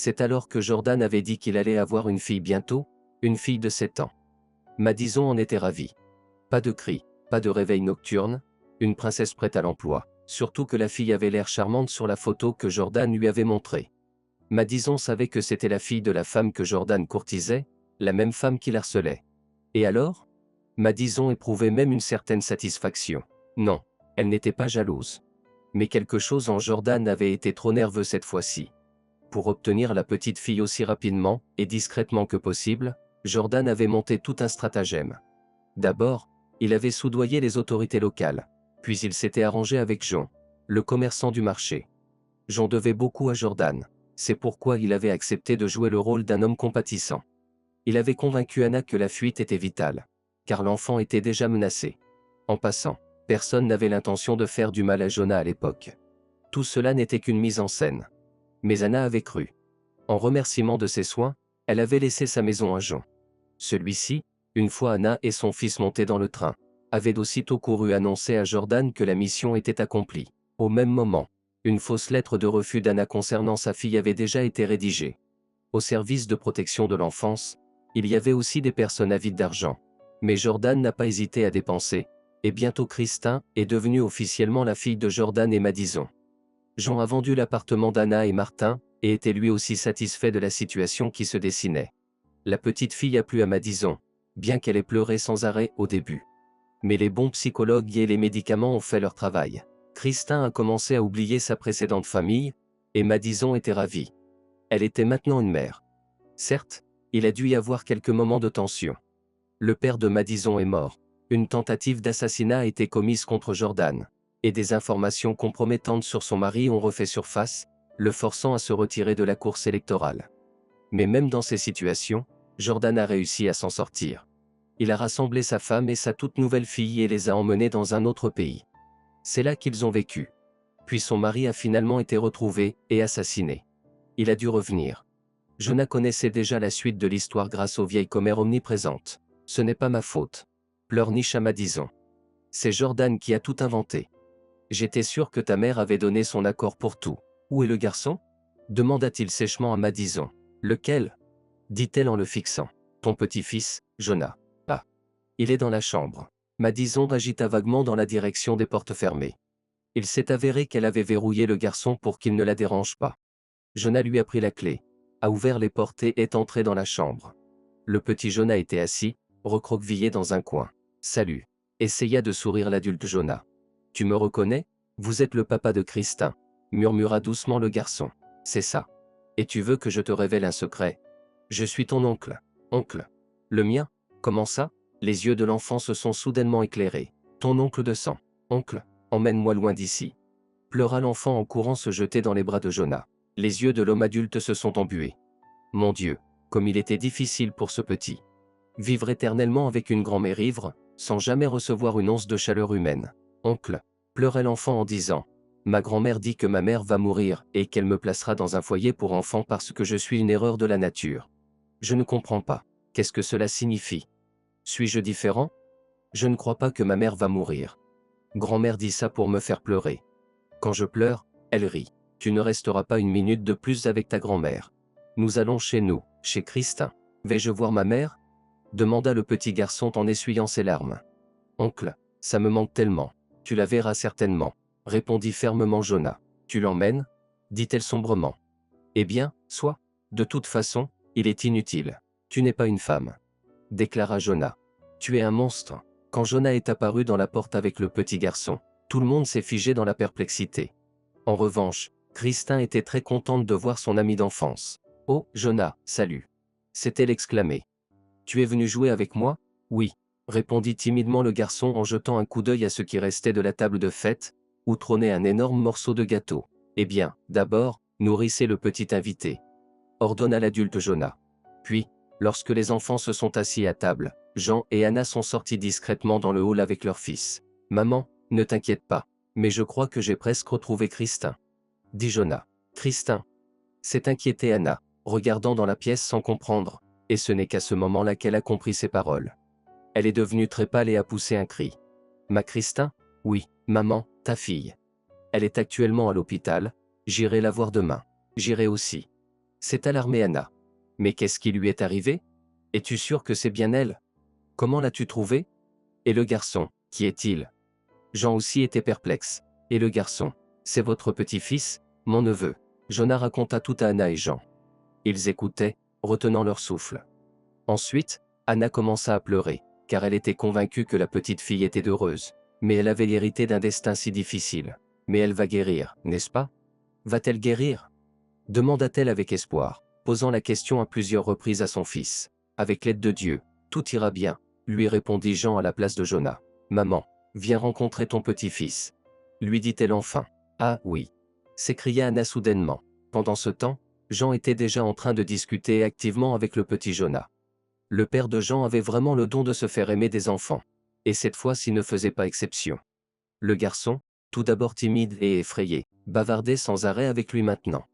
C'est alors que Jordan avait dit qu'il allait avoir une fille bientôt, une fille de 7 ans. Madison en était ravie. Pas de cris, pas de réveil nocturne, une princesse prête à l'emploi, surtout que la fille avait l'air charmante sur la photo que Jordan lui avait montrée. Madison savait que c'était la fille de la femme que Jordan courtisait, la même femme qu'il harcelait. Et alors? Madison éprouvait même une certaine satisfaction. Non, elle n'était pas jalouse. Mais quelque chose en Jordan avait été trop nerveux cette fois-ci. Pour obtenir la petite fille aussi rapidement et discrètement que possible, Jordan avait monté tout un stratagème. D'abord, il avait soudoyé les autorités locales, puis il s'était arrangé avec Jean, le commerçant du marché. Jean devait beaucoup à Jordan, c'est pourquoi il avait accepté de jouer le rôle d'un homme compatissant. Il avait convaincu Anna que la fuite était vitale, car l'enfant était déjà menacé. En passant, personne n'avait l'intention de faire du mal à Jonah à l'époque. Tout cela n'était qu'une mise en scène. Mais Anna avait cru. En remerciement de ses soins, elle avait laissé sa maison à Jean. Celui-ci, une fois Anna et son fils montés dans le train, avait aussitôt couru annoncer à Jordan que la mission était accomplie. Au même moment, une fausse lettre de refus d'Anna concernant sa fille avait déjà été rédigée. Au service de protection de l'enfance, il y avait aussi des personnes avides d'argent. Mais Jordan n'a pas hésité à dépenser, et bientôt Christin est devenue officiellement la fille de Jordan et Madison. Jean a vendu l'appartement d'Anna et Martin, et était lui aussi satisfait de la situation qui se dessinait. La petite fille a plu à Madison, bien qu'elle ait pleuré sans arrêt au début. Mais les bons psychologues et les médicaments ont fait leur travail. Christin a commencé à oublier sa précédente famille, et Madison était ravie. Elle était maintenant une mère. Certes, il a dû y avoir quelques moments de tension. Le père de Madison est mort. Une tentative d'assassinat a été commise contre Jordan, et des informations compromettantes sur son mari ont refait surface, le forçant à se retirer de la course électorale. Mais même dans ces situations, Jordan a réussi à s'en sortir. Il a rassemblé sa femme et sa toute nouvelle fille et les a emmenés dans un autre pays. C'est là qu'ils ont vécu. Puis son mari a finalement été retrouvé et assassiné. Il a dû revenir. Jonah connaissait déjà la suite de l'histoire grâce aux vieilles commères omniprésentes. Ce n'est pas ma faute. Pleurniche à Madison. C'est Jordan qui a tout inventé. J'étais sûr que ta mère avait donné son accord pour tout. Où est le garçon? Demanda-t-il sèchement à Madison. Lequel? Dit-elle en le fixant. Ton petit-fils, Jonah. Ah. Il est dans la chambre. Madison agita vaguement dans la direction des portes fermées. Il s'est avéré qu'elle avait verrouillé le garçon pour qu'il ne la dérange pas. Jonah lui a pris la clé, a ouvert les portes et est entré dans la chambre. Le petit Jonah était assis, recroquevillé dans un coin. Salut. Essaya de sourire l'adulte Jonah. Tu me reconnais? Vous êtes le papa de Christin, murmura doucement le garçon. C'est ça. Et tu veux que je te révèle un secret? Je suis ton oncle. Oncle. Le mien? Comment ça? Les yeux de l'enfant se sont soudainement éclairés. Ton oncle de sang. Oncle, emmène-moi loin d'ici. Pleura l'enfant en courant se jeter dans les bras de Jonah. Les yeux de l'homme adulte se sont embués. Mon Dieu, comme il était difficile pour ce petit. Vivre éternellement avec une grand-mère ivre, sans jamais recevoir une once de chaleur humaine. Oncle, pleurait l'enfant en disant. Ma grand-mère dit que ma mère va mourir et qu'elle me placera dans un foyer pour enfants parce que je suis une erreur de la nature. Je ne comprends pas. Qu'est-ce que cela signifie? Suis-je différent? Je ne crois pas que ma mère va mourir. Grand-mère dit ça pour me faire pleurer. Quand je pleure, elle rit. Tu ne resteras pas une minute de plus avec ta grand-mère. Nous allons chez nous, chez Christin. Vais-je voir ma mère? Demanda le petit garçon en essuyant ses larmes. Oncle, ça me manque tellement. Tu la verras certainement, répondit fermement Jonah. Tu l'emmènes? Dit-elle sombrement. Eh bien, soit. De toute façon, il est inutile. Tu n'es pas une femme. Déclara Jonah. Tu es un monstre. Quand Jonah est apparu dans la porte avec le petit garçon, tout le monde s'est figé dans la perplexité. En revanche, Christin était très contente de voir son ami d'enfance. Oh, Jonah, salut. S'est-elle exclamée. Tu es venu jouer avec moi? Oui, répondit timidement le garçon en jetant un coup d'œil à ce qui restait de la table de fête, où trônait un énorme morceau de gâteau. Eh bien, d'abord, nourrissez le petit invité, ordonna l'adulte Jonah. Puis, lorsque les enfants se sont assis à table, Jean et Anna sont sortis discrètement dans le hall avec leur fils. Maman, ne t'inquiète pas, mais je crois que j'ai presque retrouvé Christin, dit Jonah. Christin? S'est inquiétée Anna, regardant dans la pièce sans comprendre, et ce n'est qu'à ce moment-là qu'elle a compris ses paroles. Elle est devenue très pâle et a poussé un cri. Ma Christin? Oui, maman, ta fille. Elle est actuellement à l'hôpital, j'irai la voir demain. J'irai aussi. s'est alarmée Anna. Mais qu'est-ce qui lui est arrivé? Es-tu sûr que c'est bien elle? Comment l'as-tu trouvé? Et le garçon, qui est-il? Jean aussi était perplexe. Et le garçon, c'est votre petit-fils, mon neveu. Jonah raconta tout à Anna et Jean. Ils écoutaient, retenant leur souffle. Ensuite, Anna commença à pleurer, car elle était convaincue que la petite fille était heureuse. Mais elle avait hérité d'un destin si difficile. Mais elle va guérir, n'est-ce pas? Va-t-elle guérir? Demanda-t-elle avec espoir, posant la question à plusieurs reprises à son fils. Avec l'aide de Dieu, tout ira bien, lui répondit Jean à la place de Jonah. Maman, viens rencontrer ton petit-fils. Lui dit-elle enfin. Ah oui, s'écria Anna soudainement. Pendant ce temps, Jean était déjà en train de discuter activement avec le petit Jonah. Le père de Jean avait vraiment le don de se faire aimer des enfants. Et cette fois-ci ne faisait pas exception. Le garçon, tout d'abord timide et effrayé, bavardait sans arrêt avec lui maintenant.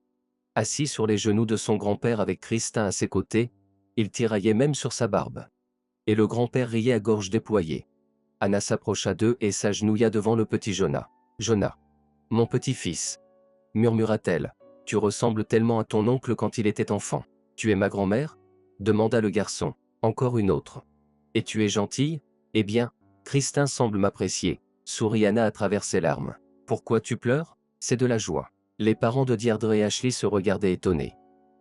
Assis sur les genoux de son grand-père avec Christin à ses côtés, il tiraillait même sur sa barbe. Et le grand-père riait à gorge déployée. Anna s'approcha d'eux et s'agenouilla devant le petit Jonah. « Jonah, mon petit-fils, murmura-t-elle, tu ressembles tellement à ton oncle quand il était enfant. Tu es ma grand-mère? Demanda le garçon. Encore une autre. Et tu es gentille? Eh bien, Christin semble m'apprécier, sourit Anna à travers ses larmes. Pourquoi tu pleures? C'est de la joie. Les parents de Deirdre et Ashley se regardaient étonnés.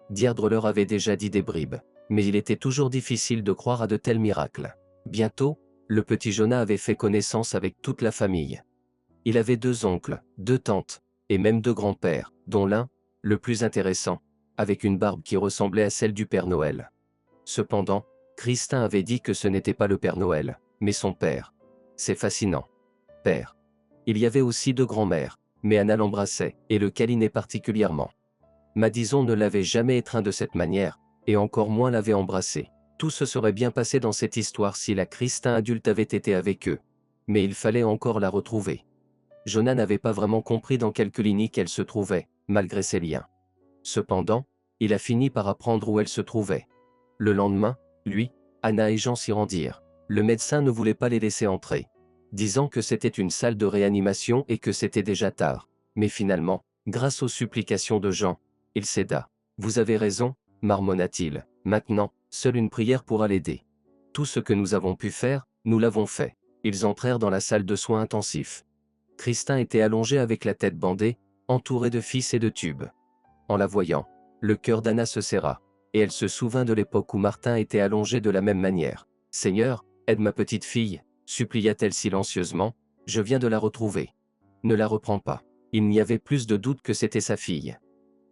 Deirdre leur avait déjà dit des bribes, mais il était toujours difficile de croire à de tels miracles. Bientôt, le petit Jonah avait fait connaissance avec toute la famille. Il avait 2 oncles, 2 tantes, et même 2 grands-pères, dont l'un, le plus intéressant, avec une barbe qui ressemblait à celle du Père Noël. Cependant, Christin avait dit que ce n'était pas le Père Noël, mais son père. C'est fascinant. Père. Il y avait aussi 2 grands-mères, mais Anna l'embrassait, et le câlinait particulièrement. Madison ne l'avait jamais étreint de cette manière, et encore moins l'avait embrassé. Tout se serait bien passé dans cette histoire si la Christin adulte avait été avec eux. Mais il fallait encore la retrouver. Jonah n'avait pas vraiment compris dans quelle clinique elle se trouvait, malgré ses liens. Cependant, il a fini par apprendre où elle se trouvait. Le lendemain, lui, Anna et Jean s'y rendirent. Le médecin ne voulait pas les laisser entrer, disant que c'était une salle de réanimation et que c'était déjà tard. Mais finalement, grâce aux supplications de Jean, il céda. « Vous avez raison, marmonna-t-il. Maintenant, seule une prière pourra l'aider. Tout ce que nous avons pu faire, nous l'avons fait. » Ils entrèrent dans la salle de soins intensifs. Christin était allongé avec la tête bandée, entouré de fils et de tubes. En la voyant, le cœur d'Anna se serra, et elle se souvint de l'époque où Martin était allongé de la même manière. « Seigneur, aide ma petite fille, supplia-t-elle silencieusement, je viens de la retrouver. Ne la reprends pas. » Il n'y avait plus de doute que c'était sa fille.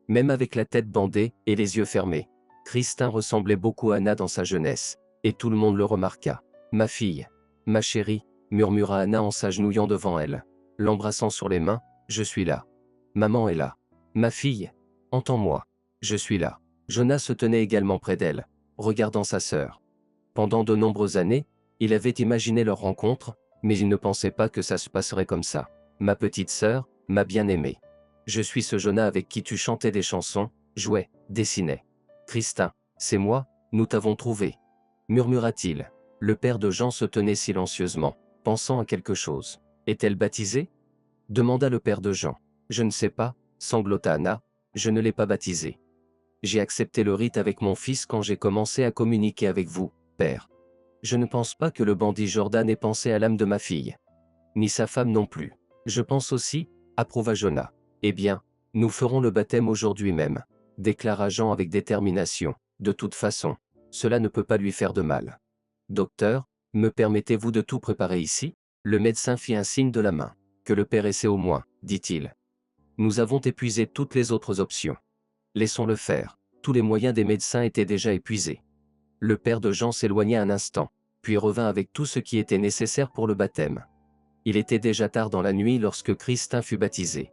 Même avec la tête bandée et les yeux fermés, Christin ressemblait beaucoup à Anna dans sa jeunesse, et tout le monde le remarqua. « Ma fille, ma chérie, murmura Anna en s'agenouillant devant elle, l'embrassant sur les mains, je suis là. Maman est là. Ma fille, entends-moi, je suis là. Jonah se tenait également près d'elle, regardant sa sœur. Pendant de nombreuses années, il avait imaginé leur rencontre, mais il ne pensait pas que ça se passerait comme ça. Ma petite sœur, ma bien-aimée. Je suis ce Jonah avec qui tu chantais des chansons, jouais, dessinais. Christin, c'est moi, nous t'avons trouvé. Murmura-t-il. Le père de Jean se tenait silencieusement, pensant à quelque chose. Est-elle baptisée? Demanda le père de Jean. Je ne sais pas, sanglota Anna, je ne l'ai pas baptisée. J'ai accepté le rite avec mon fils quand j'ai commencé à communiquer avec vous, père. Je ne pense pas que le bandit Jordan ait pensé à l'âme de ma fille. Ni sa femme non plus. Je pense aussi, approuva Jonah. Eh bien, nous ferons le baptême aujourd'hui même, déclara Jean avec détermination. De toute façon, cela ne peut pas lui faire de mal. Docteur, me permettez-vous de tout préparer ici? Le médecin fit un signe de la main. Que le père essaie au moins, dit-il. Nous avons épuisé toutes les autres options. Laissons-le faire. Tous les moyens des médecins étaient déjà épuisés. Le père de Jean s'éloigna un instant, puis revint avec tout ce qui était nécessaire pour le baptême. Il était déjà tard dans la nuit lorsque Christin fut baptisé.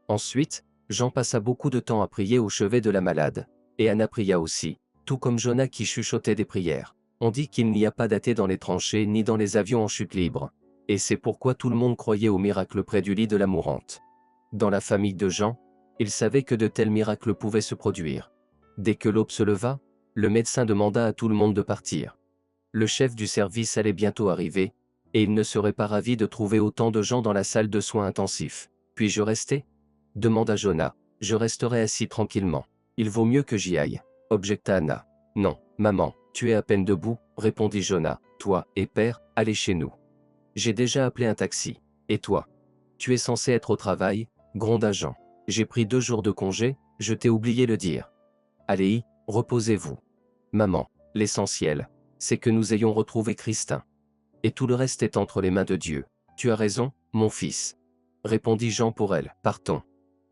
Ensuite, Jean passa beaucoup de temps à prier au chevet de la malade, et Anna pria aussi, tout comme Jonah qui chuchotait des prières. On dit qu'il n'y a pas d'athée dans les tranchées ni dans les avions en chute libre, et c'est pourquoi tout le monde croyait au miracle près du lit de la mourante. Dans la famille de Jean, ils savaient que de tels miracles pouvaient se produire. Dès que l'aube se leva, le médecin demanda à tout le monde de partir. Le chef du service allait bientôt arriver, et il ne serait pas ravi de trouver autant de gens dans la salle de soins intensifs. Puis-je rester? Demanda Jonah. Je resterai assis tranquillement. Il vaut mieux que j'y aille, objecta Anna. Non, maman, tu es à peine debout, répondit Jonah. Toi et père, allez chez nous. J'ai déjà appelé un taxi. Et toi? Tu es censé être au travail, gronda Jean. J'ai pris 2 jours de congé, je t'ai oublié le dire. Allez, reposez-vous. Maman, l'essentiel, c'est que nous ayons retrouvé Christin. Et tout le reste est entre les mains de Dieu. Tu as raison, mon fils. Répondit Jean pour elle. Partons.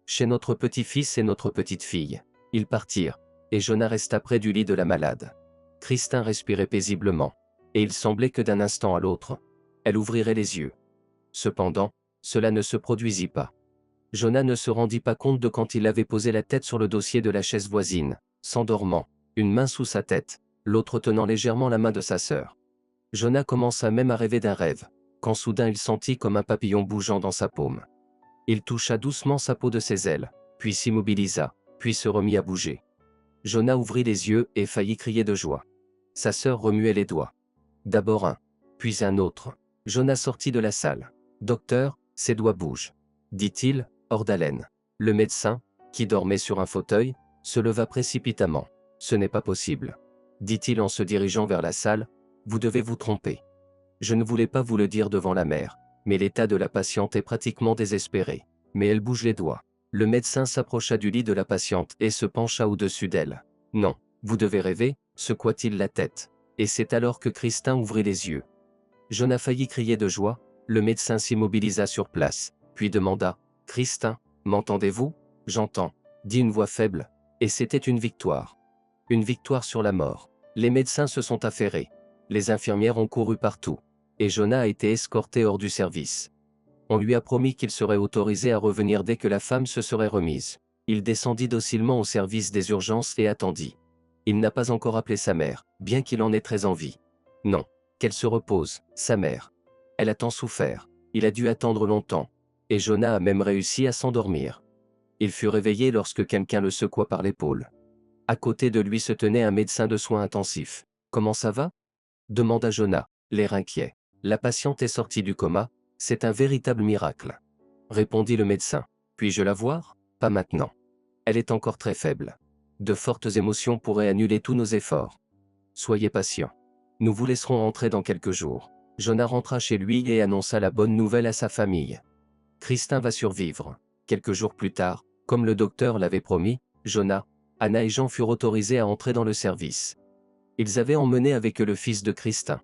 Chez notre petit-fils et notre petite-fille. Ils partirent, et Jonah resta près du lit de la malade. Christin respirait paisiblement, et il semblait que d'un instant à l'autre, elle ouvrirait les yeux. Cependant, cela ne se produisit pas. Jonah ne se rendit pas compte de quand il avait posé la tête sur le dossier de la chaise voisine, s'endormant, une main sous sa tête, l'autre tenant légèrement la main de sa sœur. Jonah commença même à rêver d'un rêve, quand soudain il sentit comme un papillon bougeant dans sa paume. Il toucha doucement sa peau de ses ailes, puis s'immobilisa, puis se remit à bouger. Jonah ouvrit les yeux et faillit crier de joie. Sa sœur remuait les doigts. D'abord un, puis un autre. Jonah sortit de la salle. « Docteur, ses doigts bougent. » dit-il, hors d'haleine. Le médecin, qui dormait sur un fauteuil, se leva précipitamment. « Ce n'est pas possible. » dit-il en se dirigeant vers la salle. « Vous devez vous tromper. Je ne voulais pas vous le dire devant la mère, mais l'état de la patiente est pratiquement désespéré. Mais elle bouge les doigts. » Le médecin s'approcha du lit de la patiente et se pencha au-dessus d'elle. « Non, vous devez rêver, » secoua-t-il la tête. Et c'est alors que Christin ouvrit les yeux. Jonah faillit crier de joie. Le médecin s'immobilisa sur place, puis demanda « Christin, m'entendez-vous ?»« J'entends, » dit une voix faible, et c'était une victoire. Une victoire sur la mort. Les médecins se sont affairés. Les infirmières ont couru partout. Et Jonah a été escorté hors du service. On lui a promis qu'il serait autorisé à revenir dès que la femme se serait remise. Il descendit docilement au service des urgences et attendit. Il n'a pas encore appelé sa mère, bien qu'il en ait très envie. Non, qu'elle se repose, sa mère. Elle a tant souffert, il a dû attendre longtemps. Et Jonah a même réussi à s'endormir. Il fut réveillé lorsque quelqu'un le secoua par l'épaule. À côté de lui se tenait un médecin de soins intensifs. « Comment ça va ?» demanda Jonah, l'air inquiet. « La patiente est sortie du coma, c'est un véritable miracle. » Répondit le médecin. « Puis-je la voir ? Pas maintenant. Elle est encore très faible. De fortes émotions pourraient annuler tous nos efforts. Soyez patient. Nous vous laisserons rentrer dans quelques jours. » Jonah rentra chez lui et annonça la bonne nouvelle à sa famille. Christin va survivre. Quelques jours plus tard, comme le docteur l'avait promis, Jonah, Anna et Jean furent autorisés à entrer dans le service. Ils avaient emmené avec eux le fils de Christin.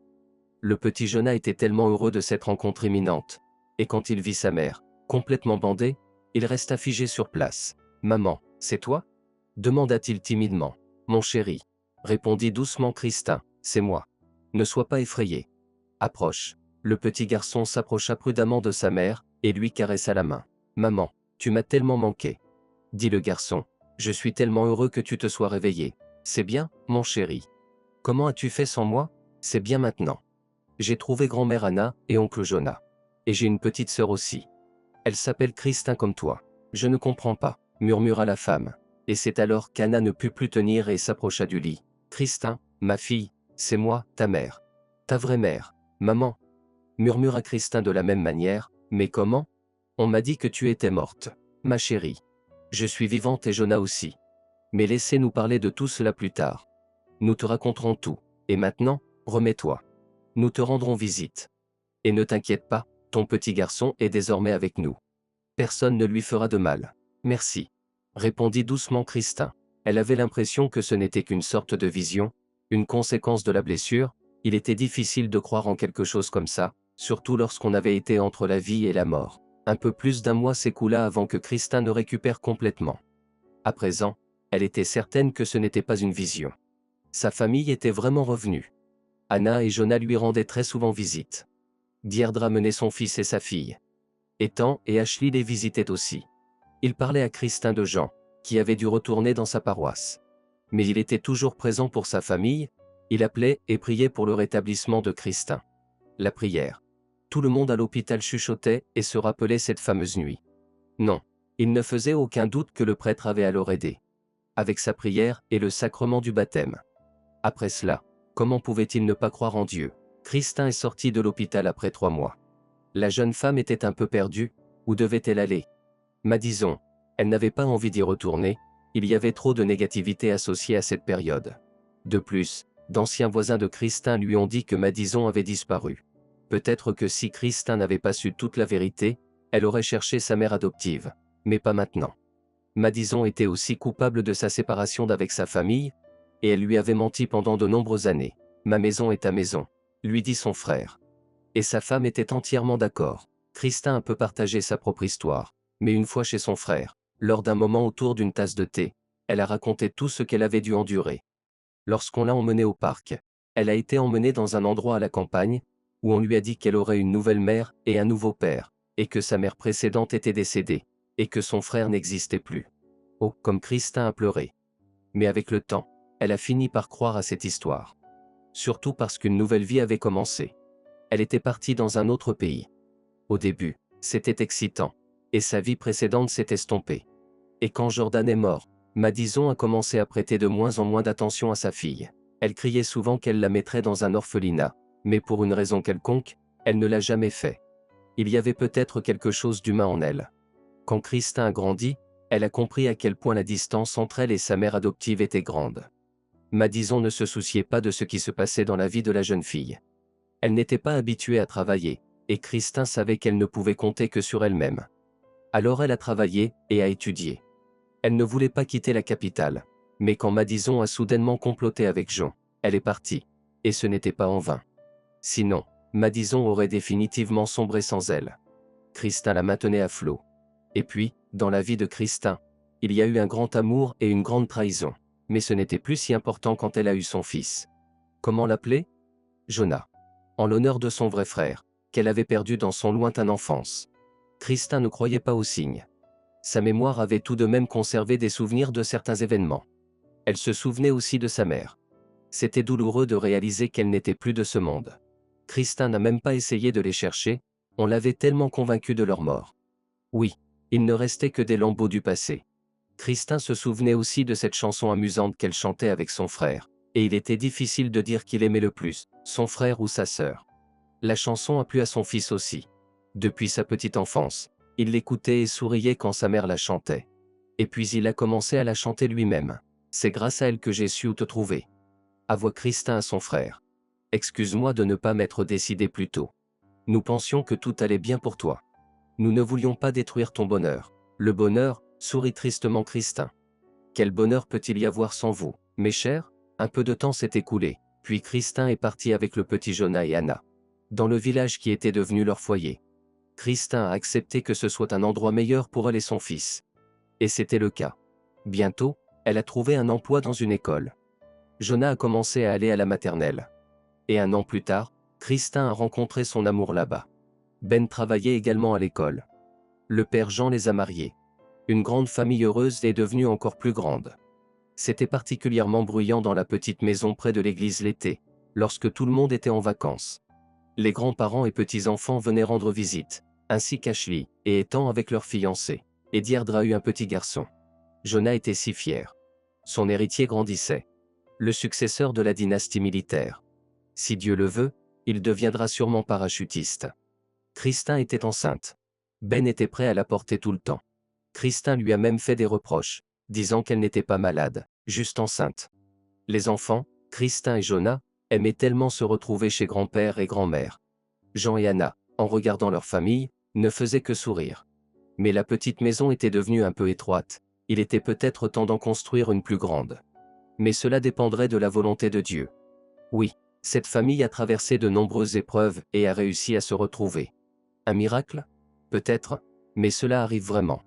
Le petit Jonah était tellement heureux de cette rencontre imminente. Et quand il vit sa mère, complètement bandée, il resta figé sur place. « Maman, c'est toi ?» demanda-t-il timidement. « Mon chéri, » répondit doucement Christin, « c'est moi. Ne sois pas effrayé. Approche. » Le petit garçon s'approcha prudemment de sa mère, et lui caressa la main. « Maman, tu m'as tellement manqué. » dit le garçon. « Je suis tellement heureux que tu te sois réveillé. C'est bien, mon chéri. Comment as-tu fait sans moi? C'est bien maintenant. J'ai trouvé grand-mère Anna et oncle Jonah. Et j'ai une petite sœur aussi. Elle s'appelle Christin comme toi. Je ne comprends pas, murmura la femme. Et c'est alors qu'Anna ne put plus tenir et s'approcha du lit. Christin, ma fille, c'est moi, ta mère. Ta vraie mère. Maman, murmura Christin de la même manière. Mais comment? On m'a dit que tu étais morte. Ma chérie. Je suis vivante et Jonah aussi. Mais laissez-nous parler de tout cela plus tard. Nous te raconterons tout. Et maintenant, remets-toi. Nous te rendrons visite. Et ne t'inquiète pas, ton petit garçon est désormais avec nous. Personne ne lui fera de mal. Merci. Répondit doucement Christin. Elle avait l'impression que ce n'était qu'une sorte de vision, une conséquence de la blessure. Il était difficile de croire en quelque chose comme ça, surtout lorsqu'on avait été entre la vie et la mort. Un peu plus d'1 mois s'écoula avant que Christin ne récupère complètement. À présent, elle était certaine que ce n'était pas une vision. Sa famille était vraiment revenue. Anna et Jonah lui rendaient très souvent visite. Deirdre menait son fils et sa fille. Ethan et Ashley les visitaient aussi. Il parlait à Christin de Jean, qui avait dû retourner dans sa paroisse. Mais il était toujours présent pour sa famille, il appelait et priait pour le rétablissement de Christin. La prière. Tout le monde à l'hôpital chuchotait et se rappelait cette fameuse nuit. Non, il ne faisait aucun doute que le prêtre avait alors aidé. Avec sa prière et le sacrement du baptême. Après cela, comment pouvait-il ne pas croire en Dieu? Christin est sorti de l'hôpital après 3 mois. La jeune femme était un peu perdue, où devait-elle aller? Disons, elle n'avait pas envie d'y retourner, Il y avait trop de négativité associée à cette période. De plus, d'anciens voisins de Christin lui ont dit que Madison avait disparu. Peut-être que si Christin n'avait pas su toute la vérité, elle aurait cherché sa mère adoptive. Mais pas maintenant. Madison était aussi coupable de sa séparation d'avec sa famille, et elle lui avait menti pendant de nombreuses années. « Ma maison est ta maison », lui dit son frère. Et sa femme était entièrement d'accord. Christin a peu partagé sa propre histoire, mais une fois chez son frère, lors d'un moment autour d'une tasse de thé, elle a raconté tout ce qu'elle avait dû endurer. Lorsqu'on l'a emmenée au parc, elle a été emmenée dans un endroit à la campagne, où on lui a dit qu'elle aurait une nouvelle mère et un nouveau père, et que sa mère précédente était décédée, et que son frère n'existait plus. Oh, comme Christin a pleuré. Mais avec le temps, elle a fini par croire à cette histoire. Surtout parce qu'une nouvelle vie avait commencé. Elle était partie dans un autre pays. Au début, c'était excitant, et sa vie précédente s'est estompée. Et quand Jordan est mort, Madison a commencé à prêter de moins en moins d'attention à sa fille. Elle criait souvent qu'elle la mettrait dans un orphelinat, mais pour une raison quelconque, elle ne l'a jamais fait. Il y avait peut-être quelque chose d'humain en elle. Quand Christin a grandi, elle a compris à quel point la distance entre elle et sa mère adoptive était grande. Madison ne se souciait pas de ce qui se passait dans la vie de la jeune fille. Elle n'était pas habituée à travailler, et Christin savait qu'elle ne pouvait compter que sur elle-même. Alors elle a travaillé et a étudié. Elle ne voulait pas quitter la capitale, mais quand Madison a soudainement comploté avec Jean, elle est partie. Et ce n'était pas en vain. Sinon, Madison aurait définitivement sombré sans elle. Christin la maintenait à flot. Et puis, dans la vie de Christin, il y a eu un grand amour et une grande trahison. Mais ce n'était plus si important quand elle a eu son fils. Comment l'appeler? Jonah. En l'honneur de son vrai frère, qu'elle avait perdu dans son lointaine enfance. Christin ne croyait pas aux signes. Sa mémoire avait tout de même conservé des souvenirs de certains événements. Elle se souvenait aussi de sa mère. C'était douloureux de réaliser qu'elle n'était plus de ce monde. Christin n'a même pas essayé de les chercher, on l'avait tellement convaincu de leur mort. Oui, il ne restait que des lambeaux du passé. Christin se souvenait aussi de cette chanson amusante qu'elle chantait avec son frère, et il était difficile de dire qu'il aimait le plus, son frère ou sa sœur. La chanson a plu à son fils aussi. Depuis sa petite enfance, il l'écoutait et souriait quand sa mère la chantait. Et puis il a commencé à la chanter lui-même. C'est grâce à elle que j'ai su où te trouver. Avoua Christin à son frère. Excuse-moi de ne pas m'être décidé plus tôt. Nous pensions que tout allait bien pour toi. Nous ne voulions pas détruire ton bonheur. Le bonheur, sourit tristement Christin. Quel bonheur peut-il y avoir sans vous, mes chers? Un peu de temps s'est écoulé, puis Christin est parti avec le petit Jonah et Anna. Dans le village qui était devenu leur foyer. Christin a accepté que ce soit un endroit meilleur pour elle et son fils. Et c'était le cas. Bientôt, elle a trouvé un emploi dans une école. Jonah a commencé à aller à la maternelle. Et un an plus tard, Christin a rencontré son amour là-bas. Ben travaillait également à l'école. Le père Jean les a mariés. Une grande famille heureuse est devenue encore plus grande. C'était particulièrement bruyant dans la petite maison près de l'église l'été, lorsque tout le monde était en vacances. Les grands-parents et petits-enfants venaient rendre visite, ainsi qu'Ashley et Ethan avec leur fiancé. Et Deirdre a eu un petit garçon. Jonah était si fier. Son héritier grandissait. Le successeur de la dynastie militaire. Si Dieu le veut, il deviendra sûrement parachutiste. Christin était enceinte. Ben était prêt à la porter tout le temps. Christin lui a même fait des reproches, disant qu'elle n'était pas malade, juste enceinte. Les enfants, Christin et Jonah, aimaient tellement se retrouver chez grand-père et grand-mère. Jean et Anna, en regardant leur famille, ne faisaient que sourire. Mais la petite maison était devenue un peu étroite, il était peut-être temps d'en construire une plus grande. Mais cela dépendrait de la volonté de Dieu. Oui, cette famille a traversé de nombreuses épreuves et a réussi à se retrouver. Un miracle? Peut-être, mais cela arrive vraiment.